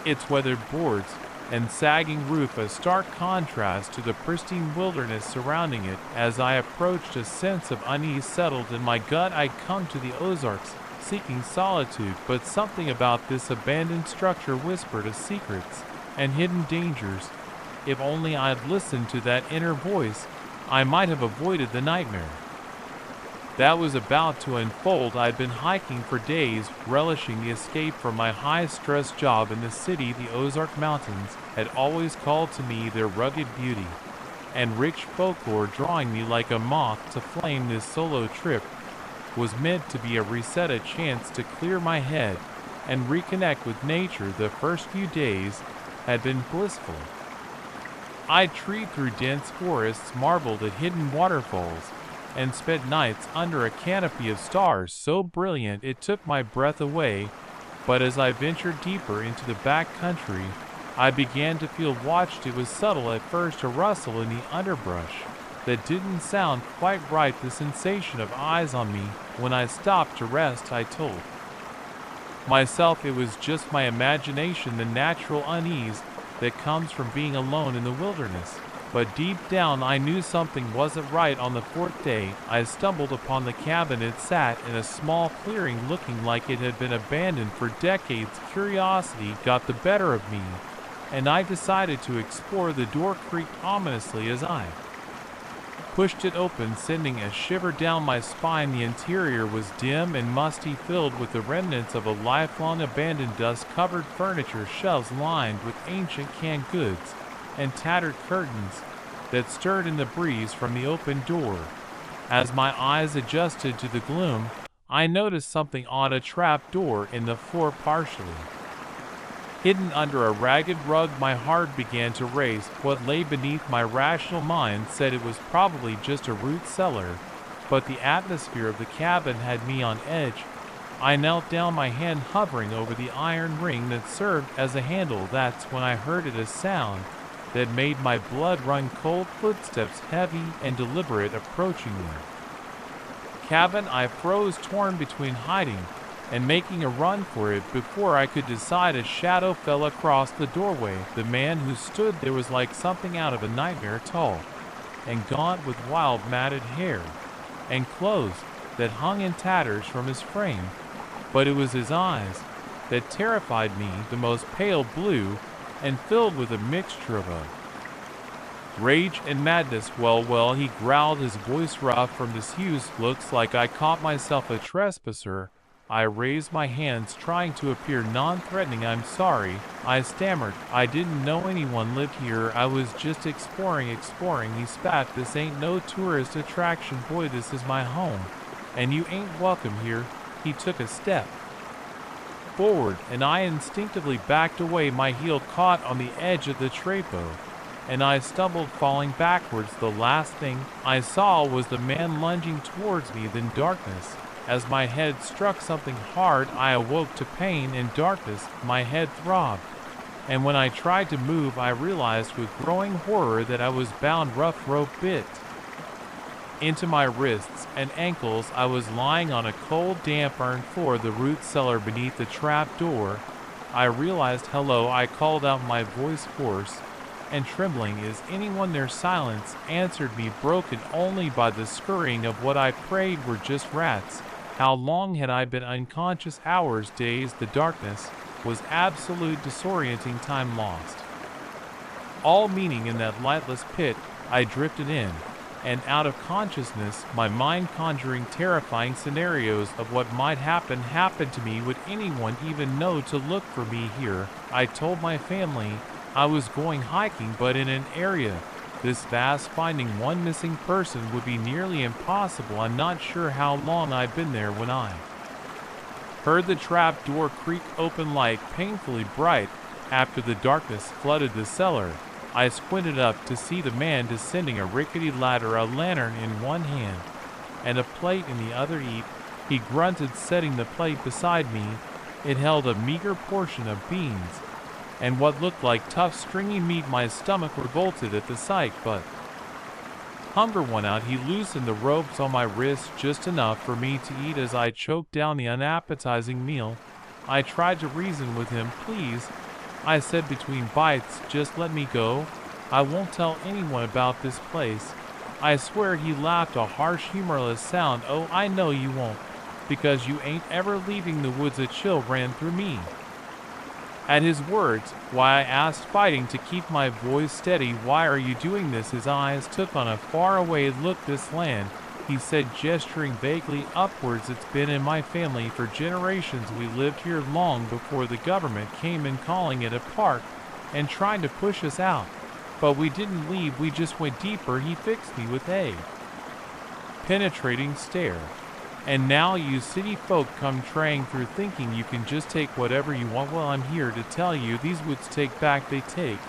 its weathered boards and sagging roof a stark contrast to the pristine wilderness surrounding it. As I approached, a sense of unease settled in my gut. I'd come to the Ozarks seeking solitude, but something about this abandoned structure whispered of secrets and hidden dangers. If only I'd listened to that inner voice, I might have avoided the nightmare that was about to unfold. I'd been hiking for days, relishing the escape from my high-stress job in the city. The Ozark Mountains had always called to me, their rugged beauty and rich folklore drawing me like a moth to flame. This solo trip was meant to be a reset, a chance to clear my head and reconnect with nature. The first few days had been blissful. I trekked through dense forests, marveled at hidden waterfalls, and spent nights under a canopy of stars so brilliant it took my breath away. But as I ventured deeper into the back country, I began to feel watched. It was subtle at first, a rustle in the underbrush that didn't sound quite right, the sensation of eyes on me. When I stopped to rest, I told myself it was just my imagination, the natural unease that comes from being alone in the wilderness. But deep down I knew something wasn't right. On the fourth day, I stumbled upon the cabin. It sat in a small clearing looking like it had been abandoned for decades. Curiosity got the better of me, and I decided to explore. The door creaked ominously as I pushed it open, sending a shiver down my spine. The interior was dim and musty, filled with the remnants of a lifelong abandoned, dust-covered furniture, shelves lined with ancient canned goods, and tattered curtains that stirred in the breeze from the open door. As my eyes adjusted to the gloom, I noticed something odd, a trap door in the floor partially hidden under a ragged rug. My heart began to race. What lay beneath my rational mind said it was probably just a root cellar, but the atmosphere of the cabin had me on edge. I knelt down, my hand hovering over the iron ring that served as a handle. That's when I heard it, a sound that made my blood run cold. Footsteps, heavy and deliberate, approaching me. Cabin. I froze, torn between hiding and making a run for it. Before I could decide, a shadow fell across the doorway. The man who stood there was like something out of a nightmare, tall and gaunt, with wild matted hair and clothes that hung in tatters from his frame. But it was his eyes that terrified me, the most pale blue and filled with a mixture of rage and madness. Well, he growled, his voice rough from disuse. Looks like I caught myself a trespasser. I raised my hands, trying to appear non-threatening. I'm sorry, I stammered. I didn't know anyone lived here. I was just exploring. He spat. This ain't no tourist attraction. Boy, this is my home, and you ain't welcome here. He took a step forward, and I instinctively backed away. My heel caught on the edge of the trapeze, and I stumbled, falling backwards. The last thing I saw was the man lunging towards me, then darkness. As my head struck something hard, I awoke to pain and darkness. My head throbbed, and when I tried to move, I realized with growing horror that I was bound. Rough rope bit into my wrists and ankles. I was lying on a cold, damp earthen floor, the root cellar beneath the trap door. I realized, hello, I called out, my voice hoarse and trembling. Is anyone there? Silence answered me, broken only by the scurrying of what I prayed were just rats. How long had I been unconscious? Hours, days. The darkness was absolute, disorienting, time lost. All meaning in that lightless pit. I drifted in and out of consciousness, my mind conjuring terrifying scenarios of what might happen to me. Would anyone even know to look for me here? I told my family I was going hiking, but in an area this vast, finding one missing person would be nearly impossible. I'm not sure how long I'd been there when I heard the trap door creak open, light painfully bright after the darkness flooded the cellar. I squinted up to see the man descending a rickety ladder, a lantern in one hand and a plate in the other. He grunted, setting the plate beside me. It held a meager portion of beans and what looked like tough, stringy meat. My stomach revolted at the sight, but hunger won out. He loosened the ropes on my wrists just enough for me to eat. As I choked down the unappetizing meal, I tried to reason with him. Please, I said between bites, just let me go. I won't tell anyone about this place. I swear. He laughed, a harsh, humorless sound. Oh, I know you won't, because you ain't ever leaving the woods. A chill ran through me at his words. Why, I asked, fighting to keep my voice steady. Why are you doing this? His eyes took on a faraway look. This land, he said, gesturing vaguely upwards. It's been in my family for generations. We lived here long before the government came in, calling it a park and trying to push us out. But we didn't leave, we just went deeper. He fixed me with a penetrating stare, And now you city folk come traying through thinking you can just take whatever you want. Well, I'm here to tell you these woods take back they take.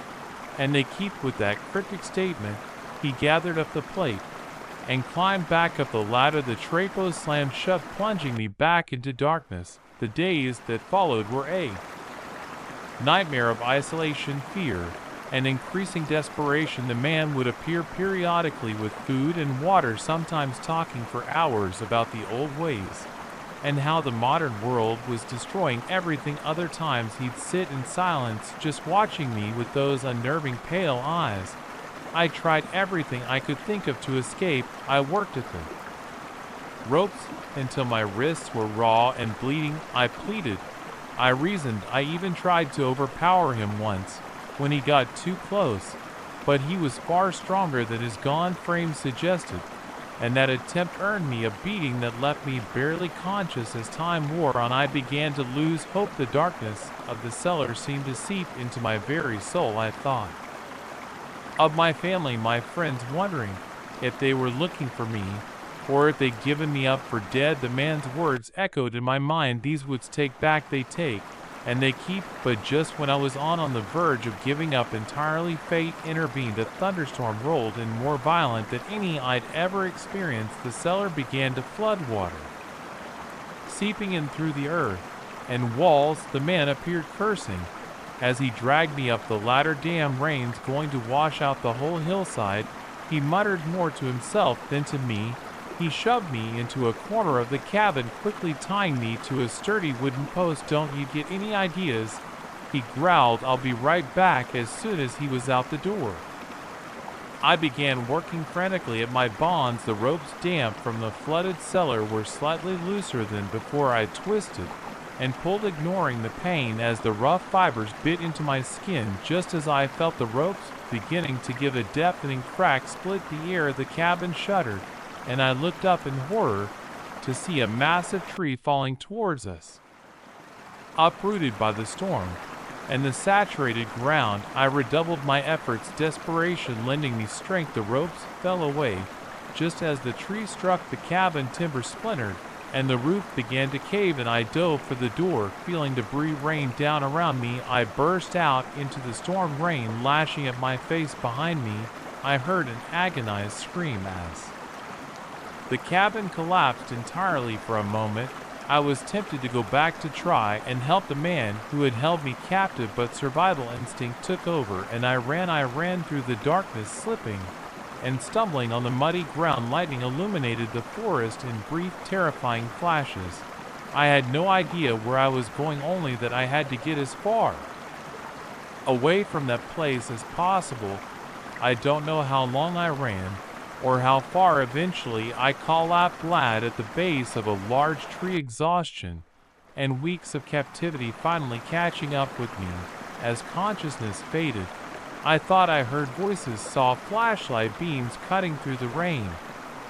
And they keep with that cryptic statement. He gathered up the plate and climbed back up the ladder. The trapo slammed shut, plunging me back into darkness. The days that followed were a nightmare of isolation, fear, and increasing desperation. The man would appear periodically with food and water, sometimes talking for hours about the old ways and how the modern world was destroying everything. Other times he'd sit in silence, just watching me with those unnerving pale eyes. I tried everything I could think of to escape. I worked at the ropes until my wrists were raw and bleeding. I pleaded, I reasoned. I even tried to overpower him once when he got too close, but he was far stronger than his gaunt frame suggested, and that attempt earned me a beating that left me barely conscious. As time wore on, I began to lose hope. The darkness of the cellar seemed to seep into my very soul. I thought of my family, my friends, wondering if they were looking for me, or if they'd given me up for dead. The man's words echoed in my mind. These woods take back they take, and they keep. But just when I was on the verge of giving up entirely, fate intervened. A thunderstorm rolled in, more violent than any I'd ever experienced. The cellar began to flood water, seeping in through the earth and walls. The man appeared cursing as he dragged me up the ladder. Damn rain's going to wash out the whole hillside. He muttered more to himself than to me. He shoved me into a corner of the cabin, quickly tying me to a sturdy wooden post. Don't you get any ideas? He growled. I'll be right back. As soon as he was out the door, I began working frantically at my bonds. The ropes, damp from the flooded cellar, were slightly looser than before. I twisted and pulled, ignoring the pain as the rough fibers bit into my skin. Just as I felt the ropes beginning to give a deafening crack split the air, the cabin shuddered, and I looked up in horror to see a massive tree falling towards us, uprooted by the storm and the saturated ground. I redoubled my efforts, desperation lending me strength. The ropes fell away just as the tree struck the cabin. Timber splintered and the roof began to cave, and I dove for the door, feeling debris rain down around me. I burst out into the storm rain lashing at my face. Behind me, I heard an agonized scream as the cabin collapsed entirely. For a moment, I was tempted to go back to try and help the man who had held me captive, but survival instinct took over, and I ran through the darkness, slipping and stumbling on the muddy ground. Lightning illuminated the forest in brief, terrifying flashes. I had no idea where I was going, only that I had to get as far away from that place as possible. I don't know how long I ran, or how far. Eventually, I collapsed flat at the base of a large tree, exhaustion and weeks of captivity finally catching up with me. As consciousness faded, I thought I heard voices, saw flashlight beams cutting through the rain.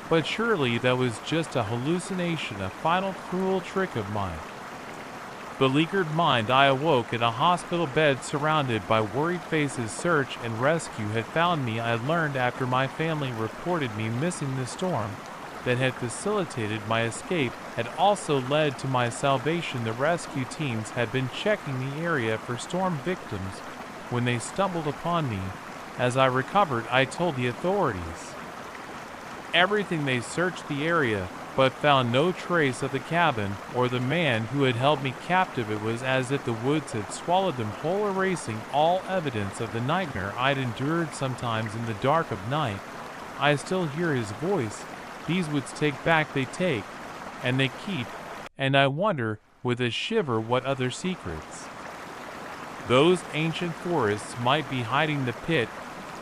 But surely that was just a hallucination, a final cruel trick of mine beleaguered mind. I awoke in a hospital bed, surrounded by worried faces. Search and rescue had found me. I learned after my family reported me missing. The storm that had facilitated my escape had also led to my salvation. The rescue teams had been checking the area for storm victims when they stumbled upon me. As I recovered, I told the authorities everything. They searched the area, but found no trace of the cabin or the man who had held me captive. It was as if the woods had swallowed them whole, erasing all evidence of the nightmare I'd endured. Sometimes in the dark of night, I still hear his voice. These woods take back they take, and they keep, and I wonder, with a shiver, what other secrets those ancient forests might be hiding. The pit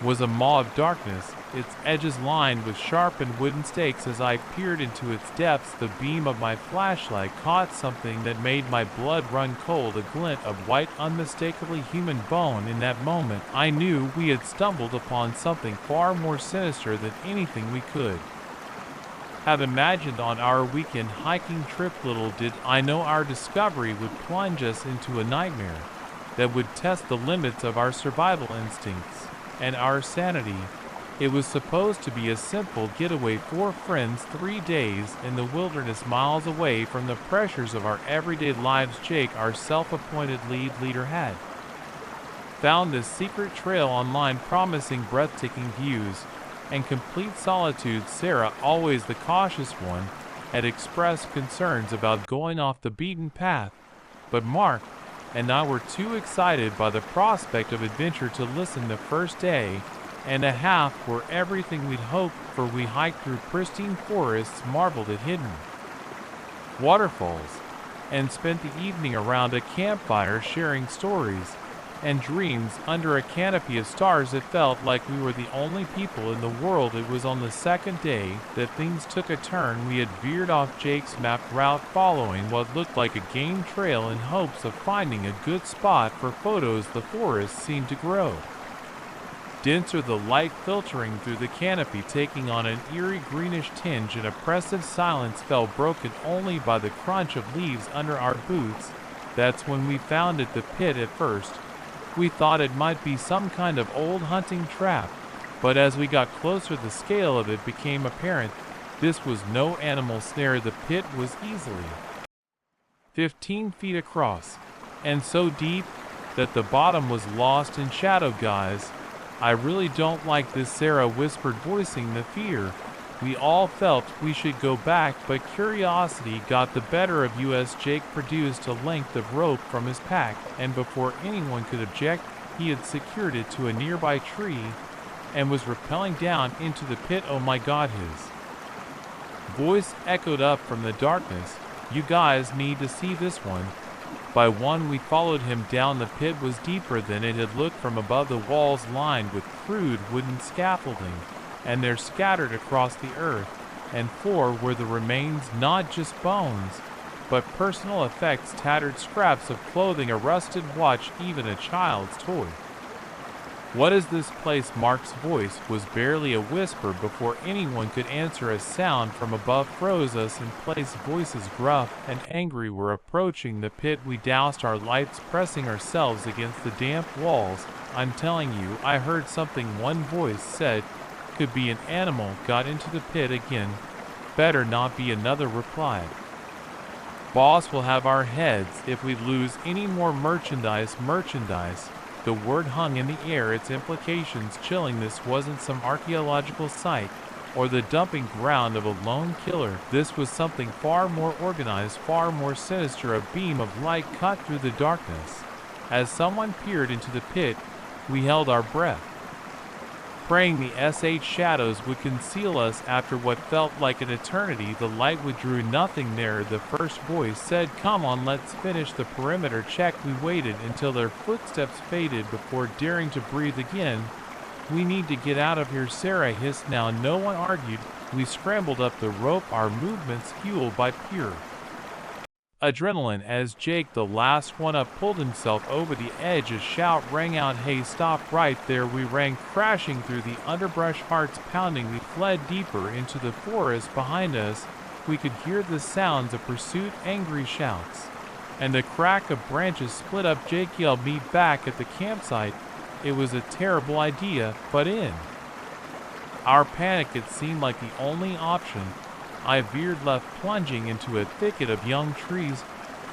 was a maw of darkness, its edges lined with sharpened wooden stakes. As I peered into its depths, the beam of my flashlight caught something that made my blood run cold, a glint of white, unmistakably human bone. In that moment, I knew we had stumbled upon something far more sinister than anything we could have imagined on our weekend hiking trip. Little did I know our discovery would plunge us into a nightmare that would test the limits of our survival instincts and our sanity. It was supposed to be a simple getaway for friends, 3 days in the wilderness miles away from the pressures of our everyday lives. Jake, our self-appointed leader, had found this secret trail online promising breathtaking views and complete solitude. Sarah, always the cautious one, had expressed concerns about going off the beaten path, but Mark and I were too excited by the prospect of adventure to listen. The first day and a half were everything we'd hoped for. We hiked through pristine forests, marveled at hidden waterfalls, and spent the evening around a campfire sharing stories and dreams under a canopy of stars. It felt like we were the only people in the world. It was on the second day that things took a turn. We had veered off Jake's mapped route, following what looked like a game trail in hopes of finding a good spot for photos. The forest seemed to grow denser, the light filtering through the canopy taking on an eerie greenish tinge. An oppressive silence fell, broken only by the crunch of leaves under our boots. That's when we found it, the pit. At first we thought it might be some kind of old hunting trap, but as we got closer the scale of it became apparent. This was no animal snare. The pit was easily 15 feet across, and so deep that the bottom was lost in shadow. Guys, I really don't like this, Sarah whispered, voicing the fear we all felt. We should go back, but curiosity got the better of us. Jake produced a length of rope from his pack, and before anyone could object, he had secured it to a nearby tree and was rappelling down into the pit. Oh my God, his voice echoed up from the darkness. You guys need to see this one. By one we followed him down. The pit was deeper than it had looked from above, the walls lined with crude wooden scaffolding, and there scattered across the earth and floor were the remains, not just bones, but personal effects, tattered scraps of clothing, a rusted watch, even a child's toy. What is this place? Mark's voice was barely a whisper before anyone could answer. A sound from above froze us in place. Voices, gruff and angry, were approaching the pit. We doused our lights, pressing ourselves against the damp walls. I'm telling you, I heard something, one voice said. Could be an animal got into the pit again. Better not be, another replied. Boss will have our heads if we lose any more merchandise. The word hung in the air, its implications chilling. This wasn't some archaeological site or the dumping ground of a lone killer. This was something far more organized, far more sinister. A beam of light cut through the darkness. As someone peered into the pit, we held our breath, praying the shadows would conceal us. After what felt like an eternity, the light withdrew. Nothing there. The first voice said, come on, let's finish the perimeter check. We waited until their footsteps faded before daring to breathe again. We need to get out of here, Sarah hissed. Now no one argued. We scrambled up the rope, our movements fueled by pure adrenaline. As Jake, the last one up, pulled himself over the edge, a shout rang out, hey, stop right there. We ran crashing through the underbrush, hearts pounding. We fled deeper into the forest behind us. We could hear the sounds of pursuit, angry shouts, and the crack of branches split up. Jake yelled, meet back at the campsite. It was a terrible idea, but in our panic it seemed like the only option. I veered left, plunging into a thicket of young trees.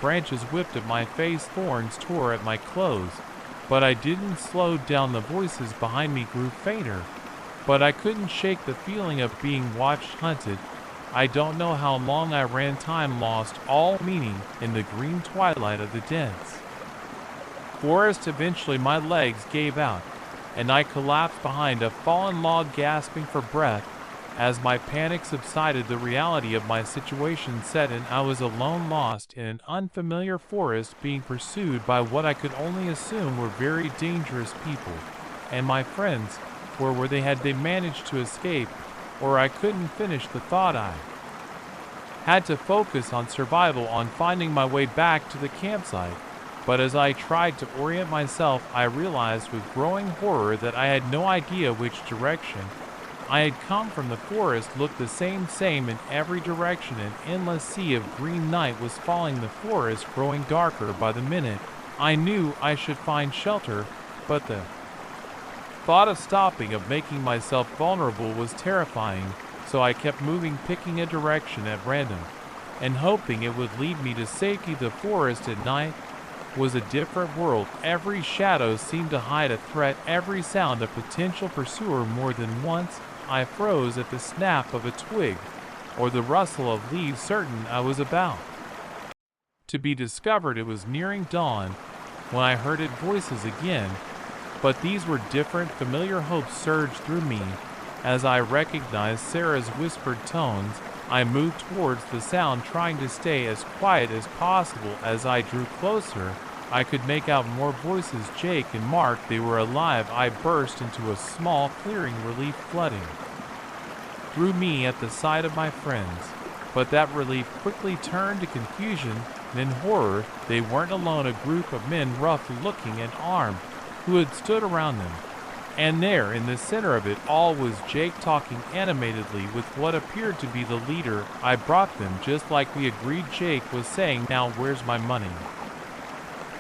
Branches whipped at my face, thorns tore at my clothes, but I didn't slow down. The voices behind me grew fainter, but I couldn't shake the feeling of being watched, hunted. I don't know how long I ran. Time lost all meaning in the green twilight of the dense forest. Eventually my legs gave out, and I collapsed behind a fallen log, gasping for breath. As my panic subsided, the reality of my situation set in. I was alone, lost in an unfamiliar forest, being pursued by what I could only assume were very dangerous people. And my friends, where were they? Had they managed to escape? Or I couldn't finish the thought. I had to focus on survival, on finding my way back to the campsite. But as I tried to orient myself, I realized with growing horror that I had no idea which direction I had come from. The forest looked the same in every direction. An endless sea of green night was falling, the forest growing darker by the minute. I knew I should find shelter, but the thought of stopping, of making myself vulnerable, was terrifying, so I kept moving, picking a direction at random, and hoping it would lead me to safety. The forest at night was a different world. Every shadow seemed to hide a threat, every sound a potential pursuer. More than once, I froze at the snap of a twig or the rustle of leaves, certain I was about to be discovered. It was nearing dawn when I heard voices again, but these were different. Familiar hope surged through me as I recognized Sarah's whispered tones. I moved towards the sound, trying to stay as quiet as possible. As I drew closer, I could make out more voices. Jake and Mark, they were alive. I burst into a small clearing, relief flooding through me at the sight of my friends. But that relief quickly turned to confusion, then horror. They weren't alone. A group of men, rough looking and armed, who had stood around them. And there, in the center of it all, was Jake, talking animatedly with what appeared to be the leader. I brought them, just like we agreed. Jake was saying, "Now where's my money?"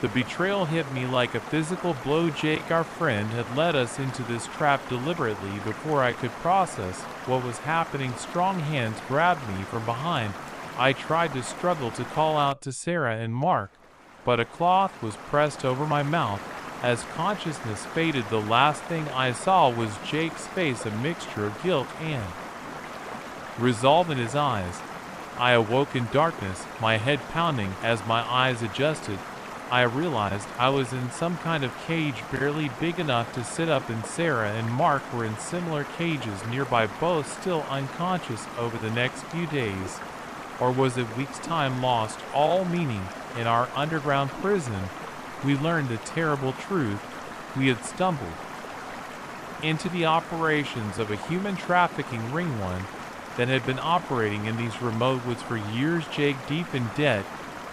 The betrayal hit me like a physical blow. Jake, our friend, had led us into this trap deliberately. Before I could process what was happening, strong hands grabbed me from behind. I tried to struggle to call out to Sarah and Mark, but a cloth was pressed over my mouth. As consciousness faded, the last thing I saw was Jake's face, a mixture of guilt and resolve in his eyes. I awoke in darkness, my head pounding. As my eyes adjusted, I realized I was in some kind of cage barely big enough to sit up, and Sarah and Mark were in similar cages nearby, both still unconscious. Over the next few days, or was it weeks, time lost all meaning in our underground prison. We learned the terrible truth. We had stumbled into the operations of a human trafficking ring, one that had been operating in these remote woods for years. Jake, deep in debt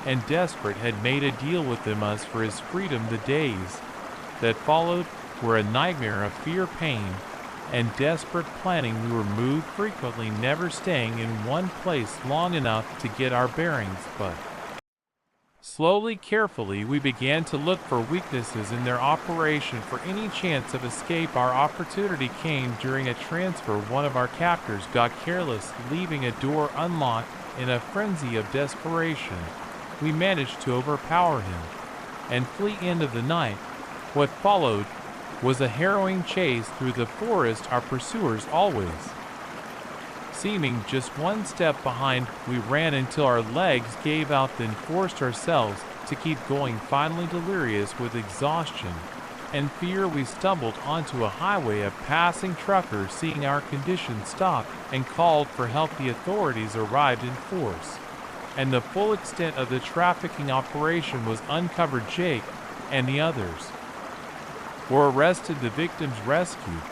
and desperate, had made a deal with them, us for his freedom. The days that followed were a nightmare of fear, pain, and desperate planning. We were moved frequently, never staying in one place long enough to get our bearings, but slowly, carefully, we began to look for weaknesses in their operation, for any chance of escape. Our opportunity came during a transfer. One of our captors got careless, leaving a door unlocked. In a frenzy of desperation, we managed to overpower him and flee. End of the night. What followed was a harrowing chase through the forest, our pursuers always seeming just one step behind. We ran until our legs gave out, then forced ourselves to keep going. Finally, delirious with exhaustion and fear, we stumbled onto a highway. A passing trucker, seeing our condition, stopped and called for help. The authorities arrived in force, and the full extent of the trafficking operation was uncovered. Jake and the others were arrested, the victims rescued,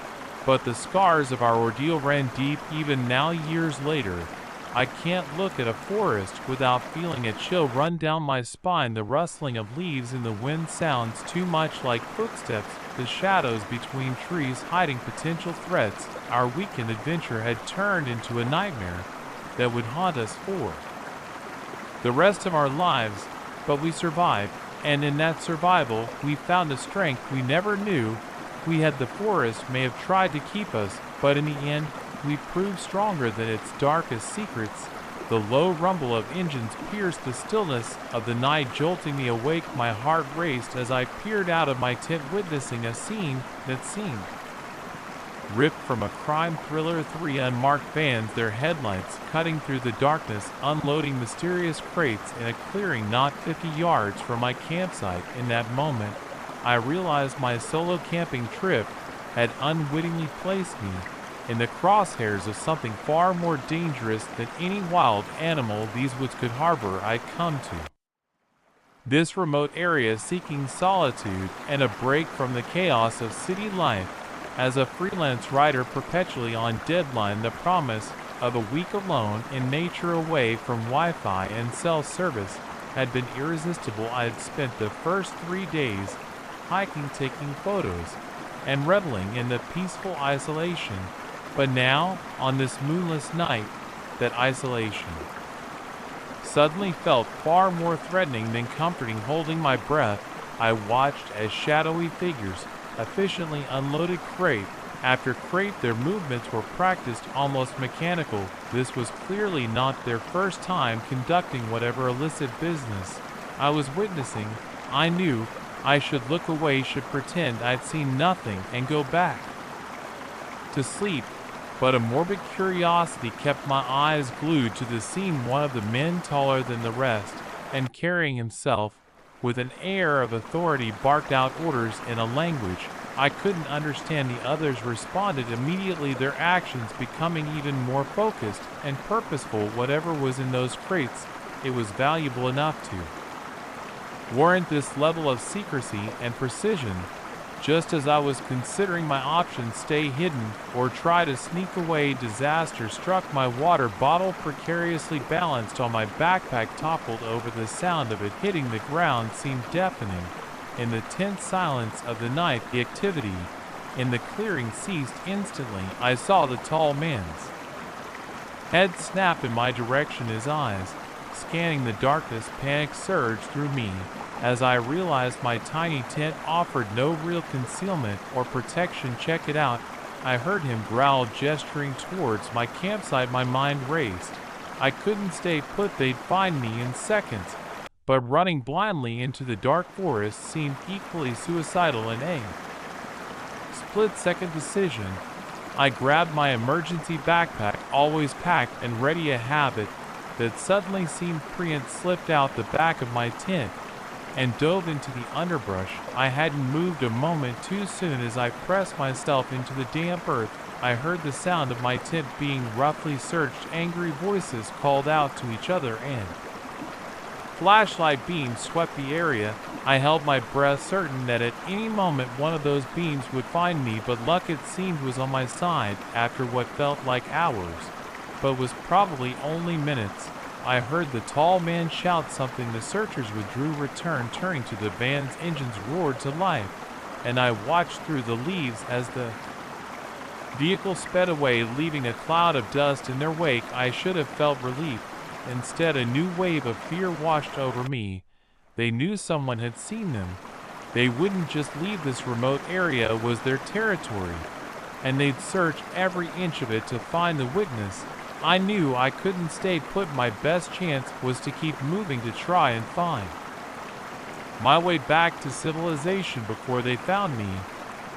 but the scars of our ordeal ran deep. Even now, years later, I can't look at a forest without feeling a chill run down my spine. The rustling of leaves in the wind sounds too much like footsteps, the shadows between trees hiding potential threats. Our weekend adventure had turned into a nightmare that would haunt us for the rest of our lives, but we survived, and in that survival, we found a strength we never knew we had. The forest may have tried to keep us, but in the end, we proved stronger than its darkest secrets. The low rumble of engines pierced the stillness of the night, jolting me awake. My heart raced as I peered out of my tent, witnessing a scene that seemed ripped from a crime thriller. 3 unmarked vans, their headlights cutting through the darkness, unloading mysterious crates in a clearing not 50 yards from my campsite. In that moment, I realized my solo camping trip had unwittingly placed me in the crosshairs of something far more dangerous than any wild animal these woods could harbor. I come to this remote area seeking solitude and a break from the chaos of city life. As a freelance writer perpetually on deadline, the promise of a week alone in nature, away from Wi-Fi and cell service, had been irresistible. I had spent the first 3 days hiking, taking photos, and reveling in the peaceful isolation. But now, on this moonless night, that isolation suddenly felt far more threatening than comforting. Holding my breath, I watched as shadowy figures efficiently unloaded crate after crate. Their movements were practiced, almost mechanical. This was clearly not their first time conducting whatever illicit business I was witnessing. I knew I should look away, should pretend I'd seen nothing, and go back to sleep. But a morbid curiosity kept my eyes glued to the scene. One of the men, taller than the rest, and carrying himself with an air of authority, barked out orders in a language I couldn't understand. The others responded immediately, their actions becoming even more focused and purposeful. Whatever was in those crates, it was valuable enough to warrant this level of secrecy and precision. Just as I was considering my options, stay hidden or try to sneak away, disaster struck. My water bottle, precariously balanced on my backpack, toppled over. The sound of it hitting the ground seemed deafening. In the tense silence of the night, the activity in the clearing ceased instantly. I saw the tall man's head snap in my direction, his eyes scanning the darkness. Panic surged through me as I realized my tiny tent offered no real concealment or protection. Check it out, I heard him growl, gesturing towards my campsite. My mind raced. I couldn't stay put, they'd find me in seconds. But running blindly into the dark forest seemed equally suicidal. In a split-second decision, I grabbed my emergency backpack, always packed and ready, a habit that suddenly seemed prescient, slipped out the back of my tent and dove into the underbrush. I hadn't moved a moment too soon. As I pressed myself into the damp earth, I heard the sound of my tent being roughly searched. Angry voices called out to each other, and flashlight beams swept the area. I held my breath, certain that at any moment one of those beams would find me, but luck, it seemed, was on my side. After what felt like hours, but was probably only minutes, I heard the tall man shout something. The searchers withdrew, returned, turning to the van's engines roared to life, and I watched through the leaves as the vehicle sped away, leaving a cloud of dust in their wake. I should have felt relief. Instead, a new wave of fear washed over me. They knew someone had seen them. They wouldn't just leave this remote area. It was their territory, and they'd search every inch of it to find the witness. I knew I couldn't stay put. My best chance was to keep moving, to try and find my way back to civilization before they found me.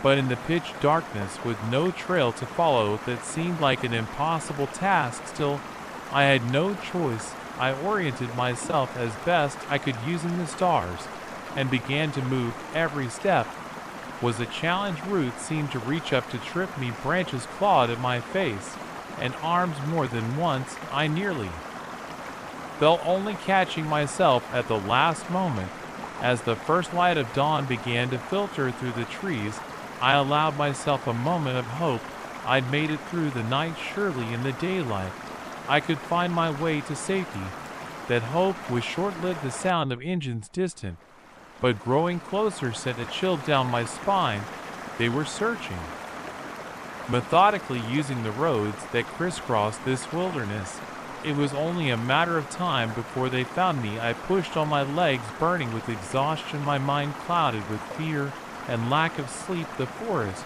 But in the pitch darkness, with no trail to follow, that seemed like an impossible task. Still, I had no choice. I oriented myself as best I could using the stars, and began to move. Every step was a challenge. Roots seemed to reach up to trip me, branches clawed at my face and arms. More than once I nearly fell, only catching myself at the last moment. As the first light of dawn began to filter through the trees, I allowed myself a moment of hope. I'd made it through the night. Surely in the daylight I could find my way to safety. That hope was short-lived. The sound of engines, distant but growing closer, sent a chill down my spine. They were searching methodically, using the roads that crisscrossed this wilderness. It was only a matter of time before they found me. I pushed on my legs, burning with exhaustion, my mind clouded with fear and lack of sleep. The forest,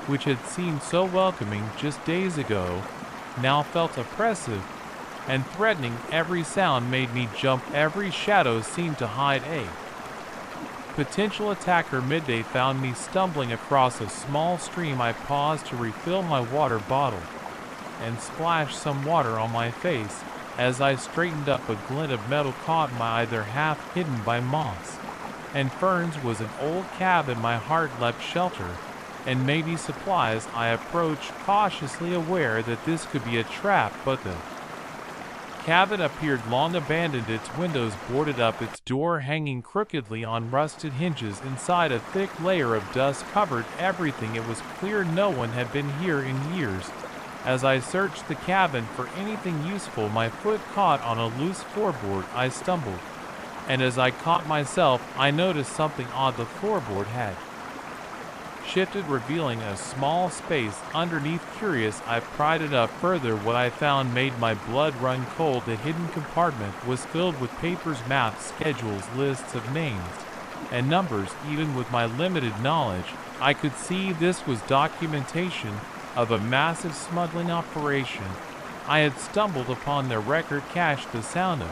which had seemed so welcoming just days ago, now felt oppressive and threatening. Every sound made me jump. Every shadow seemed to hide a potential attacker. Midday found me stumbling across a small stream. I paused to refill my water bottle and splashed some water on my face. As I straightened up, a glint of metal caught my eye. There, half hidden by moss and ferns, was an old cabin. My heart leapt. Shelter and maybe supplies. I approached cautiously, aware that this could be a trap, but the cabin appeared long abandoned, its windows boarded up, its door hanging crookedly on rusted hinges. Inside, a thick layer of dust covered everything. It was clear no one had been here in years. As I searched the cabin for anything useful, my foot caught on a loose floorboard. I stumbled, and as I caught myself, I noticed something odd. The floorboard had shifted, revealing a small space underneath. Curious, I pried it up further. What I found made my blood run cold. The hidden compartment was filled with papers, maps, schedules, lists of names and numbers. Even with my limited knowledge, I could see this was documentation of a massive smuggling operation. I had stumbled upon their record cache. The sound of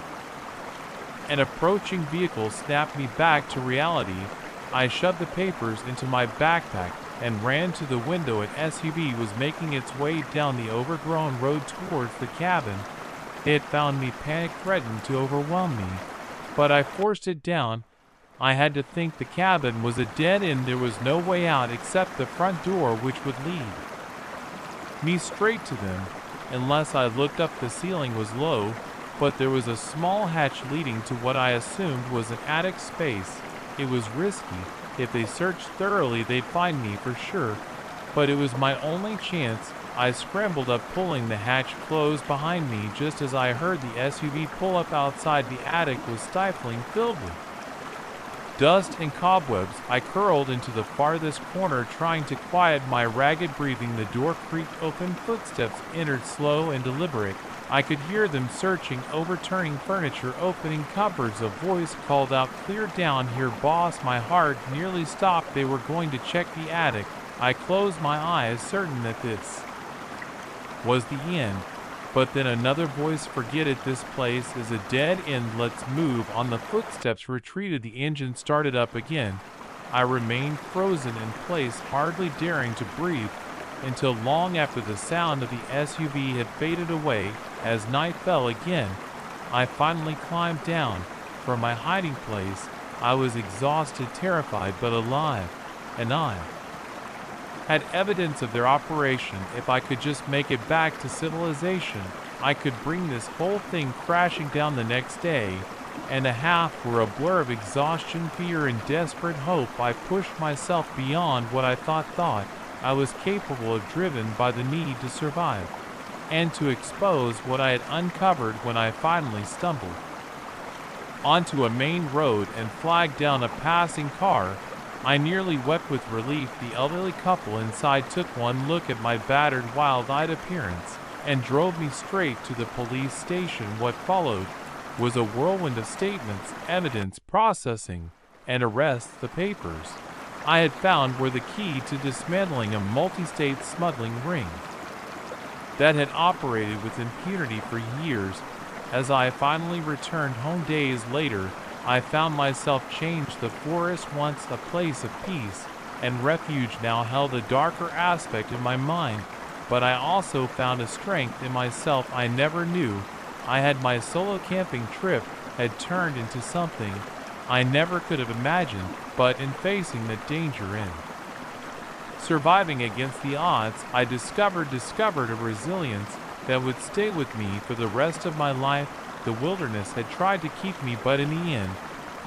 an approaching vehicle snapped me back to reality. I shoved the papers into my backpack and ran to the window. An SUV was making its way down the overgrown road towards the cabin. It found me. Panic threatened to overwhelm me, but I forced it down. I had to think. The cabin was a dead end. There was no way out except the front door, which would lead me straight to them, unless I looked up. The ceiling was low, but there was a small hatch leading to what I assumed was an attic space. It was risky. If they searched thoroughly, they'd find me for sure, but it was my only chance. I scrambled up, pulling the hatch closed behind me. Just as I heard the SUV pull up outside, the attic was stifling, filled with dust and cobwebs. I curled into the farthest corner, trying to quiet my ragged breathing. The door creaked open. Footsteps entered, slow and deliberate. I could hear them searching, overturning furniture, opening cupboards. A voice called out, "Clear down here, boss." My heart nearly stopped. They were going to check the attic. I closed my eyes, certain that this was the end. But then another voice, "Forget it. This place is a dead end. Let's move on." The footsteps retreated. The engine started up again. I remained frozen in place, hardly daring to breathe, until long after the sound of the SUV had faded away. As night fell again, I finally climbed down from my hiding place. I was exhausted, terrified, but alive, and I had evidence of their operation. If I could just make it back to civilization, I could bring this whole thing crashing down. The next day and a half were a blur of exhaustion, fear, and desperate hope. I pushed myself beyond what I thought I was capable of, driven by the need to survive and to expose what I had uncovered. When I finally stumbled onto a main road and flagged down a passing car, I nearly wept with relief. The elderly couple inside took one look at my battered, wild-eyed appearance and drove me straight to the police station. What followed was a whirlwind of statements, evidence, processing, and arrests. The papers I had found were the key to dismantling a multi-state smuggling ring that had operated with impunity for years. As I finally returned home days later, I found myself changed. The forest, once a place of peace and refuge, now held a darker aspect of my mind, but I also found a strength in myself I never knew I had. My solo camping trip had turned into something I never could have imagined, but in facing the danger and surviving against the odds, I discovered a resilience that would stay with me for the rest of my life. The wilderness had tried to keep me, but in the end,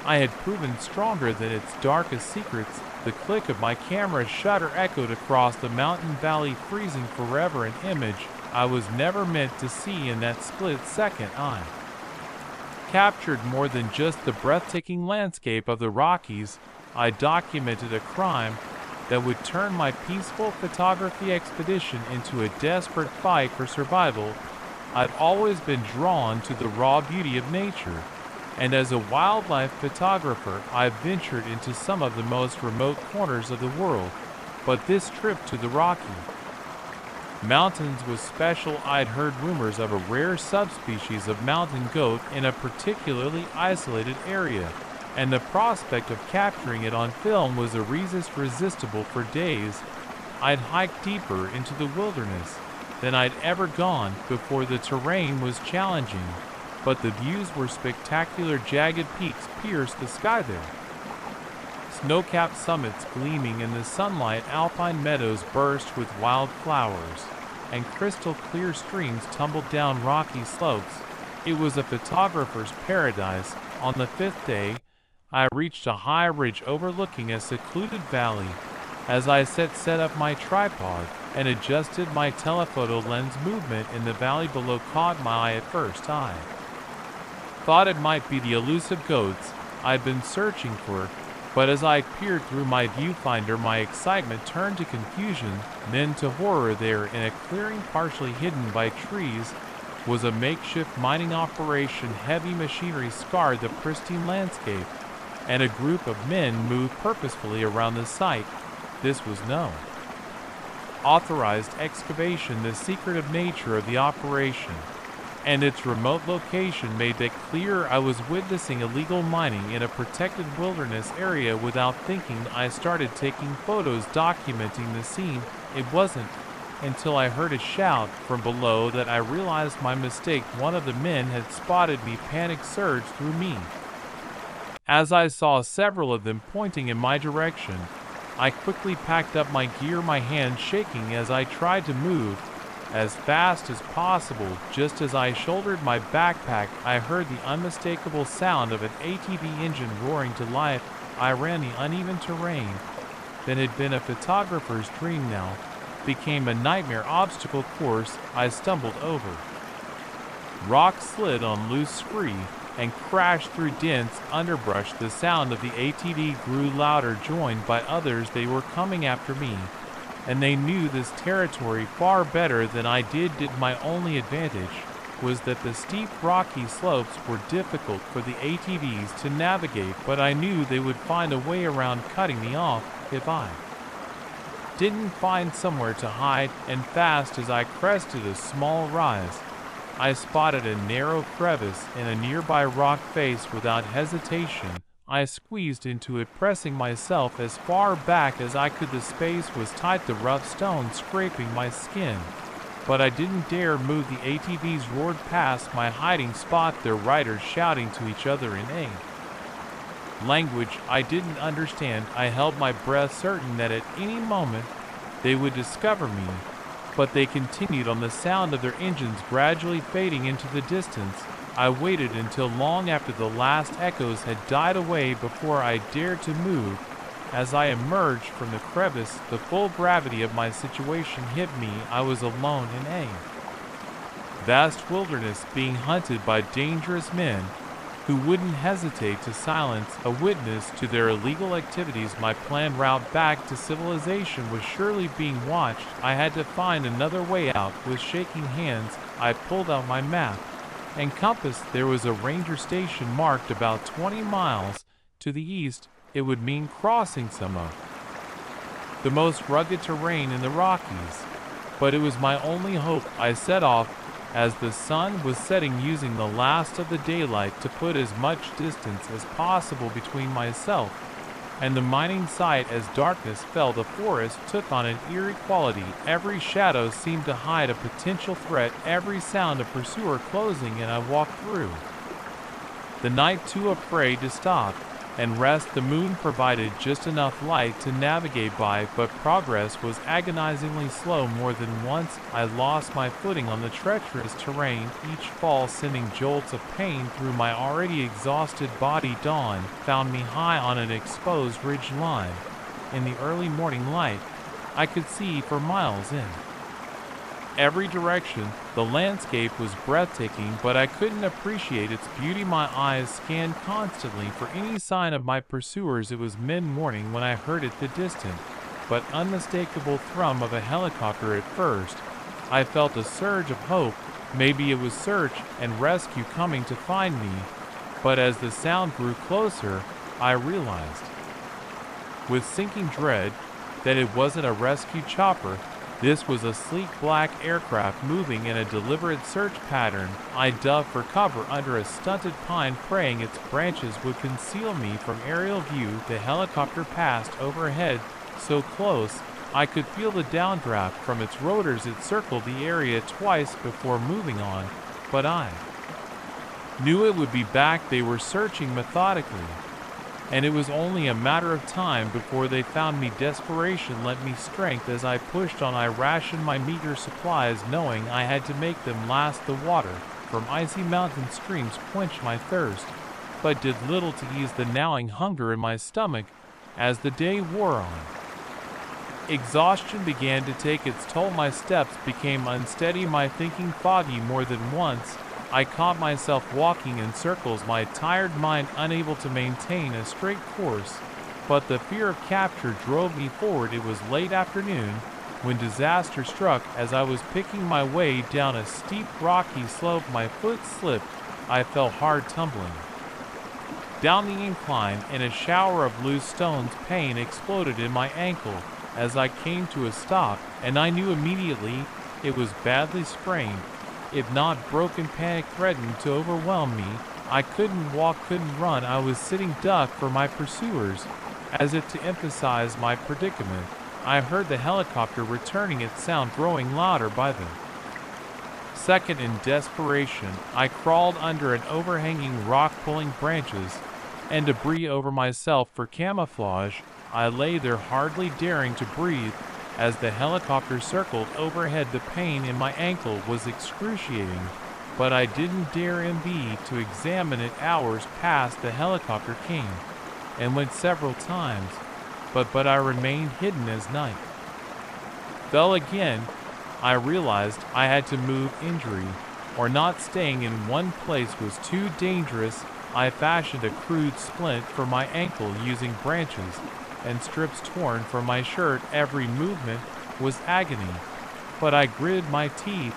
I had proven stronger than its darkest secrets. The click of my camera's shutter echoed across the mountain valley, freezing forever, an image I was never meant to see. In that split second, I captured more than just the breathtaking landscape of the Rockies. I documented a crime that would turn my peaceful photography expedition into a desperate fight for survival. I've always been drawn to the raw beauty of nature, and as a wildlife photographer, I've ventured into some of the most remote corners of the world. But this trip to the Rocky Mountains was special. I'd heard rumors of a rare subspecies of mountain goat in a particularly isolated area, and the prospect of capturing it on film was irresistible. For days, I'd hiked deeper into the wilderness than I'd ever gone before. The terrain was challenging, but the views were spectacular. Jagged peaks pierced the sky there, snow-capped summits gleaming in the sunlight, alpine meadows burst with wild flowers, and crystal-clear streams tumbled down rocky slopes. It was a photographer's paradise. On the fifth day, I reached a high ridge overlooking a secluded valley. As I set up my tripod and adjusted my telephoto lens, movement in the valley below caught my eye. At first, I thought it might be the elusive goats I'd been searching for, but as I peered through my viewfinder, my excitement turned to confusion, then to horror. There, in a clearing partially hidden by trees, was a makeshift mining operation. Heavy machinery scarred the pristine landscape, and a group of men moved purposefully around the site. This was no authorized excavation. The secretive nature of the operation and its remote location made it clear I was witnessing illegal mining in a protected wilderness area. Without thinking, I started taking photos documenting the scene. It wasn't until I heard a shout from below that I realized my mistake. One of the men had spotted me. Panic surged through me as I saw several of them pointing in my direction. I quickly packed up my gear, my hands shaking as I tried to move as fast as possible. Just as I shouldered my backpack, I heard the unmistakable sound of an ATV engine roaring to life. I ran the uneven terrain that had been a photographer's dream now became a nightmare. Obstacle course I stumbled over, rock slid on loose scree, and crashed through dense underbrush. The sound of the ATV grew louder, joined by others. They were coming after me, and they knew this territory far better than I did. My only advantage was that the steep rocky slopes were difficult for the ATVs to navigate, but I knew they would find a way around cutting me off if I didn't find somewhere to hide. And fast as I crested a small rise, I spotted a narrow crevice in a nearby rock face. Without hesitation, I squeezed into it, pressing myself as far back as I could. The space was tight, the rough stone scraping my skin, but I didn't dare move. The ATVs roared past my hiding spot, their riders shouting to each other in a language I didn't understand. I held my breath, certain that at any moment they would discover me, but they continued on, the sound of their engines gradually fading into the distance. I waited until long after the last echoes had died away before I dared to move. As I emerged from the crevice, the full gravity of my situation hit me. I was alone in a vast wilderness, being hunted by dangerous men who wouldn't hesitate to silence a witness to their illegal activities. My planned route back to civilization was surely being watched. I had to find another way out. With shaking hands, I pulled out my map and compass. There was a ranger station marked about 20 miles to the east. It would mean crossing some of the most rugged terrain in the Rockies, but it was my only hope. I set off as the sun was setting, using the last of the daylight to put as much distance as possible between myself and the mining site. As darkness fell, the forest took on an eerie quality. Every shadow seemed to hide a potential threat, every sound a pursuer closing, and I walked through the night too afraid to stop and rest. The moon provided just enough light to navigate by, but progress was agonizingly slow. More than once, I lost my footing on the treacherous terrain, each fall sending jolts of pain through my already exhausted body. Dawn found me high on an exposed ridge line. In the early morning light, I could see for miles in every direction. The landscape was breathtaking, but I couldn't appreciate its beauty. My eyes scanned constantly for any sign of my pursuers. It was mid-morning when I heard the distant but unmistakable thrum of a helicopter. At first, I felt a surge of hope. Maybe it was search and rescue coming to find me, but as the sound grew closer, I realized with sinking dread that it wasn't a rescue chopper. This was a sleek black aircraft moving in a deliberate search pattern. I dove for cover under a stunted pine, praying its branches would conceal me from aerial view. The helicopter passed overhead, so close I could feel the downdraft from its rotors. It circled the area twice before moving on, but I knew it would be back. They were searching methodically, and it was only a matter of time before they found me. Desperation lent me strength as I pushed on. I rationed my meager supplies, knowing I had to make them last. The water from icy mountain streams quenched my thirst, but did little to ease the gnawing hunger in my stomach. As the day wore on, exhaustion began to take its toll. My steps became unsteady, my thinking foggy. More than once, I caught myself walking in circles, my tired mind unable to maintain a straight course, but the fear of capture drove me forward. It was late afternoon when disaster struck. As I was picking my way down a steep rocky slope, my foot slipped. I fell hard, tumbling down the incline, and a shower of loose stones. Pain exploded in my ankle as I came to a stop, and I knew immediately it was badly sprained. If not broken, panic threatened to overwhelm me. I couldn't walk, couldn't run. I was sitting duck for my pursuers. As if to emphasize my predicament, I heard the helicopter returning, its sound growing louder by the second. In desperation, I crawled under an overhanging rock, pulling branches and debris over myself for camouflage. I lay there, hardly daring to breathe, as the helicopter circled overhead. The pain in my ankle was excruciating, but I didn't dare to examine it. Hours passed. The helicopter came and went several times, but I remained hidden as night fell. Again, I realized I had to move. Injury or not, staying in one place was too dangerous. I fashioned a crude splint for my ankle using branches and strips torn from my shirt. Every movement was agony, but I gritted my teeth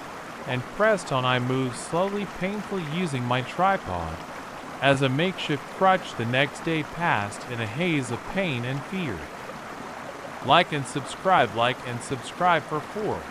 and pressed on. I moved slowly, painfully, using my tripod as a makeshift crutch. The next day passed in a haze of pain and fear. Like and subscribe for 4